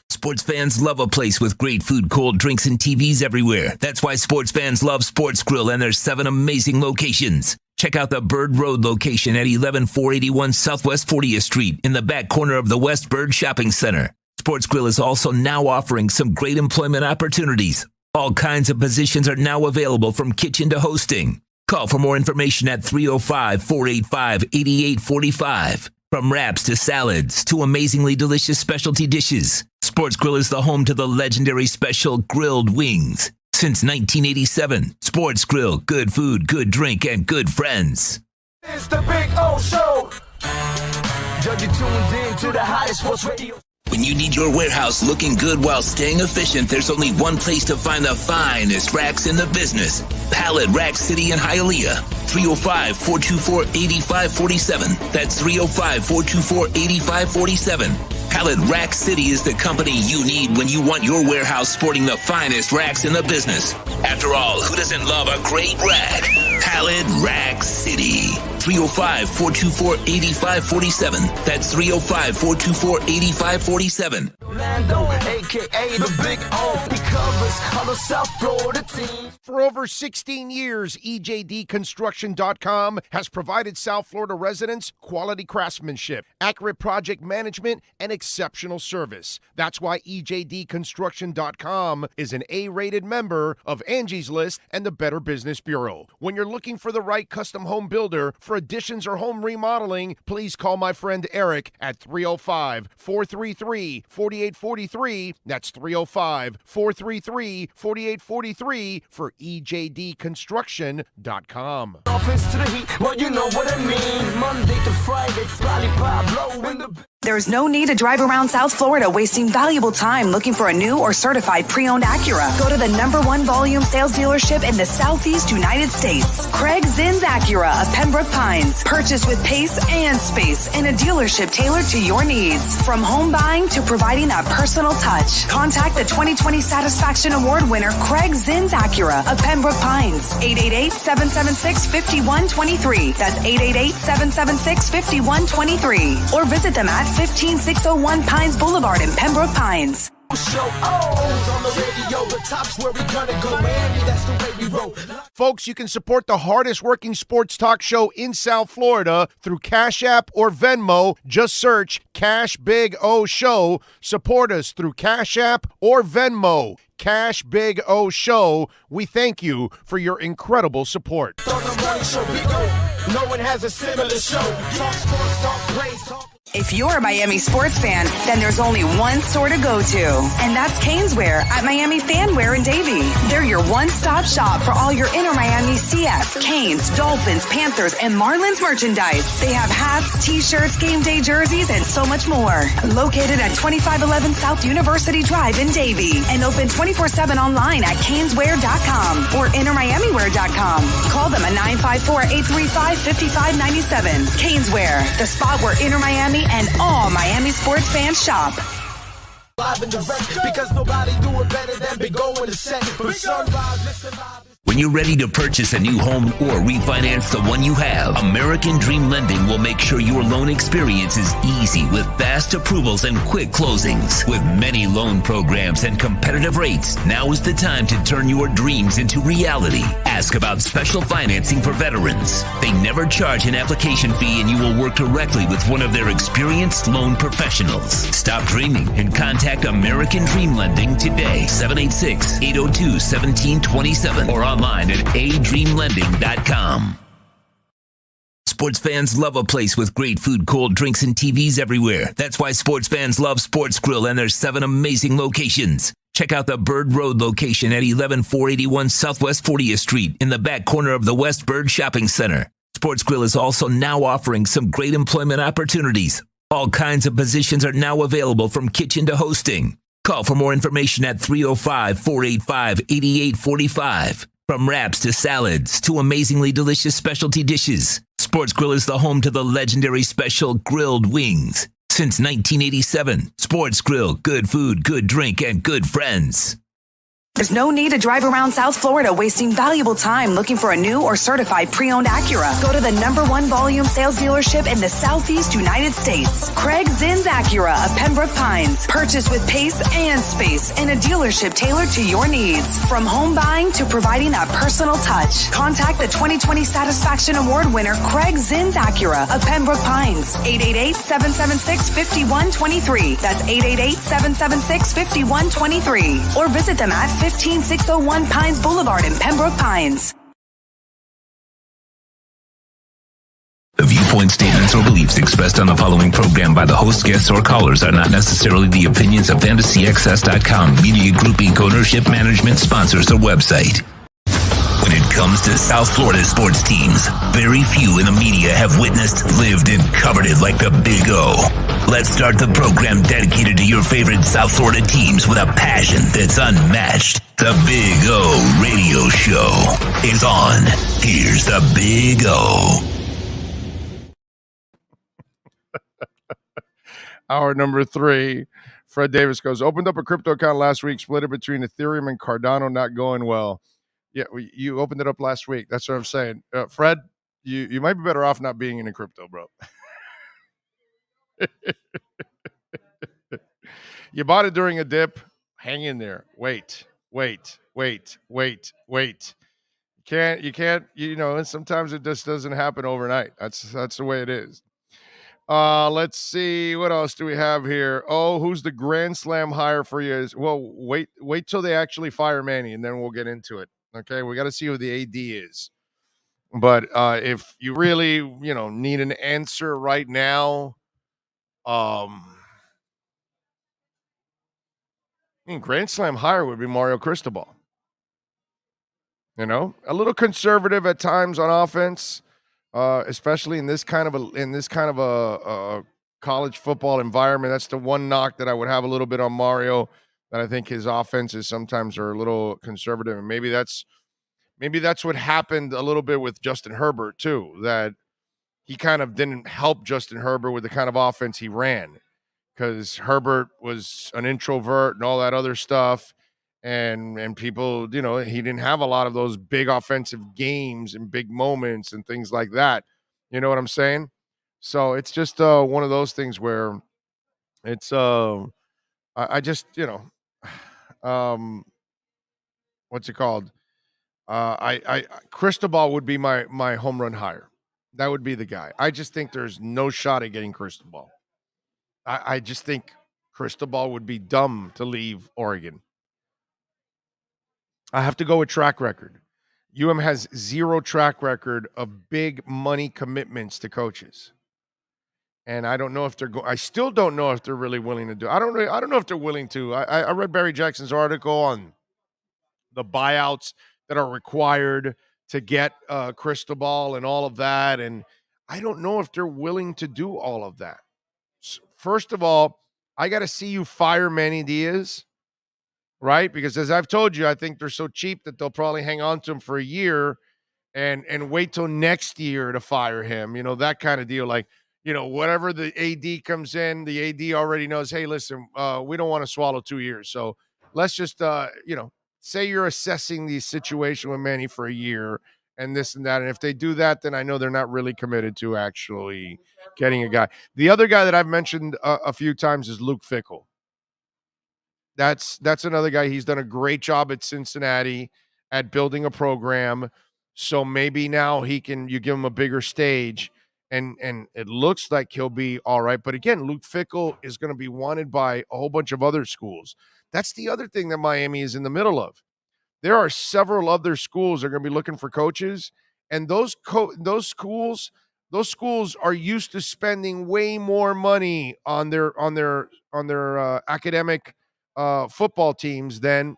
Sports fans love a place with great food, cold drinks, and TVs everywhere. That's why sports fans love Sports Grill and their 7 amazing locations. Check out the Bird Road location at 11481 Southwest 40th Street in the back corner of the West Bird Shopping Center. Sports Grill is also now offering some great employment opportunities. All kinds of positions are now available from kitchen to hosting. Call for more information at 305-485-8845. From wraps to salads to amazingly delicious specialty dishes, Sports Grill is the home to the legendary special grilled wings. Since 1987, Sports Grill, good food, good drink, and good friends. It's the Big O Show. You're tuned in to the hottest sports radio. When you need your warehouse looking good while staying efficient, there's only one place to find the finest racks in the business. Pallet Rack City in Hialeah. 305-424-8547. That's 305-424-8547. Pallet Rack City is the company you need when you want your warehouse sporting the finest racks in the business. After all, who doesn't love a great rack? Pallet Rack City. 305-424-8547. That's 305-424-8547. Orlando, a.k.a. the Big O. He covers all the South Florida teams. For over 16 years, EJDconstruction.com has provided South Florida residents quality craftsmanship, accurate project management, and exceptional service. That's why EJDconstruction.com is an A-rated member of Angie's List and the Better Business Bureau. When you're looking for the right custom home builder for additions or home remodeling, please call my friend Eric at 305-433-4843. That's 305-433-4843 for EJDconstruction.com. Dolphins to the heat, well, you know what I mean. Monday to Friday, Probably Pablo in the... There's no need to drive around South Florida wasting valuable time looking for a new or certified pre-owned Acura. Go to the #1 volume sales dealership in the Southeast United States. Craig Zinn's Acura of Pembroke Pines. Purchase with pace and space in a dealership tailored to your needs. From home buying to providing that personal touch. Contact the 2020 Satisfaction Award winner Craig Zinn's Acura of Pembroke Pines. 888-776-5123. That's 888-776-5123. Or visit them at 15601 Pines Boulevard in Pembroke Pines. Show O's on the radio, the top's where we gonna go, Miami, that's the way we roll. Folks, you can support the hardest working sports talk show in South Florida through Cash App or Venmo. Just search Cash Big O Show. Support us through Cash App or Venmo. Cash Big O Show. We thank you for your incredible support. On the morning show, Big O, no one has a similar show. Talk sports, talk plays, talk... If you're a Miami sports fan, then there's only one store to go to, and that's Caneswear at Miami Fanwear in Davie. They're your one-stop shop for all your inner Miami CF, Canes, Dolphins, Panthers, and Marlins merchandise. They have hats, t-shirts, game day jerseys, and so much more. Located at 2511 South University Drive in Davie, and open 24/7 online at Caneswear.com or InnerMiamiWear.com. Call them at 954-835-5597. Caneswear, the spot where Inner Miami and all Miami sports fans shop. Live and direct, because nobody do it better than Big O in the set. From sunrise, listen live. When you're ready to purchase a new home or refinance the one you have, American Dream Lending will make sure your loan experience is easy with fast approvals and quick closings. With many loan programs and competitive rates, now is the time to turn your dreams into reality. Ask about special financing for veterans. They never charge an application fee, and you will work directly with one of their experienced loan professionals. Stop dreaming and contact American Dream Lending today. 786-802-1727 or online at adreamlending.com. Sports fans love a place with great food, cold drinks, and TVs everywhere. That's why sports fans love Sports Grill and their 7 amazing locations. Check out the Bird Road location at 11481 Southwest 40th Street in the back corner of the West Bird Shopping Center. Sports Grill is also now offering some great employment opportunities. All kinds of positions are now available, from kitchen to hosting. Call for more information at 305-485-8845. From wraps to salads to amazingly delicious specialty dishes, Sports Grill is the home to the legendary special grilled wings. Since 1987, Sports Grill, good food, good drink, and good friends. There's no need to drive around South Florida wasting valuable time looking for a new or certified pre-owned Acura. Go to the #1 volume sales dealership in the Southeast United States. Craig Zinn's Acura of Pembroke Pines. Purchase with pace and space in a dealership tailored to your needs. From home buying to providing that personal touch. Contact the 2020 Satisfaction Award winner Craig Zinn's Acura of Pembroke Pines. 888-776-5123. That's 888-776-5123. Or visit them at 15601 Pines Boulevard in Pembroke Pines. The viewpoint statements or beliefs expressed on the following program by the host, guests, or callers are not necessarily the opinions of FantasyXS.com, Media Group Inc., ownership, management, sponsors, or website. When it comes to South Florida sports teams, very few in the media have witnessed, lived, and covered it like the Big O. Let's start the program dedicated to your favorite South Florida teams with a passion that's unmatched. The Big O Radio Show is on. Here's the Big O. Hour number 3. Fred Davis goes, opened up a crypto account last week, split it between Ethereum and Cardano, not going well. Yeah, you opened it up last week. That's what I'm saying. Fred, you might be better off not being in crypto, bro. You bought it during a dip. Hang in there. Wait. You can't, and sometimes it just doesn't happen overnight. That's the way it is. Let's see. What else do we have here? Oh, who's the Grand Slam hire for you? Well, wait till they actually fire Manny, and then we'll get into it. Okay, we got to see who the AD is. But if you really, need an answer right now, Grand Slam hire would be Mario Cristobal. A little conservative at times on offense, especially in this kind of a college football environment. That's the one knock that I would have a little bit on Mario. That I think his offenses sometimes are a little conservative, and maybe that's what happened a little bit with Justin Herbert too. That he kind of didn't help Justin Herbert with the kind of offense he ran, because Herbert was an introvert and all that other stuff, and people, he didn't have a lot of those big offensive games and big moments and things like that. You know what I'm saying? So it's just one of those things where it's I just what's it called? Cristobal would be my home run hire. That would be the guy. I just think there's no shot at getting Cristobal. I just think Cristobal would be dumb to leave Oregon. I have to go with track record. has 0 track record of big money commitments to coaches. And I don't know if I still don't know if they're really willing to do. I don't know if they're willing to. I read Barry Jackson's article on the buyouts that are required to get Cristobal and all of that, and I don't know if they're willing to do all of that. First of all, I got to see you fire Manny Diaz, right? Because as I've told you, I think they're so cheap that they'll probably hang on to him for a year and wait till next year to fire him. That kind of deal. Like, whatever the AD comes in, the AD already knows, hey, listen, we don't want to swallow 2 years. So let's just, say you're assessing the situation with Manny for a year and this and that. And if they do that, then I know they're not really committed to actually getting a guy. The other guy that I've mentioned a few times is Luke Fickell. That's another guy. He's done a great job at Cincinnati at building a program. So maybe now you give him a bigger stage and it looks like he'll be all right. But again, Luke Fickell is going to be wanted by a whole bunch of other schools. That's the other thing that Miami is in the middle of. There are several other schools that are going to be looking for coaches, and those schools are used to spending way more money on their academic football teams than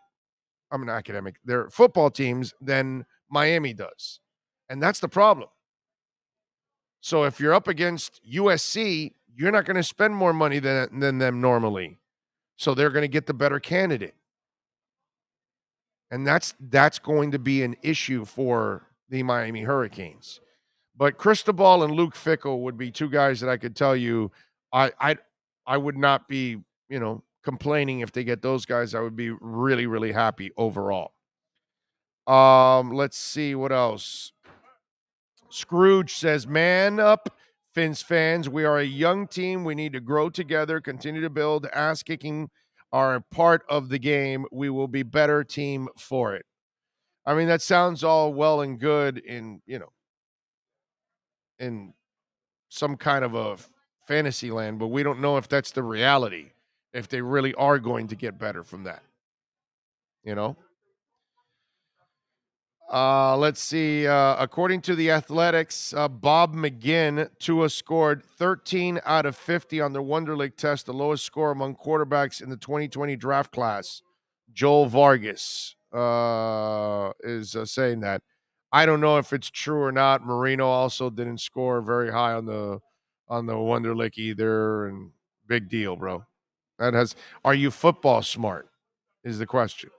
their football teams than Miami does. And that's the problem. So if you're up against USC, you're not going to spend more money than them normally. So they're going to get the better candidate. And that's going to be an issue for the Miami Hurricanes. But Cristobal and Luke Fickell would be two guys that I could tell you I would not be, complaining if they get those guys. I would be really, really happy overall. Let's see what else. Scrooge says, man up, Fins fans. We are a young team. We need to grow together, continue to build. Ass kicking are a part of the game. We will be better team for it. I mean, that sounds all well and good in some kind of a fantasy land, but we don't know if that's the reality, if they really are going to get better from that. Let's see. According to the Athletics, Bob McGinn, Tua scored 13 out of 50 on the Wonderlic test, the lowest score among quarterbacks in the 2020 draft class. Joel Vargas is saying that. I don't know if it's true or not. Marino also didn't score very high on the Wonderlic either, and big deal, bro. Are you football smart? Is the question.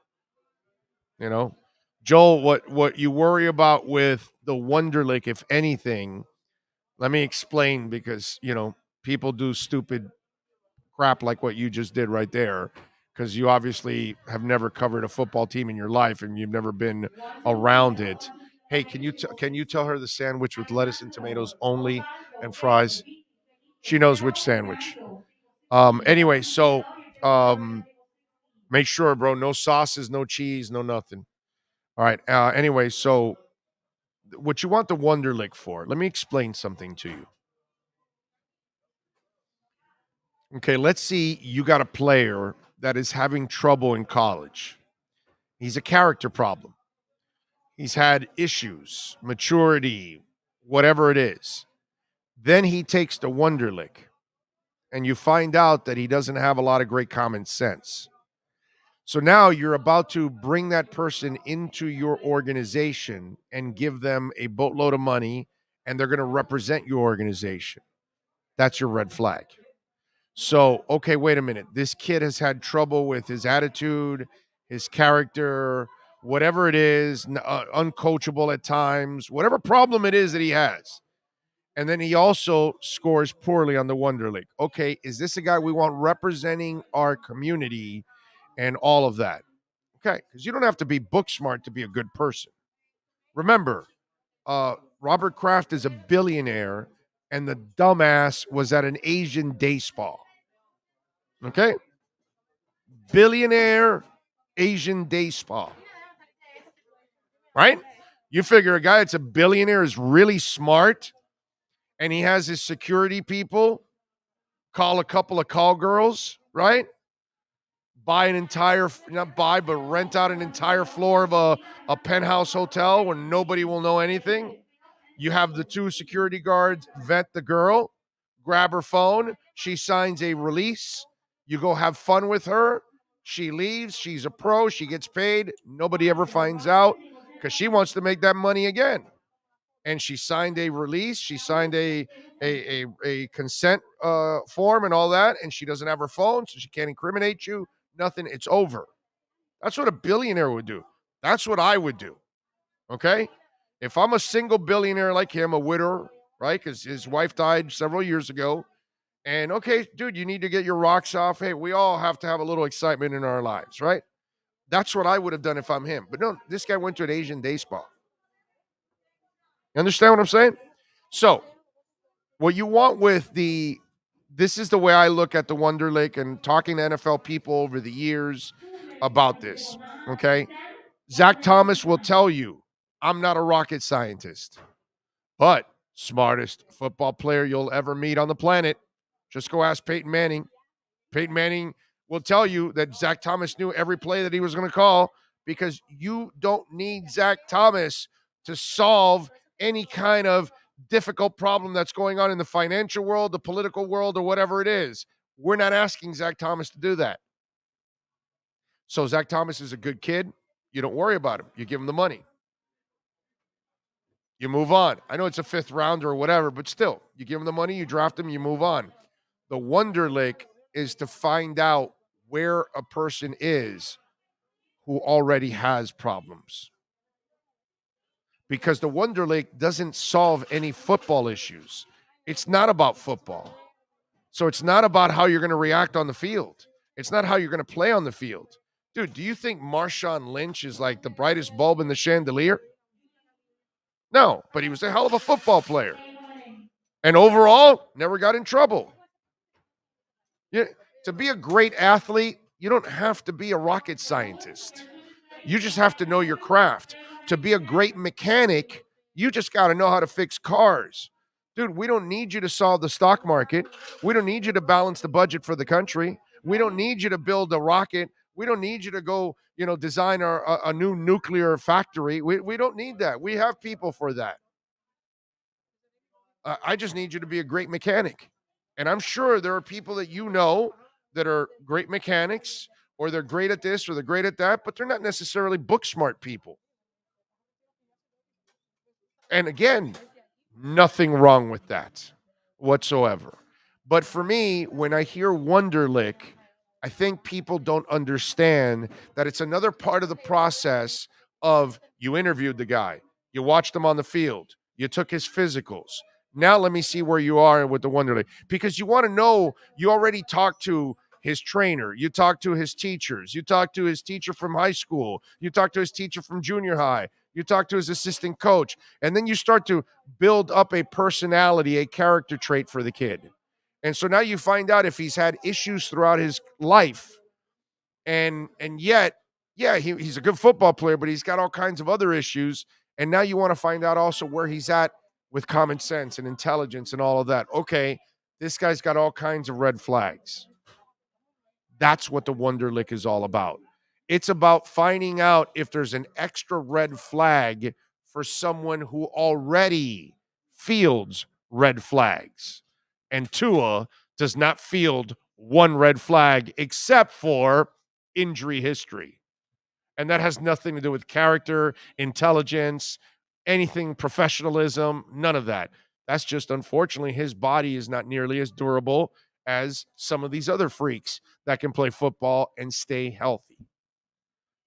Joel, what you worry about with the Wonderlic, if anything, let me explain, because, people do stupid crap like what you just did right there, because you obviously have never covered a football team in your life and you've never been around it. Hey, can you tell her the sandwich with lettuce and tomatoes only and fries? She knows which sandwich. Anyway, so make sure, bro, no sauces, no cheese, no nothing. All right. Anyway, so what you want the Wonderlic for, let me explain something to you. Okay, let's see you got a player that is having trouble in college. He's a character problem. He's had issues, maturity, whatever it is. Then he takes the Wonderlic, and you find out that he doesn't have a lot of great common sense. So now you're about to bring that person into your organization and give them a boatload of money, and they're going to represent your organization. That's your red flag. So, okay, wait a minute. This kid has had trouble with his attitude, his character, whatever it is, uncoachable at times, whatever problem it is that he has. And then he also scores poorly on the Wonderlic. Okay, is this a guy we want representing our community and all of that? Okay, because you don't have to be book smart to be a good person. Remember, Robert Kraft is a billionaire, and the dumbass was at an Asian day spa. Okay? Billionaire Asian day spa. Right? You figure a guy that's a billionaire is really smart, and he has his security people call a couple of call girls, right? Rent out an entire floor of a penthouse hotel where nobody will know anything. You have the two security guards vet the girl, grab her phone. She signs a release. You go have fun with her. She leaves. She's a pro. She gets paid. Nobody ever finds out because she wants to make that money again. And she signed a release. She signed a consent form and all that. And she doesn't have her phone, so she can't incriminate you. Nothing. It's over. That's what a billionaire would do. That's what I would do. Okay? If I'm a single billionaire like him, a widower, right? Because his wife died several years ago. And, okay, dude, you need to get your rocks off. Hey, we all have to have a little excitement in our lives, right? That's what I would have done if I'm him. But no, this guy went to an Asian day spa. You understand what I'm saying? So, what you want with this is the way I look at the Wonderlic and talking to NFL people over the years about this. Okay. Zach Thomas will tell you, I'm not a rocket scientist, but smartest football player you'll ever meet on the planet. Just go ask Peyton Manning. Peyton Manning will tell you that Zach Thomas knew every play that he was going to call because you don't need Zach Thomas to solve any kind of difficult problem that's going on in the financial world, the political world, or whatever it is. We're not asking Zach Thomas to do that. So Zach Thomas is a good kid. You don't worry about him. You give him the money. You move on. I know it's a 5th rounder or whatever, but still, you give him the money, you draft him, you move on. The Wonderlic is to find out where a person is who already has problems. Because the Wonderlic doesn't solve any football issues. It's not about football. So it's not about how you're going to react on the field. It's not how you're going to play on the field. Dude, do you think Marshawn Lynch is like the brightest bulb in the chandelier? No, but he was a hell of a football player. And overall, never got in trouble. To be a great athlete, you don't have to be a rocket scientist. You just have to know your craft. To be a great mechanic, you just got to know how to fix cars. Dude, we don't need you to solve the stock market. We don't need you to balance the budget for the country. We don't need you to build a rocket. We don't need you to go, design a new nuclear factory. We don't need that. We have people for that. I just need you to be a great mechanic. And I'm sure there are people that you know that are great mechanics, or they're great at this or they're great at that, but they're not necessarily book smart people. And again, nothing wrong with that whatsoever. But for me, when I hear Wonderlic, I think people don't understand that it's another part of the process of you interviewed the guy, you watched him on the field, you took his physicals. Now let me see where you are with the Wonderlic. Because you want to know, you already talked to his trainer, you talked to his teachers, you talked to his teacher from high school, you talked to his teacher from junior high, you talk to his assistant coach, and then you start to build up a personality, a character trait for the kid. And so now you find out if he's had issues throughout his life. And yet, yeah, he's a good football player, but he's got all kinds of other issues. And now you want to find out also where he's at with common sense and intelligence and all of that. Okay, this guy's got all kinds of red flags. That's what the Wonderlic is all about. It's about finding out if there's an extra red flag for someone who already fields red flags. And Tua does not field one red flag except for injury history. And that has nothing to do with character, intelligence, anything, professionalism, none of that. That's just, unfortunately, his body is not nearly as durable as some of these other freaks that can play football and stay healthy.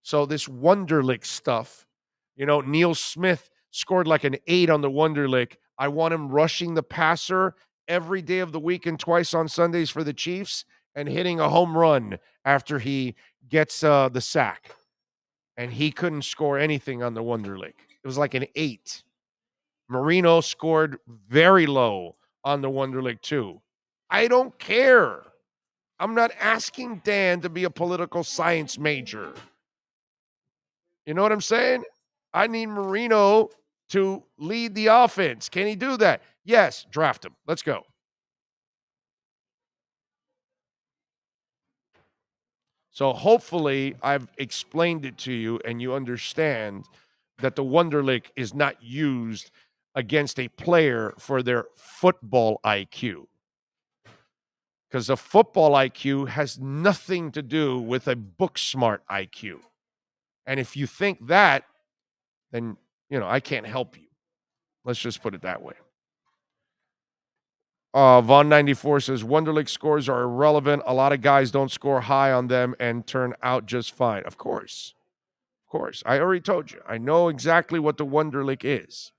So this Wonderlic stuff, Neil Smith scored like an 8 on the Wonderlic. I want him rushing the passer every day of the week and twice on Sundays for the Chiefs and hitting a home run after he gets the sack. And he couldn't score anything on the Wonderlic. It was like an 8. Marino scored very low on the Wonderlic too. I don't care. I'm not asking Dan to be a political science major. You know what I'm saying? I need Marino to lead the offense. Can he do that? Yes, draft him. Let's go. So hopefully I've explained it to you and you understand that the Wonderlic is not used against a player for their football IQ. Because a football IQ has nothing to do with a book smart IQ. And if you think that, then, I can't help you. Let's just put it that way. Vaughn94 says, Wonderlic scores are irrelevant. A lot of guys don't score high on them and turn out just fine. Of course. I already told you. I know exactly what the Wonderlic is.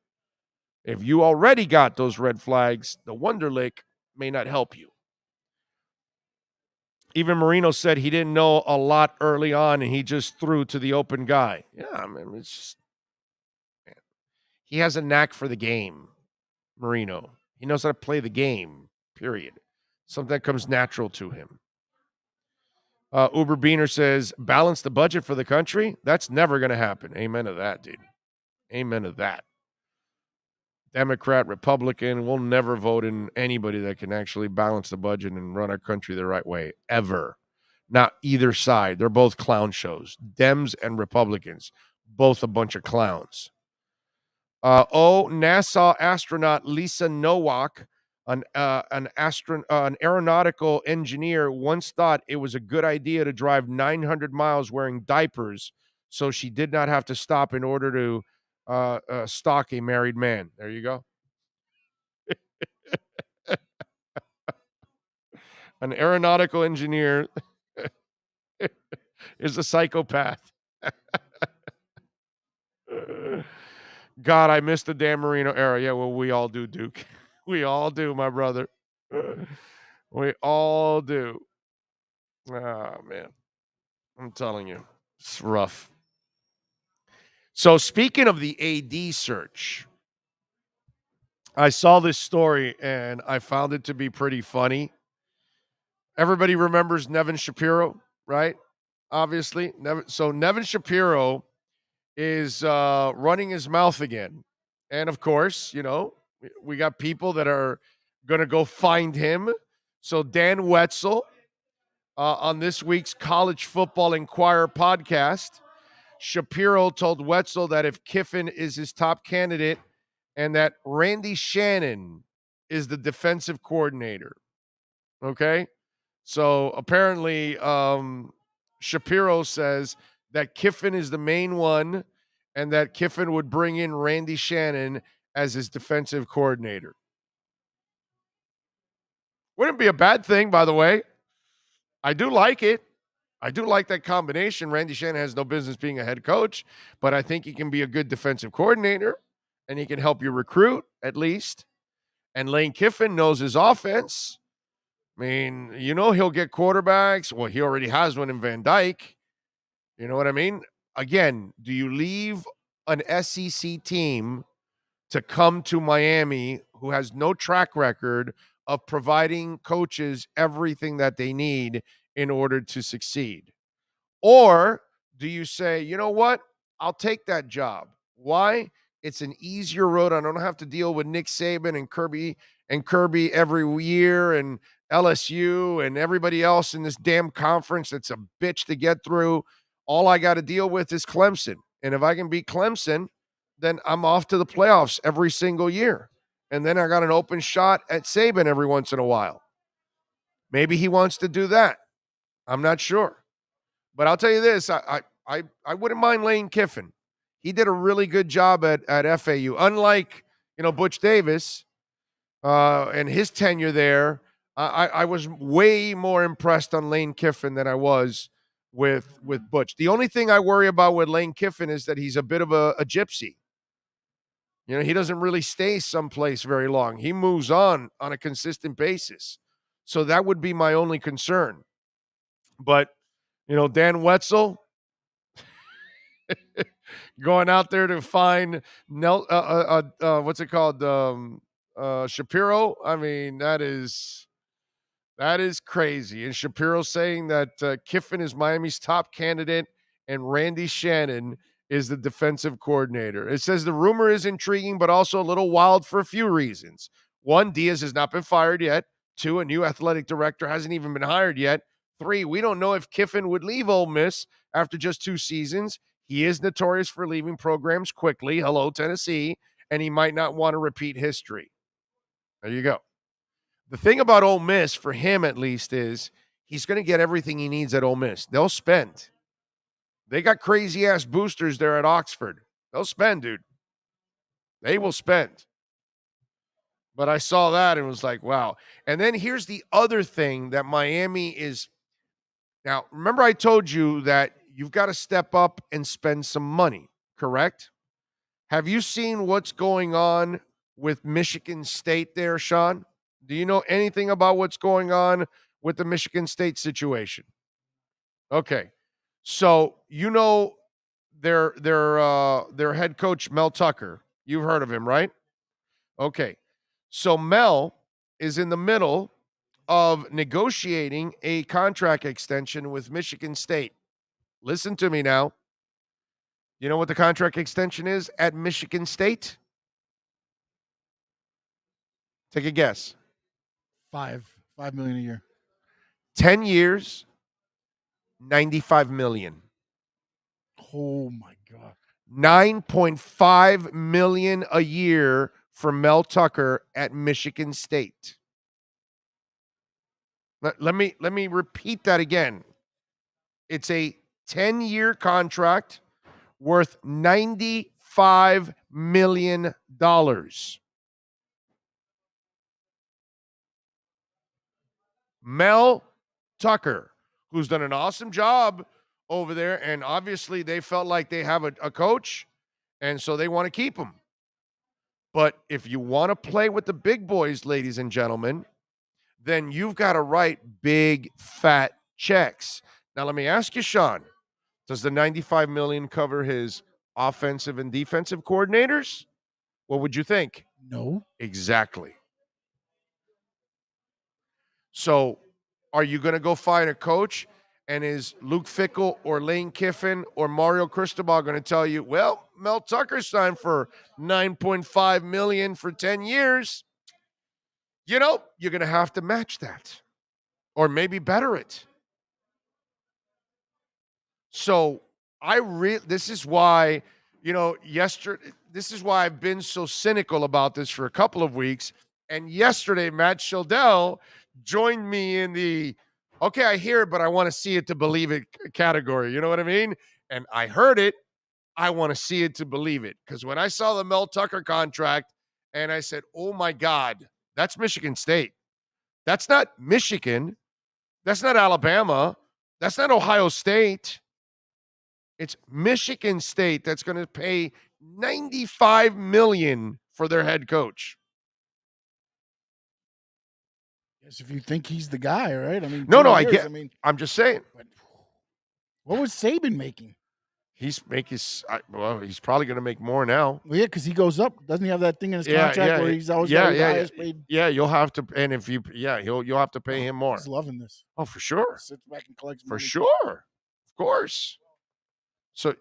If you already got those red flags, the Wonderlic may not help you. Even Marino said he didn't know a lot early on, and he just threw to the open guy. Yeah, I mean, it's just, he has a knack for the game, Marino. He knows how to play the game, period. Something that comes natural to him. Uber Beaner says, balance the budget for the country? That's never going to happen. Amen to that, dude. Amen to that. Democrat, Republican, we'll never vote in anybody that can actually balance the budget and run our country the right way, ever. Not either side. They're both clown shows. Dems and Republicans, both a bunch of clowns. NASA astronaut Lisa Nowak, an aeronautical engineer, once thought it was a good idea to drive 900 miles wearing diapers so she did not have to stop in order to stalk a married man. There you go. An aeronautical engineer is a psychopath. God, I missed the Dan Marino era. Yeah, well, we all do, Duke. We all do, my brother. We all do. Oh, man. I'm telling you, it's rough. So speaking of the AD search, I saw this story and I found it to be pretty funny. Everybody remembers Nevin Shapiro, right? Obviously. Nevin Shapiro is running his mouth again. And of course, you know, we got people that are going to go find him. So Dan Wetzel on this week's College Football Inquirer podcast, Shapiro told Wetzel that if Kiffin is his top candidate and that Randy Shannon is the defensive coordinator. Okay? So apparently Shapiro says that Kiffin is the main one and that Kiffin would bring in Randy Shannon as his defensive coordinator. Wouldn't be a bad thing, by the way. I do like it. I do like that combination. Randy Shannon has no business being a head coach, but I think he can be a good defensive coordinator, and he can help you recruit, at least. And Lane Kiffin knows his offense. I mean, you know he'll get quarterbacks. Well, he already has one in Van Dyke. You know what I mean? Again, do you leave an SEC team to come to Miami who has no track record of providing coaches everything that they need in order to succeed? Or do you say, you know what? I'll take that job. Why? It's an easier road. I don't have to deal with Nick Saban and Kirby every year and LSU and everybody else in this damn conference that's a bitch to get through. All I got to deal with is Clemson. And if I can beat Clemson, then I'm off to the playoffs every single year. And then I got an open shot at Saban every once in a while. Maybe he wants to do that. I'm not sure. But I'll tell you this, I wouldn't mind Lane Kiffin. He did a really good job at FAU. Unlike, you know, Butch Davis and his tenure there, I was way more impressed on Lane Kiffin than I was with Butch. The only thing I worry about with Lane Kiffin is that he's a bit of a gypsy. You know, he doesn't really stay someplace very long. He moves on a consistent basis. So that would be my only concern. But, you know, Dan Wetzel going out there to find what's it called? Shapiro. I mean, that is crazy. And Shapiro saying that Kiffin is Miami's top candidate and Randy Shannon is the defensive coordinator. It says the rumor is intriguing, but also a little wild for a few reasons. One, Diaz has not been fired yet. Two, a new athletic director hasn't even been hired yet. Three, we don't know if Kiffin would leave Ole Miss after just 2 seasons. He is notorious for leaving programs quickly. Hello, Tennessee. And he might not want to repeat history. There you go. The thing about Ole Miss, for him at least, is he's going to get everything he needs at Ole Miss. They'll spend. They got crazy-ass boosters there at Oxford. They'll spend, dude. They will spend. But I saw that and was like, wow. And then here's the other thing that Miami is. Now, remember I told you that you've got to step up and spend some money, correct? Have you seen what's going on with Michigan State there, Sean? Do you know anything about what's going on with the Michigan State situation? Okay. So, their head coach Mel Tucker. You've heard of him, right? Okay. So Mel is in the middle of negotiating a contract extension with Michigan State. Listen to me now. You know what the contract extension is at Michigan State? Take a guess. $5 million a year. 10 years, $95 million. Oh my God. $9.5 million a year for Mel Tucker at Michigan State. Let me repeat that again. It's a 10-year contract worth $95 million. Mel Tucker, who's done an awesome job over there, and obviously they felt like they have a coach, and so they want to keep him. But if you want to play with the big boys, ladies and gentlemen, then you've got to write big, fat checks. Now, let me ask you, Sean, does the $95 million cover his offensive and defensive coordinators? What would you think? No. Exactly. So, are you going to go find a coach, and is Luke Fickell or Lane Kiffin or Mario Cristobal going to tell you, well, Mel Tucker signed for $9.5 million for 10 years? You're going to have to match that or maybe better it. So this is why, this is why I've been so cynical about this for a couple of weeks. And yesterday, Matt Schildel joined me in the, okay, I hear it, but I want to see it to believe it category. You know what I mean? And I heard it. I want to see it to believe it. Because when I saw the Mel Tucker contract and I said, oh my God, that's Michigan State. That's not Michigan. That's not Alabama. That's not Ohio State. It's Michigan State that's going to pay $95 million for their head coach. Yes, if you think he's the guy, right? I mean, I get. I'm just saying. What was Saban making? He's probably going to make more now. Well, yeah, because he goes up. Doesn't he have that thing in his contract where he's always paid? Yeah, you'll have to, and if you, you'll have to pay him more. He's loving this. Oh, for sure. Sits back and collects for money. sure, of course. So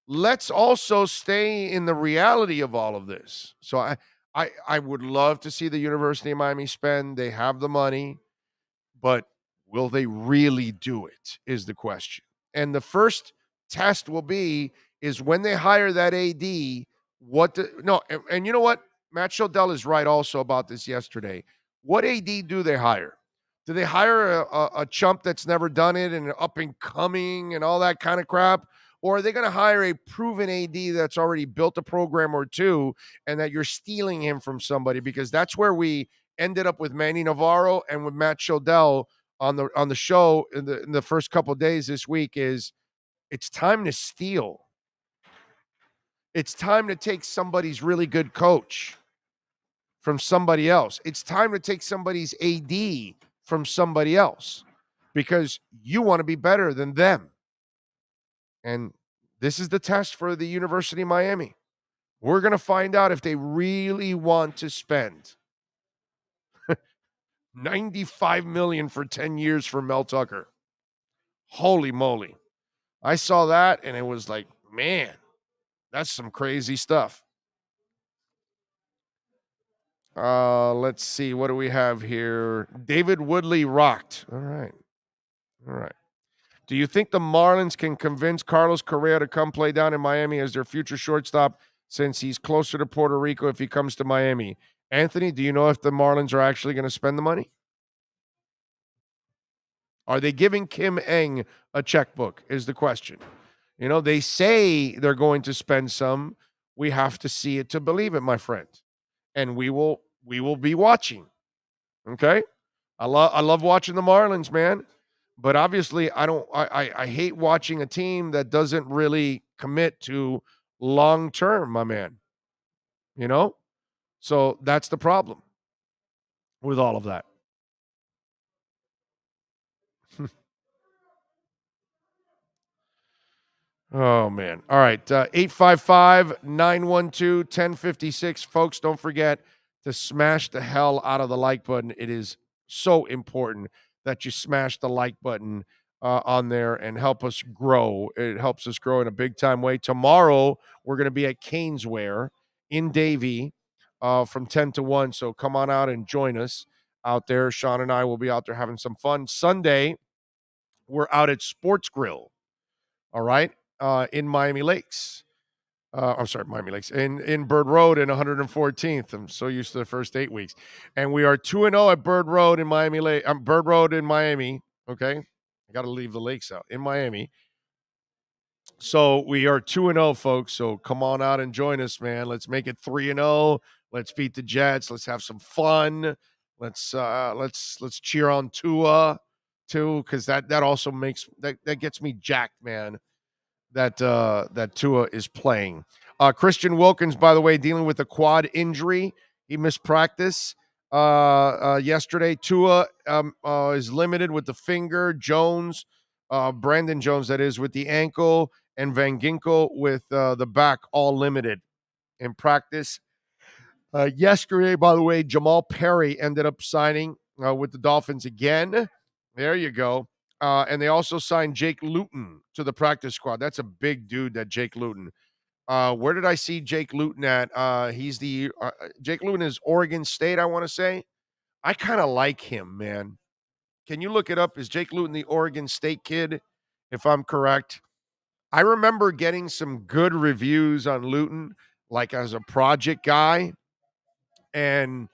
let's also stay in the reality of all of this. So I would love to see the University of Miami spend. They have the money, but will they really do it is the question. And the first test is when they hire that AD, and you know what? Matt Schildel is right also about this yesterday. What AD do they hire? Do they hire a chump that's never done it and up and coming and all that kind of crap? Or are they going to hire a proven AD that's already built a program or two and that you're stealing him from somebody? Because that's where we ended up with Manny Navarro and with Matt Schildel on the show in the first couple of days this week. Is it's time to steal. It's time to take somebody's really good coach from somebody else. It's time to take somebody's AD from somebody else because you want to be better than them. And this is the test for the University of Miami. We're going to find out if they really want to spend $95 million for 10 years for Mel Tucker. Holy moly. I saw that and it was like, man, that's some crazy stuff. Let's see. What do we have here? David Woodley rocked. All right. Do you think the Marlins can convince Carlos Correa to come play down in Miami as their future shortstop since he's closer to Puerto Rico if he comes to Miami? Anthony, do you know if the Marlins are actually going to spend the money? Are they giving Kim Eng a checkbook is the question. They say they're going to spend some. We have to see it to believe it, my friend. And we will be watching. Okay? I love watching the Marlins, man. But obviously I hate watching a team that doesn't really commit to long term, my man. So that's the problem with all of that. Oh, man. All right. 855-912-1056. Folks, don't forget to smash the hell out of the like button. It is so important that you smash the like button on there and help us grow. It helps us grow in a big-time way. Tomorrow, we're going to be at Caneswear in Davie from 10 to 1. So come on out and join us out there. Sean and I will be out there having some fun. Sunday, we're out at Sports Grill. All right. In Miami Lakes. I'm sorry, Miami Lakes. In Bird Road in 114th. I'm so used to the first 8 weeks. And we are 2-0 at Bird Road in Miami Lake. Bird Road in Miami. Okay. I got to leave the lakes out in Miami. So we are 2-0, folks. So come on out and join us, man. Let's make it 3-0. Let's beat the Jets. Let's have some fun. Let's cheer on Tua too, because that also makes that gets me jacked, man. That Tua is playing. Christian Wilkins, by the way, dealing with a quad injury. He missed practice yesterday. Tua is limited with the finger. Jones, Brandon Jones, that is, with the ankle, and Van Ginkel with the back, all limited in practice. Yesterday, by the way, Jamal Perry ended up signing with the Dolphins again. There you go. And they also signed Jake Luton to the practice squad. That's a big dude, that Jake Luton. Where did I see Jake Luton at? He's the Jake Luton is Oregon State, I want to say. I kind of like him, man. Can you look it up? Is Jake Luton the Oregon State kid, if I'm correct? I remember getting some good reviews on Luton, like as a project guy. And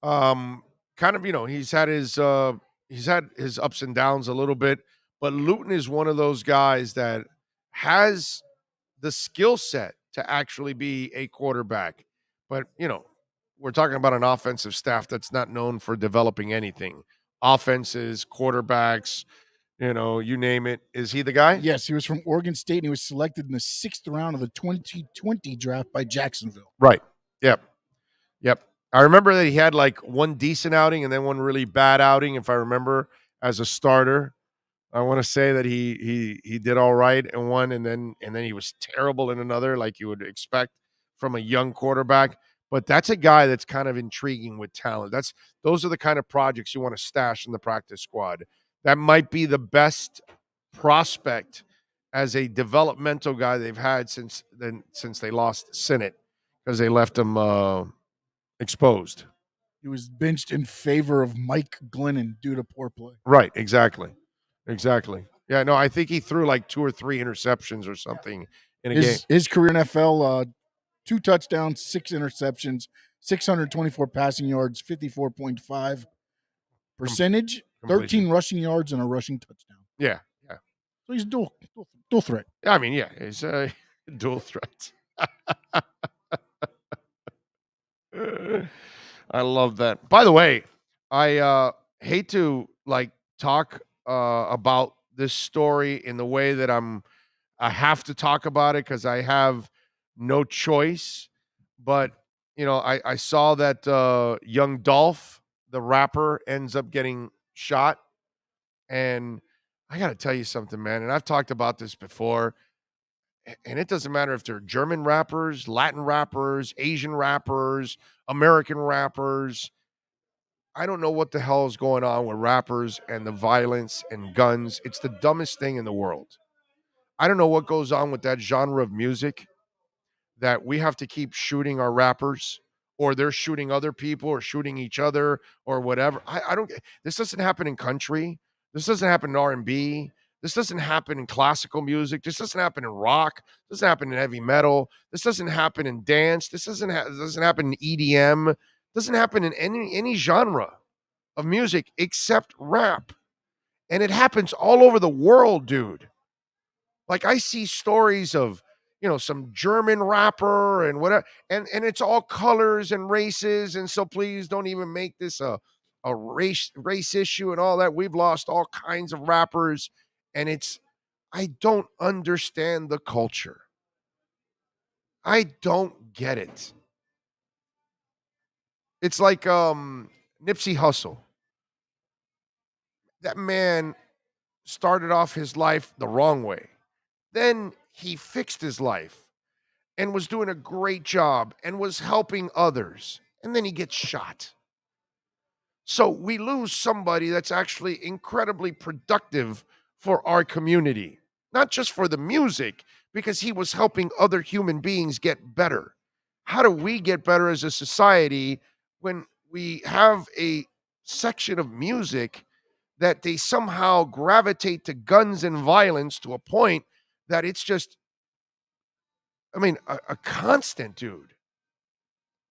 kind of, he's had his ups and downs a little bit, but Luton is one of those guys that has the skill set to actually be a quarterback. But, we're talking about an offensive staff that's not known for developing anything. Offenses, quarterbacks, you name it. Is he the guy? Yes, he was from Oregon State, and he was selected in the 6th round of the 2020 draft by Jacksonville. Right. Yep. I remember that he had like one decent outing and then one really bad outing, if I remember, as a starter. I want to say that he did all right in one, and then he was terrible in another, like you would expect from a young quarterback. But that's a guy that's kind of intriguing with talent. Those are the kind of projects you want to stash in the practice squad. That might be the best prospect as a developmental guy they've had since they lost Sinnott, because they left him exposed. He was benched in favor of Mike Glennon due to poor play. Right, exactly. Yeah, no, I think he threw like 2 or 3 interceptions or something in a game. His career in NFL, 2 touchdowns, 6 interceptions, 624 passing yards, 54.5 percentage, 13 rushing yards, and a rushing touchdown. Yeah. So he's dual threat. I mean, yeah, he's a dual threat. I love that. By the way, I hate to talk about this story in the way that I have to talk about it because I have no choice. But I saw that young Dolph, the rapper, ends up getting shot, and I got to tell you something, man. And I've talked about this before. And it doesn't matter if they're German rappers, Latin rappers, Asian rappers, American rappers. I don't know what the hell is going on with rappers and the violence and guns. It's the dumbest thing in the world. I don't know what goes on with that genre of music, that we have to keep shooting our rappers, or they're shooting other people or shooting each other or whatever. I don't. This doesn't happen in country. This doesn't happen in R&B. This doesn't happen in classical music. This doesn't happen in rock. This doesn't happen in heavy metal. This doesn't happen in dance. This doesn't happen in EDM. It doesn't happen in any genre of music except rap. And it happens all over the world, dude. Like, I see stories of, some German rapper and whatever, and it's all colors and races. And so please don't even make this a race issue and all that. We've lost all kinds of rappers. And I don't understand the culture. I don't get it. It's like Nipsey Hussle. That man started off his life the wrong way. Then he fixed his life and was doing a great job and was helping others, and then he gets shot. So we lose somebody that's actually incredibly productive for our community, not just for the music, because he was helping other human beings get better. How do we get better as a society when we have a section of music that they somehow gravitate to guns and violence to a point that it's just, I mean, a constant, dude.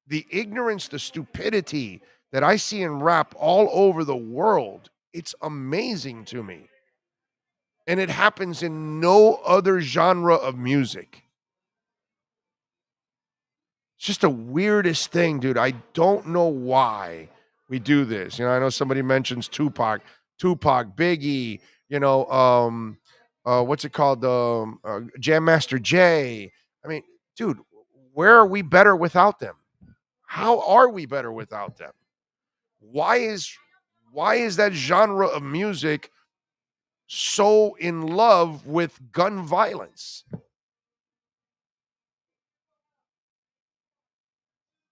The ignorance, the stupidity that I see in rap all over the world, it's amazing to me. And it happens in no other genre of music. It's just the weirdest thing, dude. I don't know why we do this. You know, I know somebody mentions Tupac, Biggie, what's it called? Jam Master Jay. I mean, dude, where are we better without them? How are we better without them? Why is that genre of music so in love with gun violence?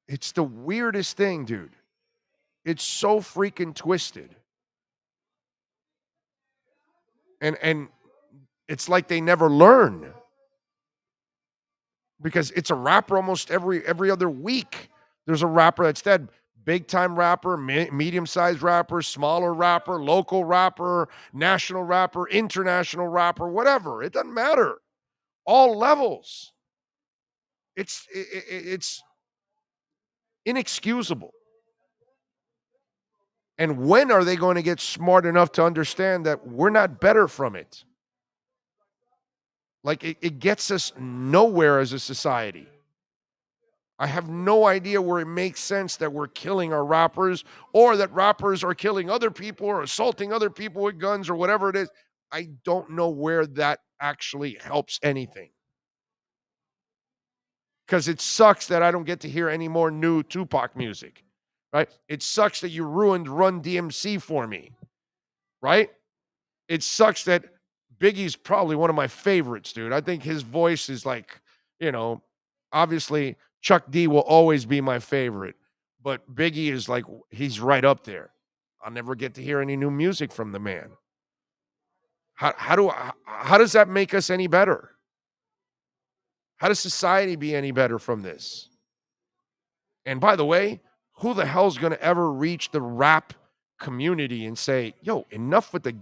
It's the weirdest thing, dude. It's so freaking twisted. And it's like they never learn. Because it's a rapper almost every other week. There's a rapper that's dead. Big time rapper, medium sized rapper, smaller rapper, local rapper, national rapper, international rapper, whatever. It doesn't matter. All levels. It's inexcusable. And when are they going to get smart enough to understand that we're not better from it? Like it gets us nowhere as a society. I have no idea where it makes sense that we're killing our rappers or that rappers are killing other people or assaulting other people with guns or whatever it is. I don't know where that actually helps anything. Because it sucks that I don't get to hear any more new Tupac music, right? It sucks that you ruined Run DMC for me, right? It sucks that Biggie's probably one of my favorites, dude. I think his voice is like, obviously Chuck D will always be my favorite, but Biggie is like, he's right up there. I'll never get to hear any new music from the man. How does that make us any better? How does society be any better from this? And by the way, who the hell's going to ever reach the rap community and say, yo, enough with the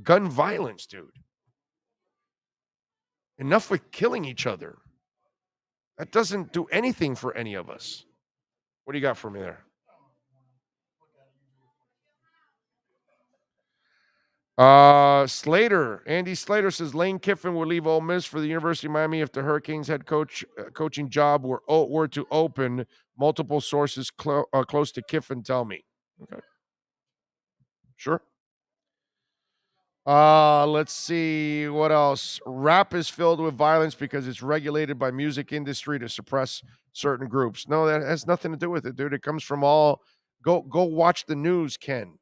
gun violence, dude. Enough with killing each other. That doesn't do anything for any of us. What do you got for me there? Andy Slater says Lane Kiffin will leave Ole Miss for the University of Miami if the Hurricanes head coaching job were to open. Multiple sources close to Kiffin tell me. Okay. Sure. Let's see what else. Rap is filled with violence because it's regulated by music industry to suppress certain groups. No, that has nothing to do with it, dude. It comes from go watch the news, Ken.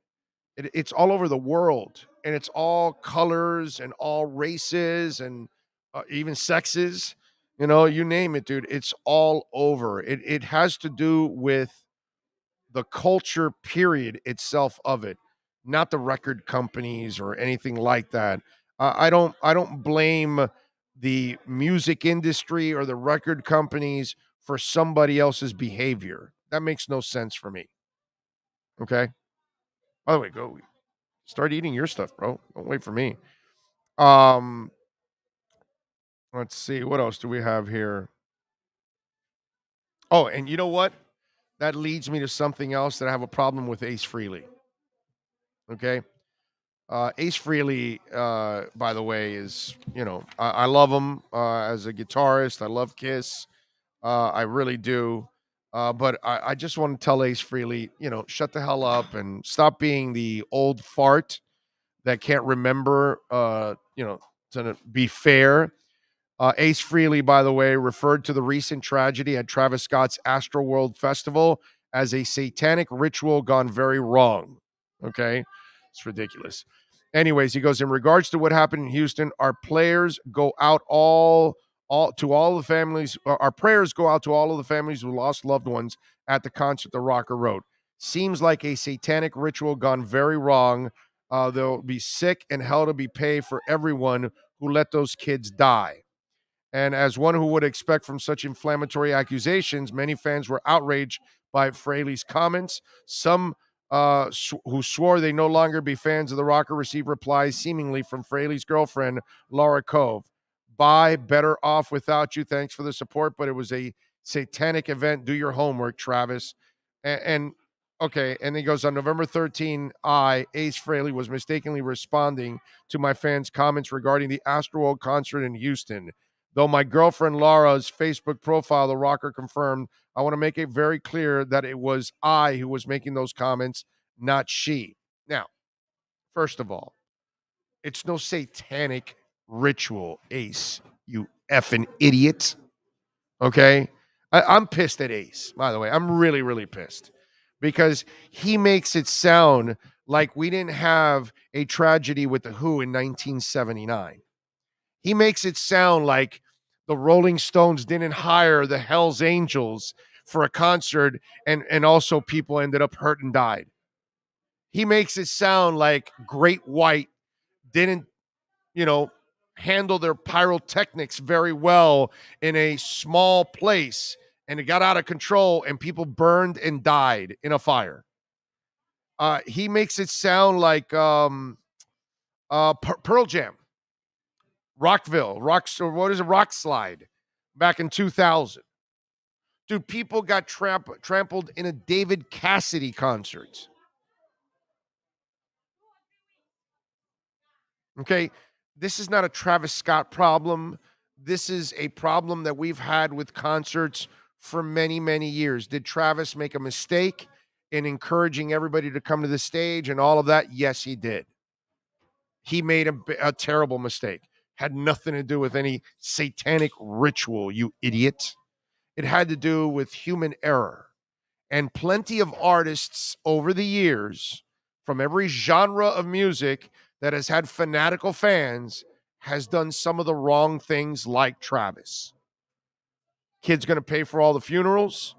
It's all over the world, and it's all colors and all races and even sexes. You name it, dude. It's all over. It has to do with the culture period itself of it, not the record companies or anything like that. I don't blame the music industry or the record companies for somebody else's behavior. That makes no sense for me. Okay. By the way, go start eating your stuff, bro. Don't wait for me. Let's see. What else do we have here? Oh, and you know what? That leads me to something else that I have a problem with Ace Frehley. Okay. Ace Frehley, by the way, is, I love him as a guitarist. I love Kiss. I really do. But I just want to tell Ace Frehley, shut the hell up and stop being the old fart that can't remember, to be fair. Ace Frehley, by the way, referred to the recent tragedy at Travis Scott's Astroworld Festival as a satanic ritual gone very wrong. Okay? It's ridiculous. Anyways, he goes, in regards to what happened in Houston, our players go out all to all the families. Our prayers go out to all of the families who lost loved ones at the concert the Rocker wrote. Seems like a satanic ritual gone very wrong. They'll be sick and hell to be paid for everyone who let those kids die. And as one who would expect from such inflammatory accusations, many fans were outraged by Fraley's comments. Some who swore they no longer be fans of the Rocker received replies seemingly from Fraley's girlfriend, Laura Cove. Bye, better off without you. Thanks for the support, but it was a satanic event. Do your homework, Travis. And okay, and he goes, on November 13, Ace Frehley, was mistakenly responding to my fans' comments regarding the Astroworld concert in Houston. Though my girlfriend Laura's Facebook profile, The Rocker, confirmed, I want to make it very clear that it was I who was making those comments, not she. Now, first of all, it's no satanic ritual, Ace, you effing idiot. Okay? I'm pissed at Ace, by the way. I'm really, really pissed because he makes it sound like we didn't have a tragedy with The Who in 1979. He makes it sound like the Rolling Stones didn't hire the Hells Angels for a concert and also people ended up hurt and died. He makes it sound like Great White didn't, handle their pyrotechnics very well in a small place and it got out of control and people burned and died in a fire. He makes it sound like Pearl Jam. Rockville, Rock Slide back in 2000. Dude, people got trampled in a David Cassidy concert. Okay, this is not a Travis Scott problem. This is a problem that we've had with concerts for many, many years. Did Travis make a mistake in encouraging everybody to come to the stage and all of that? Yes, he did. He made a terrible mistake. Had nothing to do with any satanic ritual, you idiot. It had to do with human error. And plenty of artists over the years, from every genre of music that has had fanatical fans, has done some of the wrong things like Travis. Kid's going to pay for all the funerals.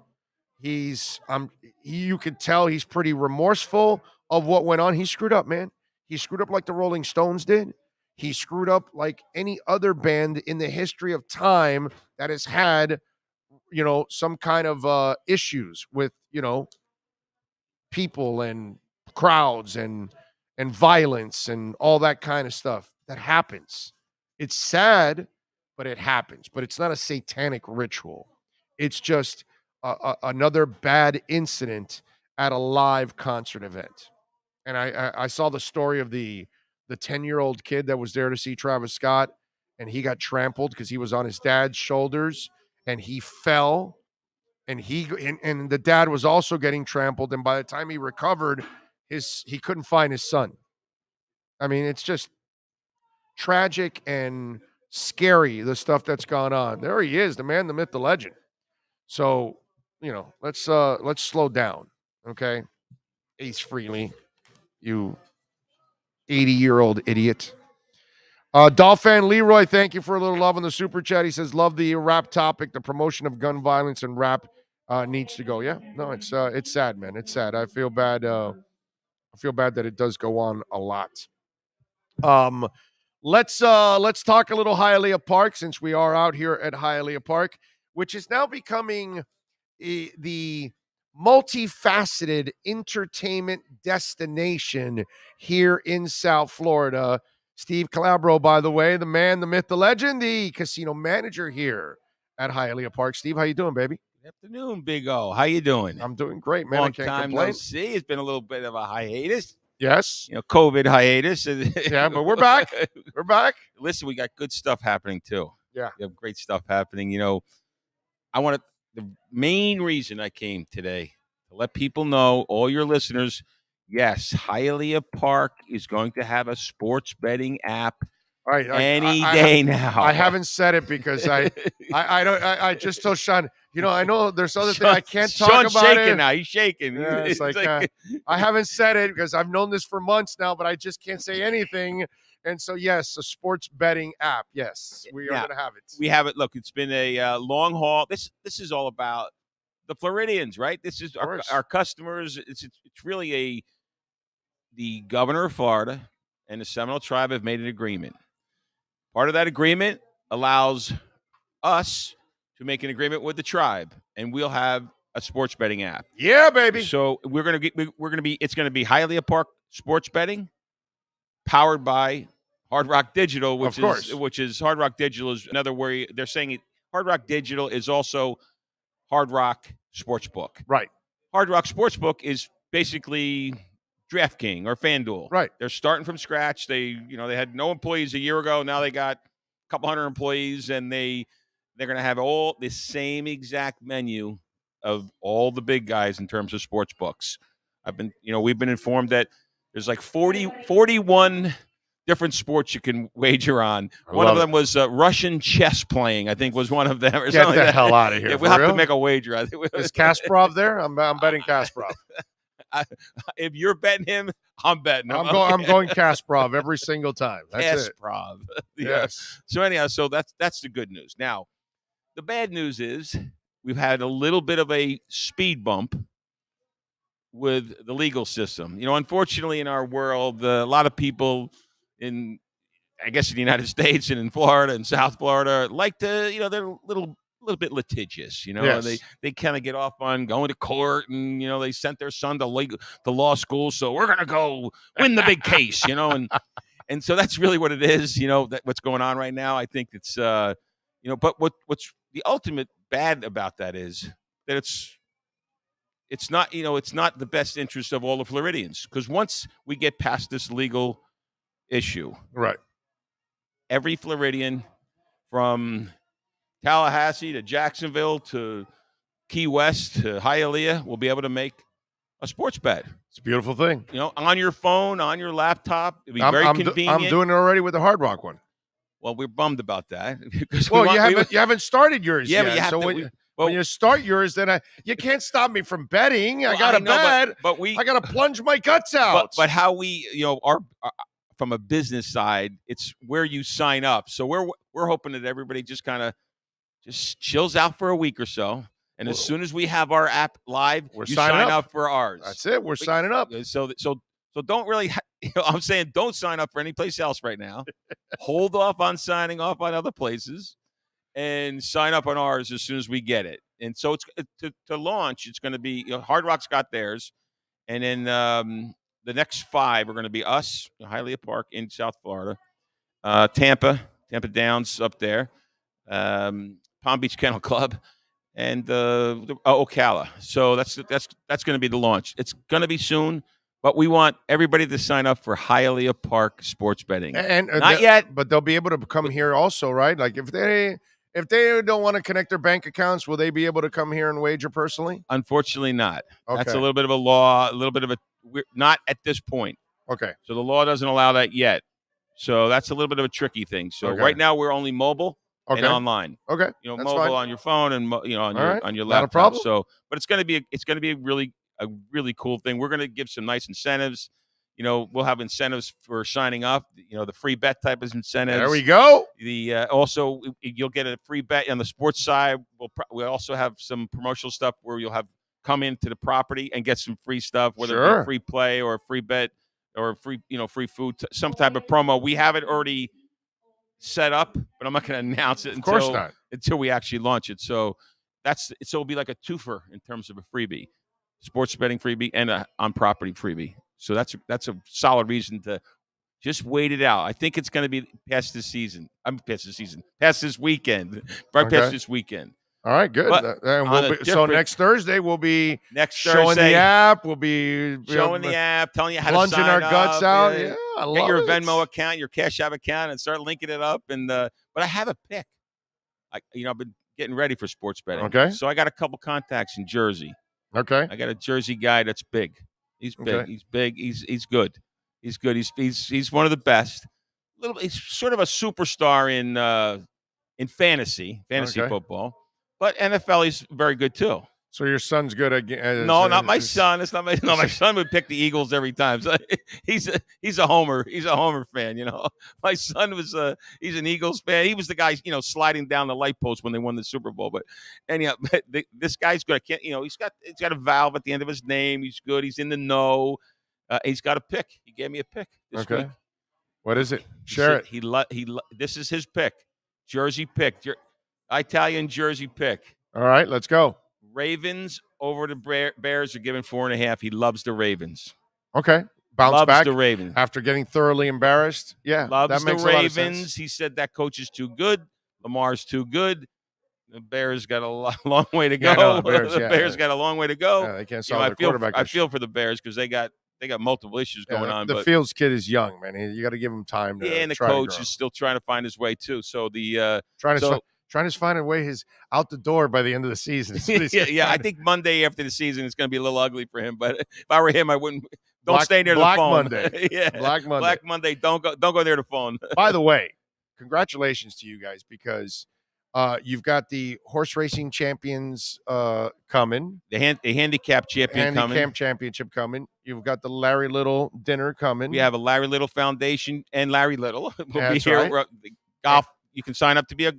You could tell he's pretty remorseful of what went on. He screwed up, man. He screwed up like the Rolling Stones did. He screwed up like any other band in the history of time that has had, some kind of issues with, people and crowds and violence and all that kind of stuff. That happens. It's sad, but it happens. But it's not a satanic ritual. It's just another bad incident at a live concert event. And I saw the story of the 10-year-old kid that was there to see Travis Scott, and he got trampled because he was on his dad's shoulders, and he fell, and and the dad was also getting trampled, and by the time he recovered, he couldn't find his son. I mean, it's just tragic and scary, the stuff that's gone on. There he is, the man, the myth, the legend. So, let's slow down, okay? Ace Frehley, you 80-year-old idiot. Dolphin Leroy, thank you for a little love on the super chat. He says, love the rap topic. The promotion of gun violence and rap needs to go. Yeah, no, it's sad, man. It's sad. I feel bad. I feel bad that it does go on a lot. Let's talk a little Hialeah Park, since we are out here at Hialeah Park, which is now becoming the multifaceted entertainment destination here in South Florida. Steve Calabro, by the way, the man, the myth, the legend, the casino manager here at Hialeah Park. Steve, how you doing, baby? Good afternoon, Big O. How you doing? I'm doing great, man. Long I can't time complain. no see. It's been a little bit of a hiatus. Yes. COVID hiatus. Yeah, but we're back. We're back. Listen, we got good stuff happening too. Yeah. We have great stuff happening. The main reason I came today to let people know, all your listeners, yes, Hialeah Park is going to have a sports betting app. All right, Any day now. I haven't said it because I don't. I just told Sean. I know there's other things I can't talk Sean's about. shaking now. He's shaking. Yeah, it's like I haven't said it because I've known this for months now, but I just can't say anything. And so, yes, a sports betting app. Yes, we are going to have it. We have it. Look, it's been a long haul. This is all about the Floridians, right? This is our customers. It's really the governor of Florida and the Seminole Tribe have made an agreement. Part of that agreement allows us to make an agreement with the tribe, and we'll have a sports betting app. Yeah, baby. So it's going to be Hialeah Park sports betting, powered by Hard Rock Digital, which is Hard Rock Digital is another where they're saying Hard Rock Digital is also Hard Rock Sportsbook. Right. Hard Rock Sportsbook is basically DraftKings or FanDuel. Right. They're starting from scratch. They had no employees a year ago. Now they got a couple hundred employees, and they're going to have all the same exact menu of all the big guys in terms of sports books. We've been informed that there's like 41 different sports you can wager on. One of them was Russian chess playing, I think was one of them. Or Get something the hell out of here. Yeah, we'll have to make a wager. I think Is Kasparov there? I'm betting Kasparov. If you're betting him, I'm betting him. I'm going Kasparov every single time. That's Kasparov. Yes. So anyhow, that's the good news. Now, the bad news is we've had a little bit of a speed bump with the legal system. Unfortunately, in our world, a lot of people in the United States and in Florida and South Florida like to, they're a little bit litigious, Yes. They kind of get off on going to court, and they sent their son to law school, so we're gonna go win the big case, and so that's really what it is, what's going on right now. I think it's but what's the ultimate bad about that is that it's not the best interest of all the Floridians, because once we get past this legal issue, right, every Floridian from Tallahassee to Jacksonville to Key West to Hialeah will be able to make a sports bet. It's a beautiful thing. On your phone, on your laptop. It'd be very convenient. I'm doing it already with the Hard Rock one. Well, we're bummed about that. You haven't started yours yet. But you have so when you start yours, then you can't stop me from betting. I got to bet. But I got to plunge my guts out. But how we, our from a business side, it's where you sign up. So we're hoping that everybody just kind of chills out for a week or so, and as soon as we have our app live, you sign up for ours. That's it. We're signing up. So don't really. I'm saying don't sign up for any place else right now. Hold off on signing off on other places, and sign up on ours as soon as we get it. And so it's to launch. It's going to be Hard Rock's got theirs, and then the next 5 are going to be us, Hialeah Park in South Florida, Tampa Downs up there. Palm Beach Kennel Club, and Ocala. So that's going to be the launch. It's going to be soon, but we want everybody to sign up for Hialeah Park sports betting. And not yet, but they'll be able to come here also, right? Like if they don't want to connect their bank accounts, will they be able to come here and wager personally? Unfortunately, not. Okay. That's a little bit of a law. We're not at this point. Okay. So the law doesn't allow that yet. So that's a little bit of a tricky thing. So right now we're only mobile. And online. Okay. Mobile fine. on your phone and on your laptop. Not a problem. So, but it's going to be a really cool thing. We're going to give some nice incentives. We'll have incentives for signing up. The free bet type of incentives. There we go. Also you'll get a free bet on the sports side. We'll also have some promotional stuff where you'll have come into the property and get some free stuff, whether it be a free play or a free bet or free food, some type of promo. We have it already set up, but I'm not going to announce it until we actually launch it. So it'll be like a twofer in terms of a freebie, sports betting freebie and a on property freebie. So that's a solid reason to just wait it out. I think it's going to be past this season. Past this weekend. Past this weekend. All right, good. So next Thursday we'll be showing the app. We'll be showing the app, telling you how plunging to sign our guts out. Yeah, I love get your it. Venmo account, your Cash App account, and start linking it up. And but I have a pick. I've been getting ready for sports betting. Okay. So I got a couple contacts in Jersey. Okay. I got a Jersey guy that's big. He's big. Okay. He's big. He's good. He's good. He's one of the best. He's sort of a superstar in fantasy Okay. football, but NFL he's very good too. So your son's good again? No, not my son. It's not my. No, my son would pick the Eagles every time. So he's a homer. He's a homer fan. My son was he's an Eagles fan. He was the guy sliding down the light post when they won the Super Bowl. But anyhow, this guy's good. I can't. He's got a valve at the end of his name. He's good. He's in the know. He's got a pick. He gave me a pick this week. What is it? Share it. This is his pick. Jersey pick. Italian jersey pick. All right, let's go. Ravens over the Bears are giving 4.5. He loves the Ravens. Okay. Bounce loves back the Ravens. after getting thoroughly embarrassed. Yeah, loves that makes the a lot of sense. Ravens. He said that coach is too good. Lamar's too good. The Bears got a long way to go. Yeah, no, the Bears got a long way to go. Yeah, they can't solve their quarterback. I feel for the Bears because they got multiple issues going on. The Fields kid is young, man. You got to give him time to and the coach is still trying to find his way too. So trying to find a way his out the door by the end of the season. Yeah. I think Monday after the season it's going to be a little ugly for him. But if I were him, I wouldn't. Don't stay near the phone. Monday. Yeah, Black Monday. Black Monday. Don't go near the phone. By the way, congratulations to you guys because you've got the horse racing champions coming. The handicap champion coming. Handicap championship coming. You've got the Larry Little dinner coming. We have a Larry Little Foundation and Larry Little will be That's here. right. Golf. You can sign up to be in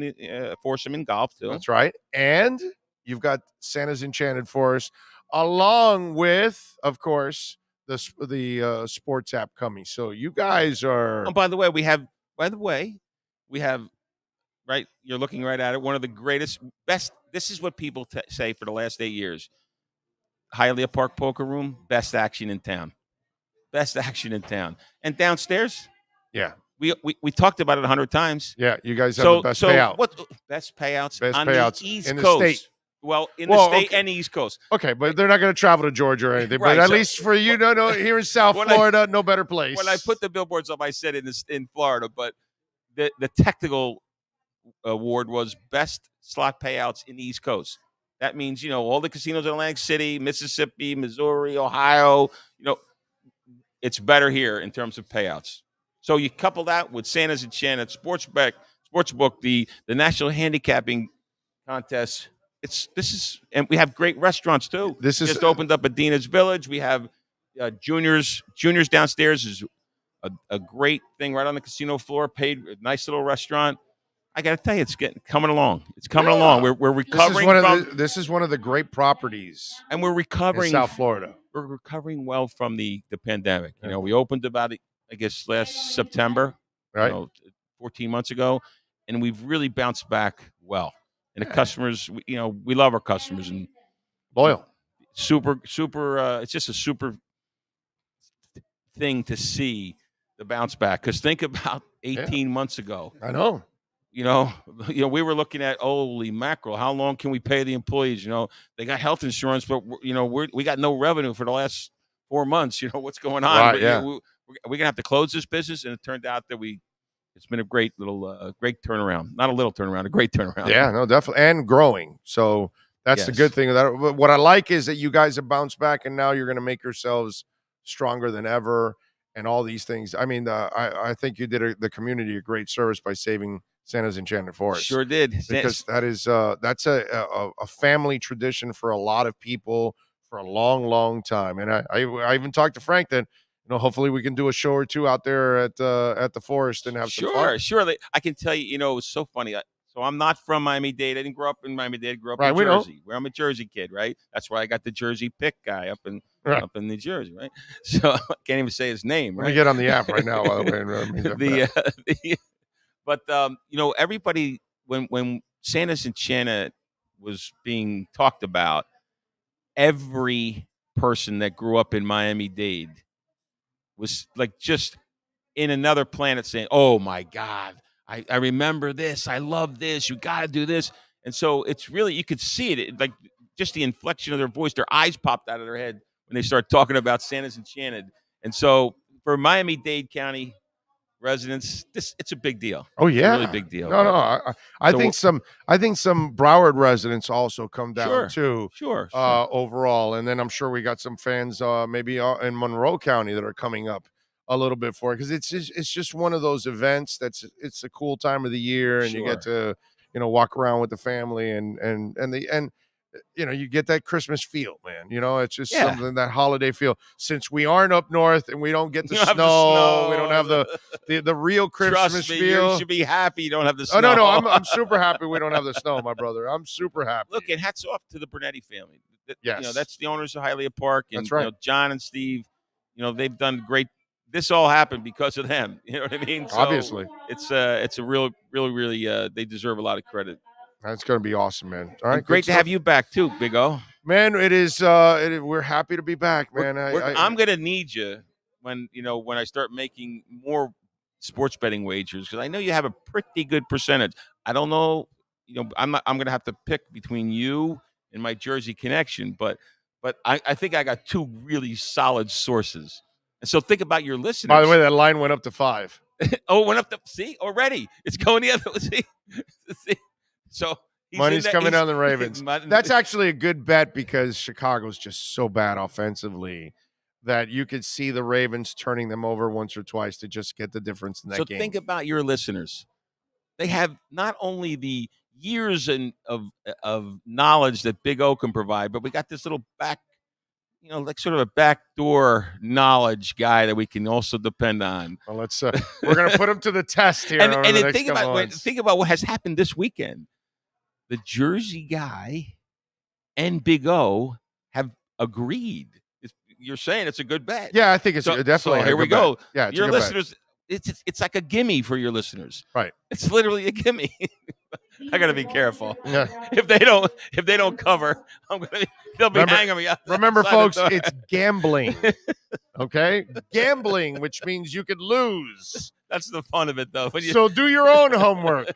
the foursome in golf too. That's right. And you've got Santa's Enchanted Forest, along with, of course, the sports app coming. So you guys are. Oh, by the way, we have. Right, you're looking right at it. One of the greatest, best. This is what people say for the last 8 years. Hialeah Park Poker Room, best action in town. Best action in town. And downstairs, yeah. We talked about it 100 times. Yeah, you guys have the best payout. Best payouts best on payouts the East in Coast. The state. Well, in the state and the East Coast. Okay, but they're not going to travel to Georgia or anything. Right, but at least for you, no, here in South Florida, no better place. When I put the billboards up, I said in Florida, but the technical award was best slot payouts in the East Coast. That means, all the casinos in Atlantic City, Mississippi, Missouri, Ohio, it's better here in terms of payouts. So you couple that with Santa's Enchanted Sportsbook, the National Handicapping Contest. And we have great restaurants too. This is just opened up at Dina's Village. We have Junior's downstairs is a great thing right on the casino floor. Paid a nice little restaurant. I got to tell you, it's coming along. It's coming along. We're recovering this is one of the great properties, and we're recovering in South Florida. We're recovering well from the pandemic. We opened about, I guess, last September, right? 14 months ago, and we've really bounced back well. And the customers, we love our customers and loyal. Super. It's just a super thing to see the bounce back. Because think about 18 months ago. I know. We were looking at, holy mackerel, how long can we pay the employees? They got health insurance, but we got no revenue for the last 4 months. What's going on? Right, but, yeah. We're gonna have to close this business, and it turned out that it's been a great little, great turnaround. Not a little turnaround, a great turnaround. Yeah, no, definitely, and growing. So that's the good thing of that. What I like is that you guys have bounced back, and now you're going to make yourselves stronger than ever, and all these things. I mean, I think you did the community a great service by saving Santa's Enchanted Forest. Sure did. Because that's a family tradition for a lot of people for a long, long time. And I even talked to Frank that, hopefully we can do a show or two out there at the forest and have some fun. Sure. I can tell you, it was so funny. So I'm not from Miami-Dade. I didn't grow up in Miami-Dade. I grew up in Jersey, where I'm a Jersey kid, right? That's why I got the Jersey pick guy up in New Jersey, right? So I can't even say his name, right? Let me get on the app right now. But everybody, when Santa's Enchanted was being talked about, every person that grew up in Miami-Dade was like just in another planet saying, "Oh my God, I remember this. I love this. You got to do this." And so it's really, you could see it, like just the inflection of their voice. Their eyes popped out of their head when they start talking about Santa's Enchanted. And so for Miami-Dade County residents, it's a big deal. Oh yeah, it's a really big deal. I think some Broward residents also come down too. Sure. Overall, and then I'm sure we got some fans maybe in Monroe County that are coming up a little bit for it because it's just one of those events it's a cool time of the year, and you get to walk around with the family and you get that Christmas feel, man. It's just something, that holiday feel. Since we aren't up north and we don't get the snow, we don't have the real Christmas feel. You should be happy you don't have the snow. Oh, no, I'm super happy we don't have the snow, my brother. I'm super happy. Look, and hats off to the Bernetti family. Yes. That's the owners of Hialeah Park. And, that's right. John and Steve, they've done great. This all happened because of them. You know what I mean? So obviously. It's a really, they deserve a lot of credit. That's going to be awesome, man. All right. Great to have you back, too, Big O. Man, it is. We're happy to be back, man. I'm going to need you when I start making more sports betting wagers, because I know you have a pretty good percentage. I don't know. I'm going to have to pick between you and my Jersey connection, but I think I got two really solid sources. And so think about your listeners. By the way, that line went up to 5. Oh, it went up to, see, already. It's going the other way. See? So money's coming on the Ravens. That's actually a good bet because Chicago's just so bad offensively that you could see the Ravens turning them over once or twice to just get the difference in that game. So think about your listeners. They have not only the years of knowledge that Big O can provide, but we got this little back, like sort of a backdoor knowledge guy that we can also depend on. Well, let's we're going to put him to the test here. and think about what has happened this weekend. The Jersey guy and Big O have agreed. You're saying it's a good bet. Yeah, I think it's definitely. So here we go. Bet. Yeah, your listeners. It's like a gimme for your listeners. Right. It's literally a gimme. I got to be careful. Yeah. If they don't cover, they'll be hanging me out. Remember, folks, it's gambling. Okay, gambling, which means you could lose. That's the fun of it, though. So do your own homework.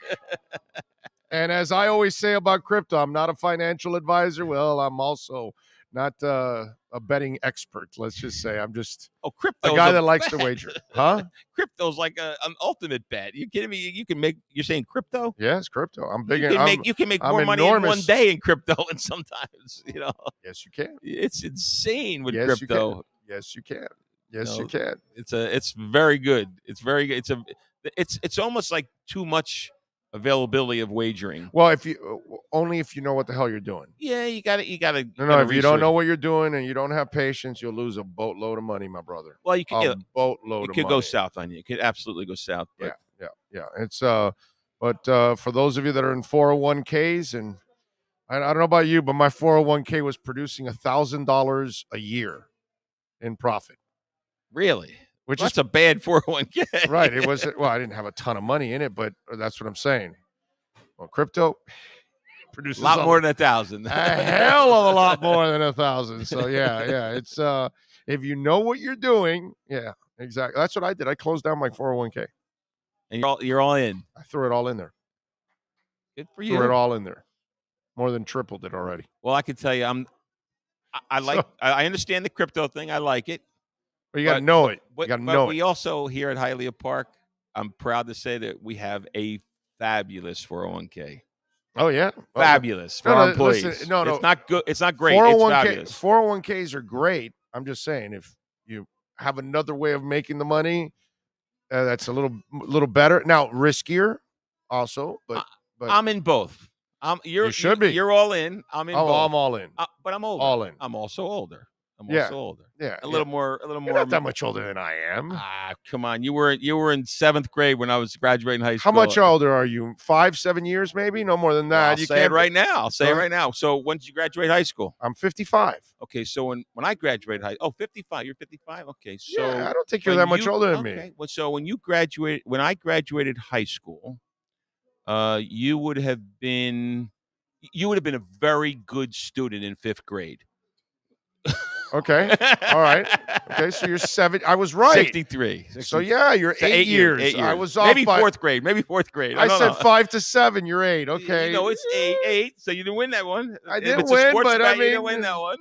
And as I always say about crypto, I'm not a financial advisor. Well, I'm also not a betting expert. Let's just say I'm just crypto a guy that likes to wager. Huh? Crypto's like an ultimate bet. You kidding me? You're saying crypto? Yes, crypto. I'm big. You can make more money in one day in crypto, and sometimes Yes, you can. It's insane with yes, crypto. Yes, you can. Yes, you can. It's very good. It's very good. It's almost like too much availability of wagering. Well, if you know what the hell you're doing. Yeah, you got to. No. If you don't know what you're doing and you don't have patience, you'll lose a boatload of money, my brother. Well, you could boatload. It could go south on you. It could absolutely go south. But. Yeah. It's but for those of you that are in 401ks, and I don't know about you, but my 401k was producing $1,000 a year in profit. Really? Which is a bad 401k. Right. It was. Well, I didn't have a ton of money in it, but that's what I'm saying. Well, crypto produces a lot more than 1,000. A hell of a lot more than 1,000. So yeah. It's if you know what you're doing, yeah, exactly. That's what I did. I closed down my 401k. And you're all in. I threw it all in there. Good for you. Threw it all in there. More than tripled it already. Well, I can tell you, I understand the crypto thing. I like it. But you got to know it. You got to know it. We also here at Hialeah Park, I'm proud to say that we have a fabulous 401k. Oh yeah, fabulous for our employees. Listen, no, it's not good. It's not great. 401ks are great. I'm just saying, if you have another way of making the money, that's a little better. Now riskier, also, but I'm in both. You should be. You're all in. I'm in. Both. I'm all in. But I'm older. All in. I'm also older. Yeah, a little more. You're not that much older than I am. Come on. You were in 7th grade when I was graduating high school. How much older are you? 5-7 years, maybe? No more than that. I'll say it right now. I'll say it right now. So when did you graduate high school? I'm 55. Okay, so when I graduated 55. You're 55. Okay, so yeah, I don't think you're that much older than me. Well, so when I graduated high school, you would have been a very good student in 5th grade. Okay. All right. Okay. So you're 7. I was right. 63. So yeah, you're 8 years. 8 years. I was off. Maybe 4th grade. I said 5 to 7. You're 8. Okay. It's 8. So you didn't win that one. I didn't win, but I mean, you didn't win that one.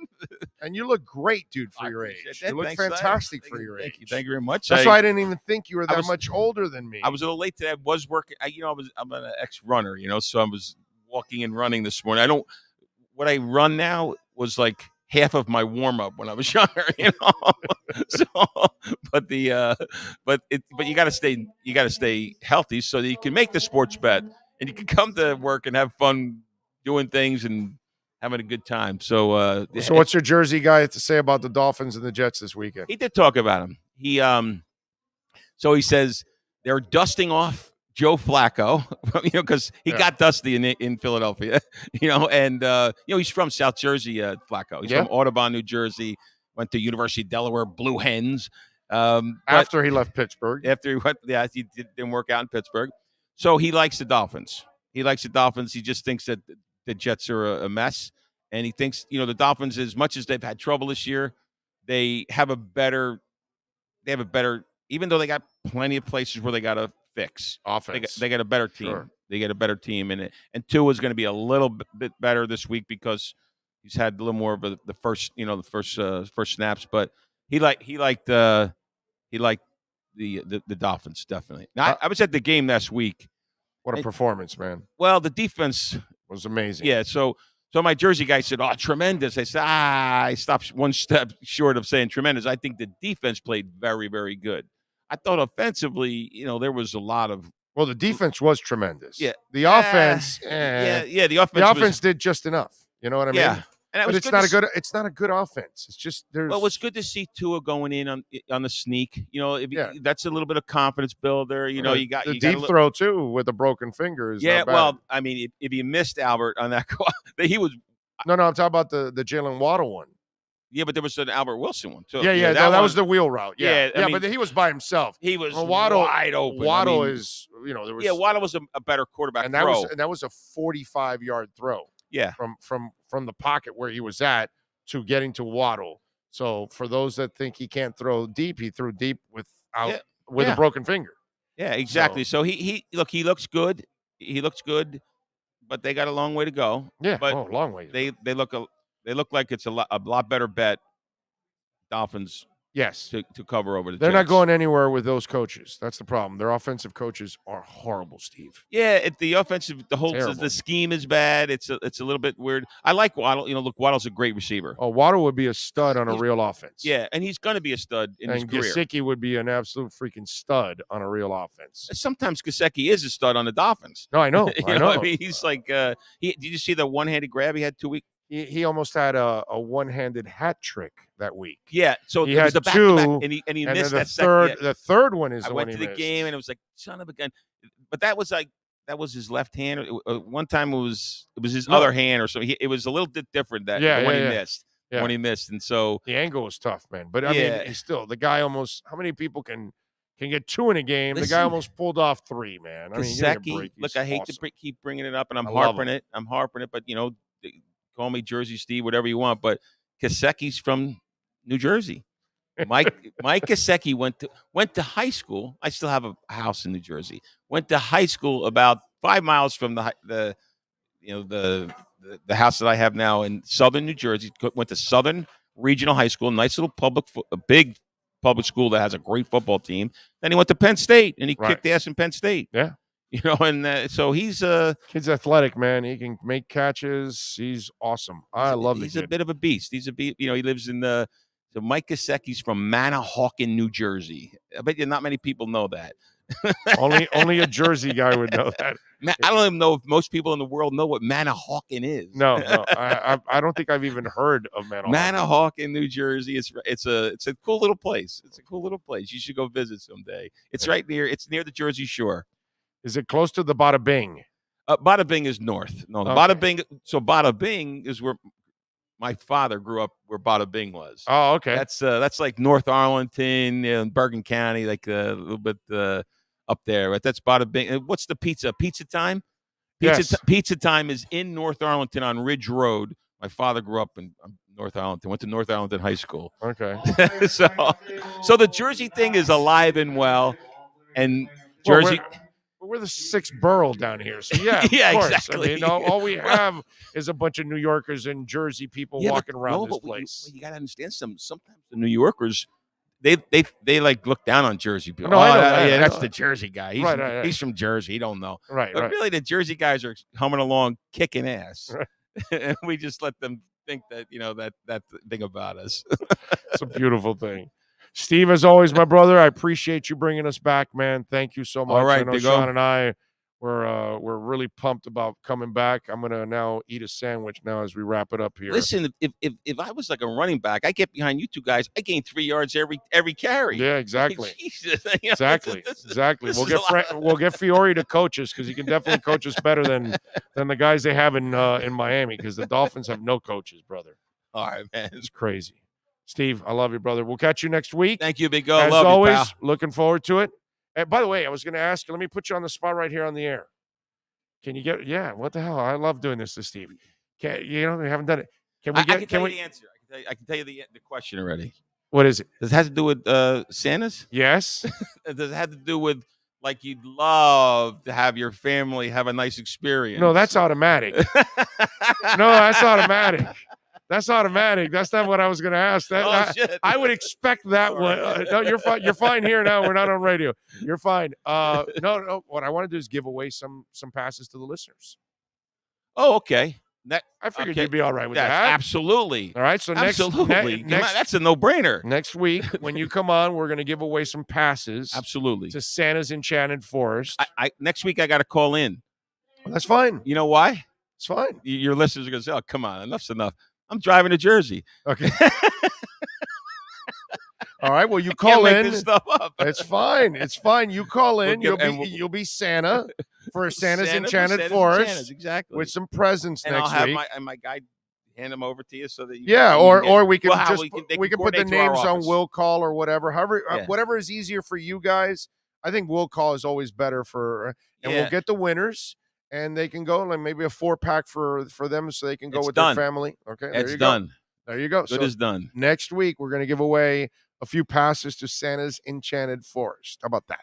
And you look great, dude, for your age. You look fantastic for your age. Thank you very much. That's why I didn't even think you were that much older than me. I was a little late today. I was working. I'm an ex-runner, so I was walking and running this morning. What I run now was like half of my warm up when I was younger, So, but you got to stay healthy so that you can make the sports bet and you can come to work and have fun doing things and having a good time. So, So what's your Jersey guy to say about the Dolphins and the Jets this weekend? He did talk about him. So he says they're dusting off Joe Flacco, because he got dusty in Philadelphia, and he's from South Jersey, Flacco. He's from Audubon, New Jersey, went to University of Delaware, Blue Hens. After he left Pittsburgh. After he went, he didn't work out in Pittsburgh. So he likes the Dolphins. He just thinks that the Jets are a mess. And he thinks, the Dolphins, as much as they've had trouble this year, they have a better, even though they got plenty of places where they got to fix offense. They got a better team. Sure. They get a better team, and Tua is going to be a little bit better this week because he's had a little more of the first snaps. But he liked the Dolphins definitely. Now, I was at the game last week. What a performance, man! Well, the defense was amazing. Yeah. So my Jersey guy said, "Oh, tremendous." I said, I stopped one step short of saying tremendous. I think the defense played very, very good. I thought offensively, there was a lot of. Well, the defense was tremendous. Yeah. The offense. The offense did just enough. You know what I mean? Yeah. But it's not a good. It's not a good offense. It's just there's. Well, it's good to see Tua going in on the sneak. That's a little bit of confidence builder. You got the deep throw too with a broken finger. Is not bad. Well, I mean, if you missed Albert on that call, he was. No, I'm talking about the Jalen Waddle one. Yeah, but there was an Albert Wilson one too. Yeah, that was the wheel route. Yeah, but he was by himself. He was Waddle, wide open. Waddle is, there was. Yeah, Waddle was a better quarterback and throw. That was a 45-yard throw. Yeah, from the pocket where he was at to getting to Waddle. So for those that think he can't throw deep, he threw deep with a broken finger. Yeah, exactly. So he looks good. He looks good, but they got a long way to go. Yeah, but long way. They look like it's a lot better bet. Dolphins, yes, to cover over the. They're Jets. not going anywhere with those coaches. That's the problem. Their offensive coaches are horrible, Steve. Yeah, the scheme is bad. It's a little bit weird. I like Waddle. Look, Waddle's a great receiver. Oh, Waddle would be a stud on a real offense. Yeah, and he's going to be a stud in his career. And Gesicki would be an absolute freaking stud on a real offense. Sometimes Gesicki is a stud on the Dolphins. No, I know. I know. I mean, he's like. Did you see the one-handed grab he had 2 weeks? He almost had a one-handed hat trick that week. Yeah, so he had the two, and he missed that third. second. The third one is. I went to the game and it was like son of a gun, but that was his left hand. One time it was his other hand or something. It was a little bit different when he missed. Yeah. When he missed, and so the angle was tough, man. But I mean, he's still the guy. Almost how many people can get 2 in a game? The guy almost pulled off 3, man. I mean, look, I hate to keep bringing it up, and I'm harping it, but call me Jersey Steve, whatever you want, but Gesicki's from New Jersey. Mike Gesicki went to high school. I still have a house in New Jersey. Went to high school about 5 miles from the house that I have now in Southern New Jersey. Went to Southern Regional High School, nice little big public school that has a great football team. Then he went to Penn State and he kicked ass in Penn State. Yeah. And so he's kid's athletic, man. He can make catches. He's awesome. I love the kid. He's a bit of a beast. He's a beast. He lives in so Mike Gesicki's from Manahawkin, New Jersey. I bet you not many people know that. only a Jersey guy would know that. I don't even know if most people in the world know what Manahawkin is. No, I don't think I've even heard of Manahawkin. Manahawkin, New Jersey. It's a cool little place. It's a cool little place. You should go visit someday. It's right near. It's near the Jersey Shore. Is it close to the Bada Bing? Bada Bing is north. No, the Bada Bing. So Bada Bing is where my father grew up, where Bada Bing was. Oh, okay. That's like North Arlington, Bergen County, like a little bit up there. Right? That's Bada Bing. What's the pizza? Pizza Time? Pizza Time is in North Arlington on Ridge Road. My father grew up in North Arlington. Went to North Arlington High School. Okay. So the Jersey thing is alive and well, and Jersey. We're the 6th borough down here, so yeah, exactly. I mean, all we have is a bunch of New Yorkers and Jersey people walking around this place. You got to understand sometimes the New Yorkers, they like look down on Jersey people. No, that's the Jersey guy. He's from Jersey. He don't know. Right. But really, the Jersey guys are humming along, kicking ass, and we just let them think that that thing about us. It's a beautiful thing. Steve, as always, my brother, I appreciate you bringing us back, man. Thank you so much. All right, I know Big Sean O. and I we're really pumped about coming back. I'm gonna now eat a sandwich now as we wrap it up here. Listen, if I was like a running back, I get behind you two guys, I gain 3 yards every carry. Yeah, exactly. Jesus, Exactly. this We'll is a lot. we'll get Fiore to coach us because he can definitely coach us better than the guys they have in Miami because the Dolphins have no coaches, brother. All right, man. It's crazy. Steve, I love you, brother. We'll catch you next week. Thank you, Big O. As Love always, you, pal. looking forward to it. And by the way, I was going to ask you, let me put you on the spot right here on the air. Can you get, what the hell? I love doing this to Steve. We haven't done it. Can we I get, can tell you the answer. I can tell you the question already. What is it? Does it have to do with Santa's? Yes. Does it have to do with like you'd love to have your family have a nice experience? No, that's automatic. No, that's automatic. That's automatic. That's not what I was going to ask. Shit. I would expect that one. No, you're fine. You're fine here now. We're not on radio. You're fine. No. What I want to do is give away some passes to the listeners. Oh, okay. I figured okay. you'd be all right with That's that. Absolutely. All right. So absolutely. That's a no-brainer. Next week, when you come on, we're going to give away some passes. Absolutely. To Santa's Enchanted Forest. Next week I got to call in. Well, that's fine. You know why? It's fine. Your listeners are going to say, "Oh, come on, enough's enough." I'm driving to Jersey. Okay. All right. Well, you call Can't in. make this stuff up. It's fine. It's fine. You call in. You'll be Santa for Santa's Enchanted Forest. Exactly. With some presents and next I'll have week. my guy hand them over to you so that you. Yeah, or we can we can put the coordinate to our names on office. Will Call or whatever. However, Yeah. whatever is easier for you guys. I think Will Call is always better for, and we'll get the winners. And they can go like maybe a 4-pack for them so they can go with their family. Okay, It's done. There you go. Good is done. Next week, we're going to give away a few passes to Santa's Enchanted Forest. How about that?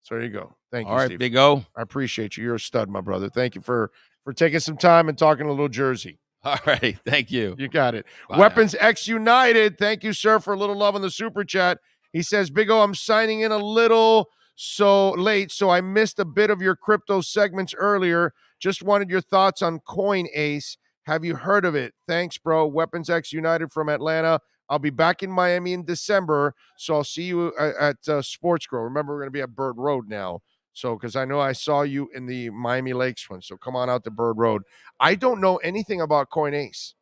So there you go. Thank you, All right, Steve. Big O. I appreciate you. You're a stud, my brother. Thank you for taking some time and talking a little Jersey. All right. Thank you. You got it. Bye Weapons X United. Thank you, sir, for a little love on the super chat. He says, Big O, I'm signing in a little so late, so I missed a bit of your crypto segments earlier. Just wanted your thoughts on Coin Ace. Have you heard of it? Thanks, bro. Weapons X United from Atlanta. I'll be back in Miami in December, so I'll see you at Sports Grow. Remember, we're going to be at Bird Road now, so because I know I saw you in the Miami Lakes one, so come on out to Bird Road. I don't know anything about Coin Ace.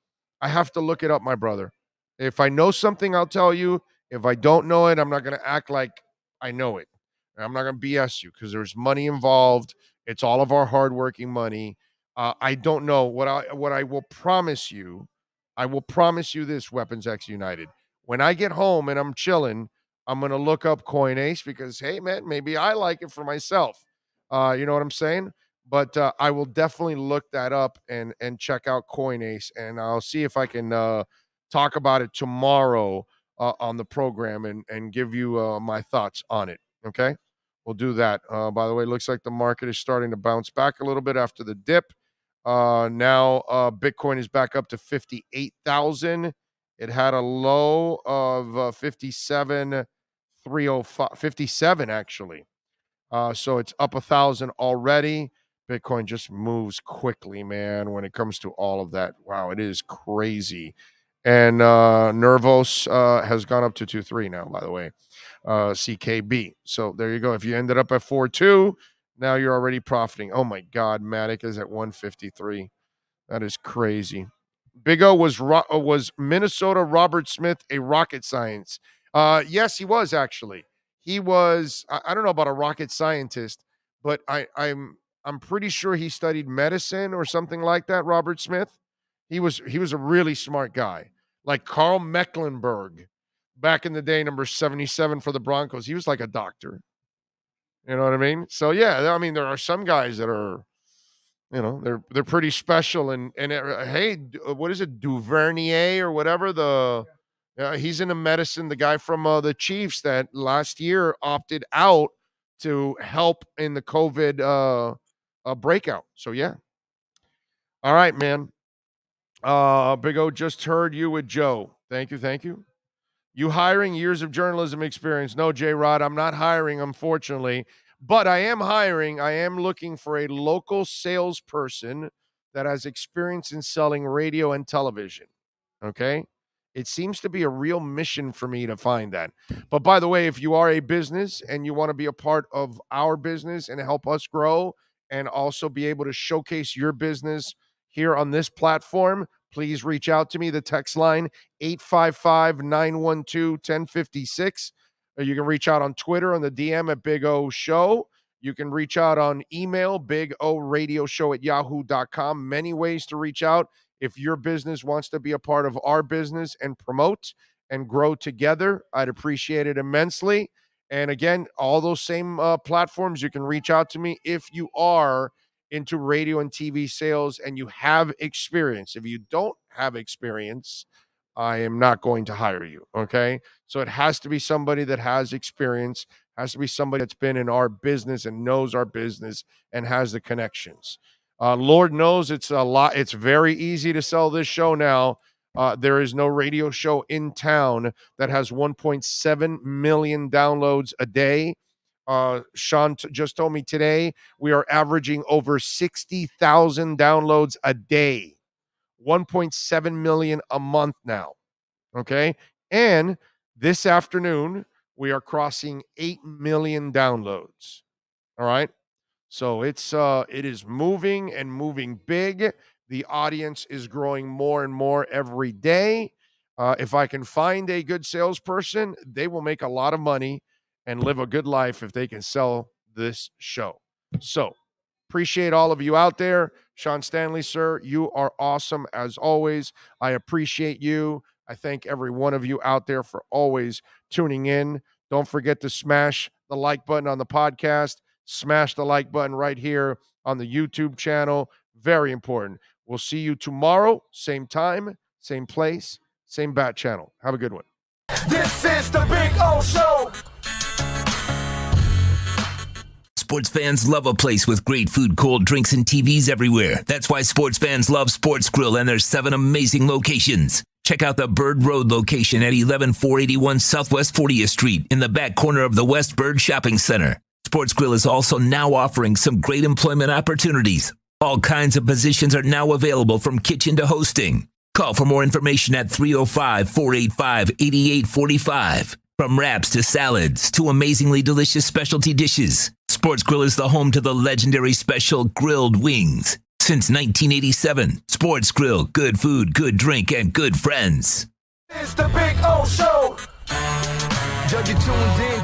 I have to look it up, my brother. If I know something, I'll tell you. If I don't know it, I'm not going to act like I know it. I'm not going to BS you because there's money involved. It's all of our hardworking money. I don't know what I will promise you. I will promise you this, Weapons X United. When I get home and I'm chilling, I'm going to look up Coin Ace because, hey, man, maybe I like it for myself. You know what I'm saying? But I will definitely look that up and check out Coin Ace, and I'll see if I can talk about it tomorrow on the program and give you my thoughts on it. Okay? We'll do that. By the way, it looks like the market is starting to bounce back a little bit after the dip. Now Bitcoin is back up to 58,000. It had a low of 57 actually. So it's up 1,000 already. Bitcoin just moves quickly, man, when it comes to all of that. Wow, it is crazy. And Nervos has gone up to 2.3 now, by the way. CKB. So there you go. If you ended up at 4.2, now you're already profiting. Oh my God, Matic is at 153. That is crazy. Big O was Minnesota Robert Smith a rocket science? Yes, he was actually. He was. I don't know about a rocket scientist, but I'm pretty sure he studied medicine or something like that. Robert Smith. He was a really smart guy, like Carl Mecklenburg. Back in the day, number 77 for the Broncos. He was like a doctor. You know what I mean? So, yeah, I mean, there are some guys that are, you know, they're pretty special. And hey, what is it? Duvernay or whatever. He's into medicine. The guy from the Chiefs that last year opted out to help in the COVID breakout. So, yeah. All right, man. Big O just heard you with Joe. Thank you. You hiring? Years of journalism experience. No, J-Rod, I'm not hiring, unfortunately. But I am hiring. I am looking for a local salesperson that has experience in selling radio and television. okay? It seems to be a real mission for me to find that. But by the way, if you are a business and you want to be a part of our business and help us grow and also be able to showcase your business here on this platform, please reach out to me. The text line, 855-912-1056. You can reach out on Twitter on the DM at Big O Show. You can reach out on email, bigoradioshow@yahoo.com. Many ways to reach out. If your business wants to be a part of our business and promote and grow together, I'd appreciate it immensely. And again, all those same platforms, you can reach out to me if you are into radio and TV sales and you have experience. If you don't have experience, I am not going to hire you, okay? So it has to be somebody that has experience, has to be somebody that's been in our business and knows our business and has the connections. Lord knows it's a lot. It's very easy to sell this show now. There is no radio show in town that has 1.7 million downloads a day. Sean just told me today we are averaging over 60,000 downloads a day, 1.7 million a month now. Okay. And this afternoon, we are crossing 8 million downloads. All right. So it is moving and moving big. The audience is growing more and more every day. If I can find a good salesperson, they will make a lot of money and live a good life if they can sell this show. So appreciate all of you out there. Sean Stanley, sir, you are awesome as always. I appreciate you. I thank every one of you out there for always tuning in. Don't forget to smash the like button on the podcast. Smash the like button right here on the YouTube channel. Very important. We'll see you tomorrow, same time, same place, same bat channel. Have a good one. This is the Big O Show. Sports fans love a place with great food, cold drinks, and TVs everywhere. That's why sports fans love Sports Grill and their 7 amazing locations. Check out the Bird Road location at 11481 Southwest 40th Street in the back corner of the West Bird Shopping Center. Sports Grill is also now offering some great employment opportunities. All kinds of positions are now available from kitchen to hosting. Call for more information at 305-485-8845. From wraps to salads to amazingly delicious specialty dishes, Sports Grill is the home to the legendary special grilled wings. Since 1987, Sports Grill, good food, good drink, and good friends. It's the Big O Show. Judge, you tuned in.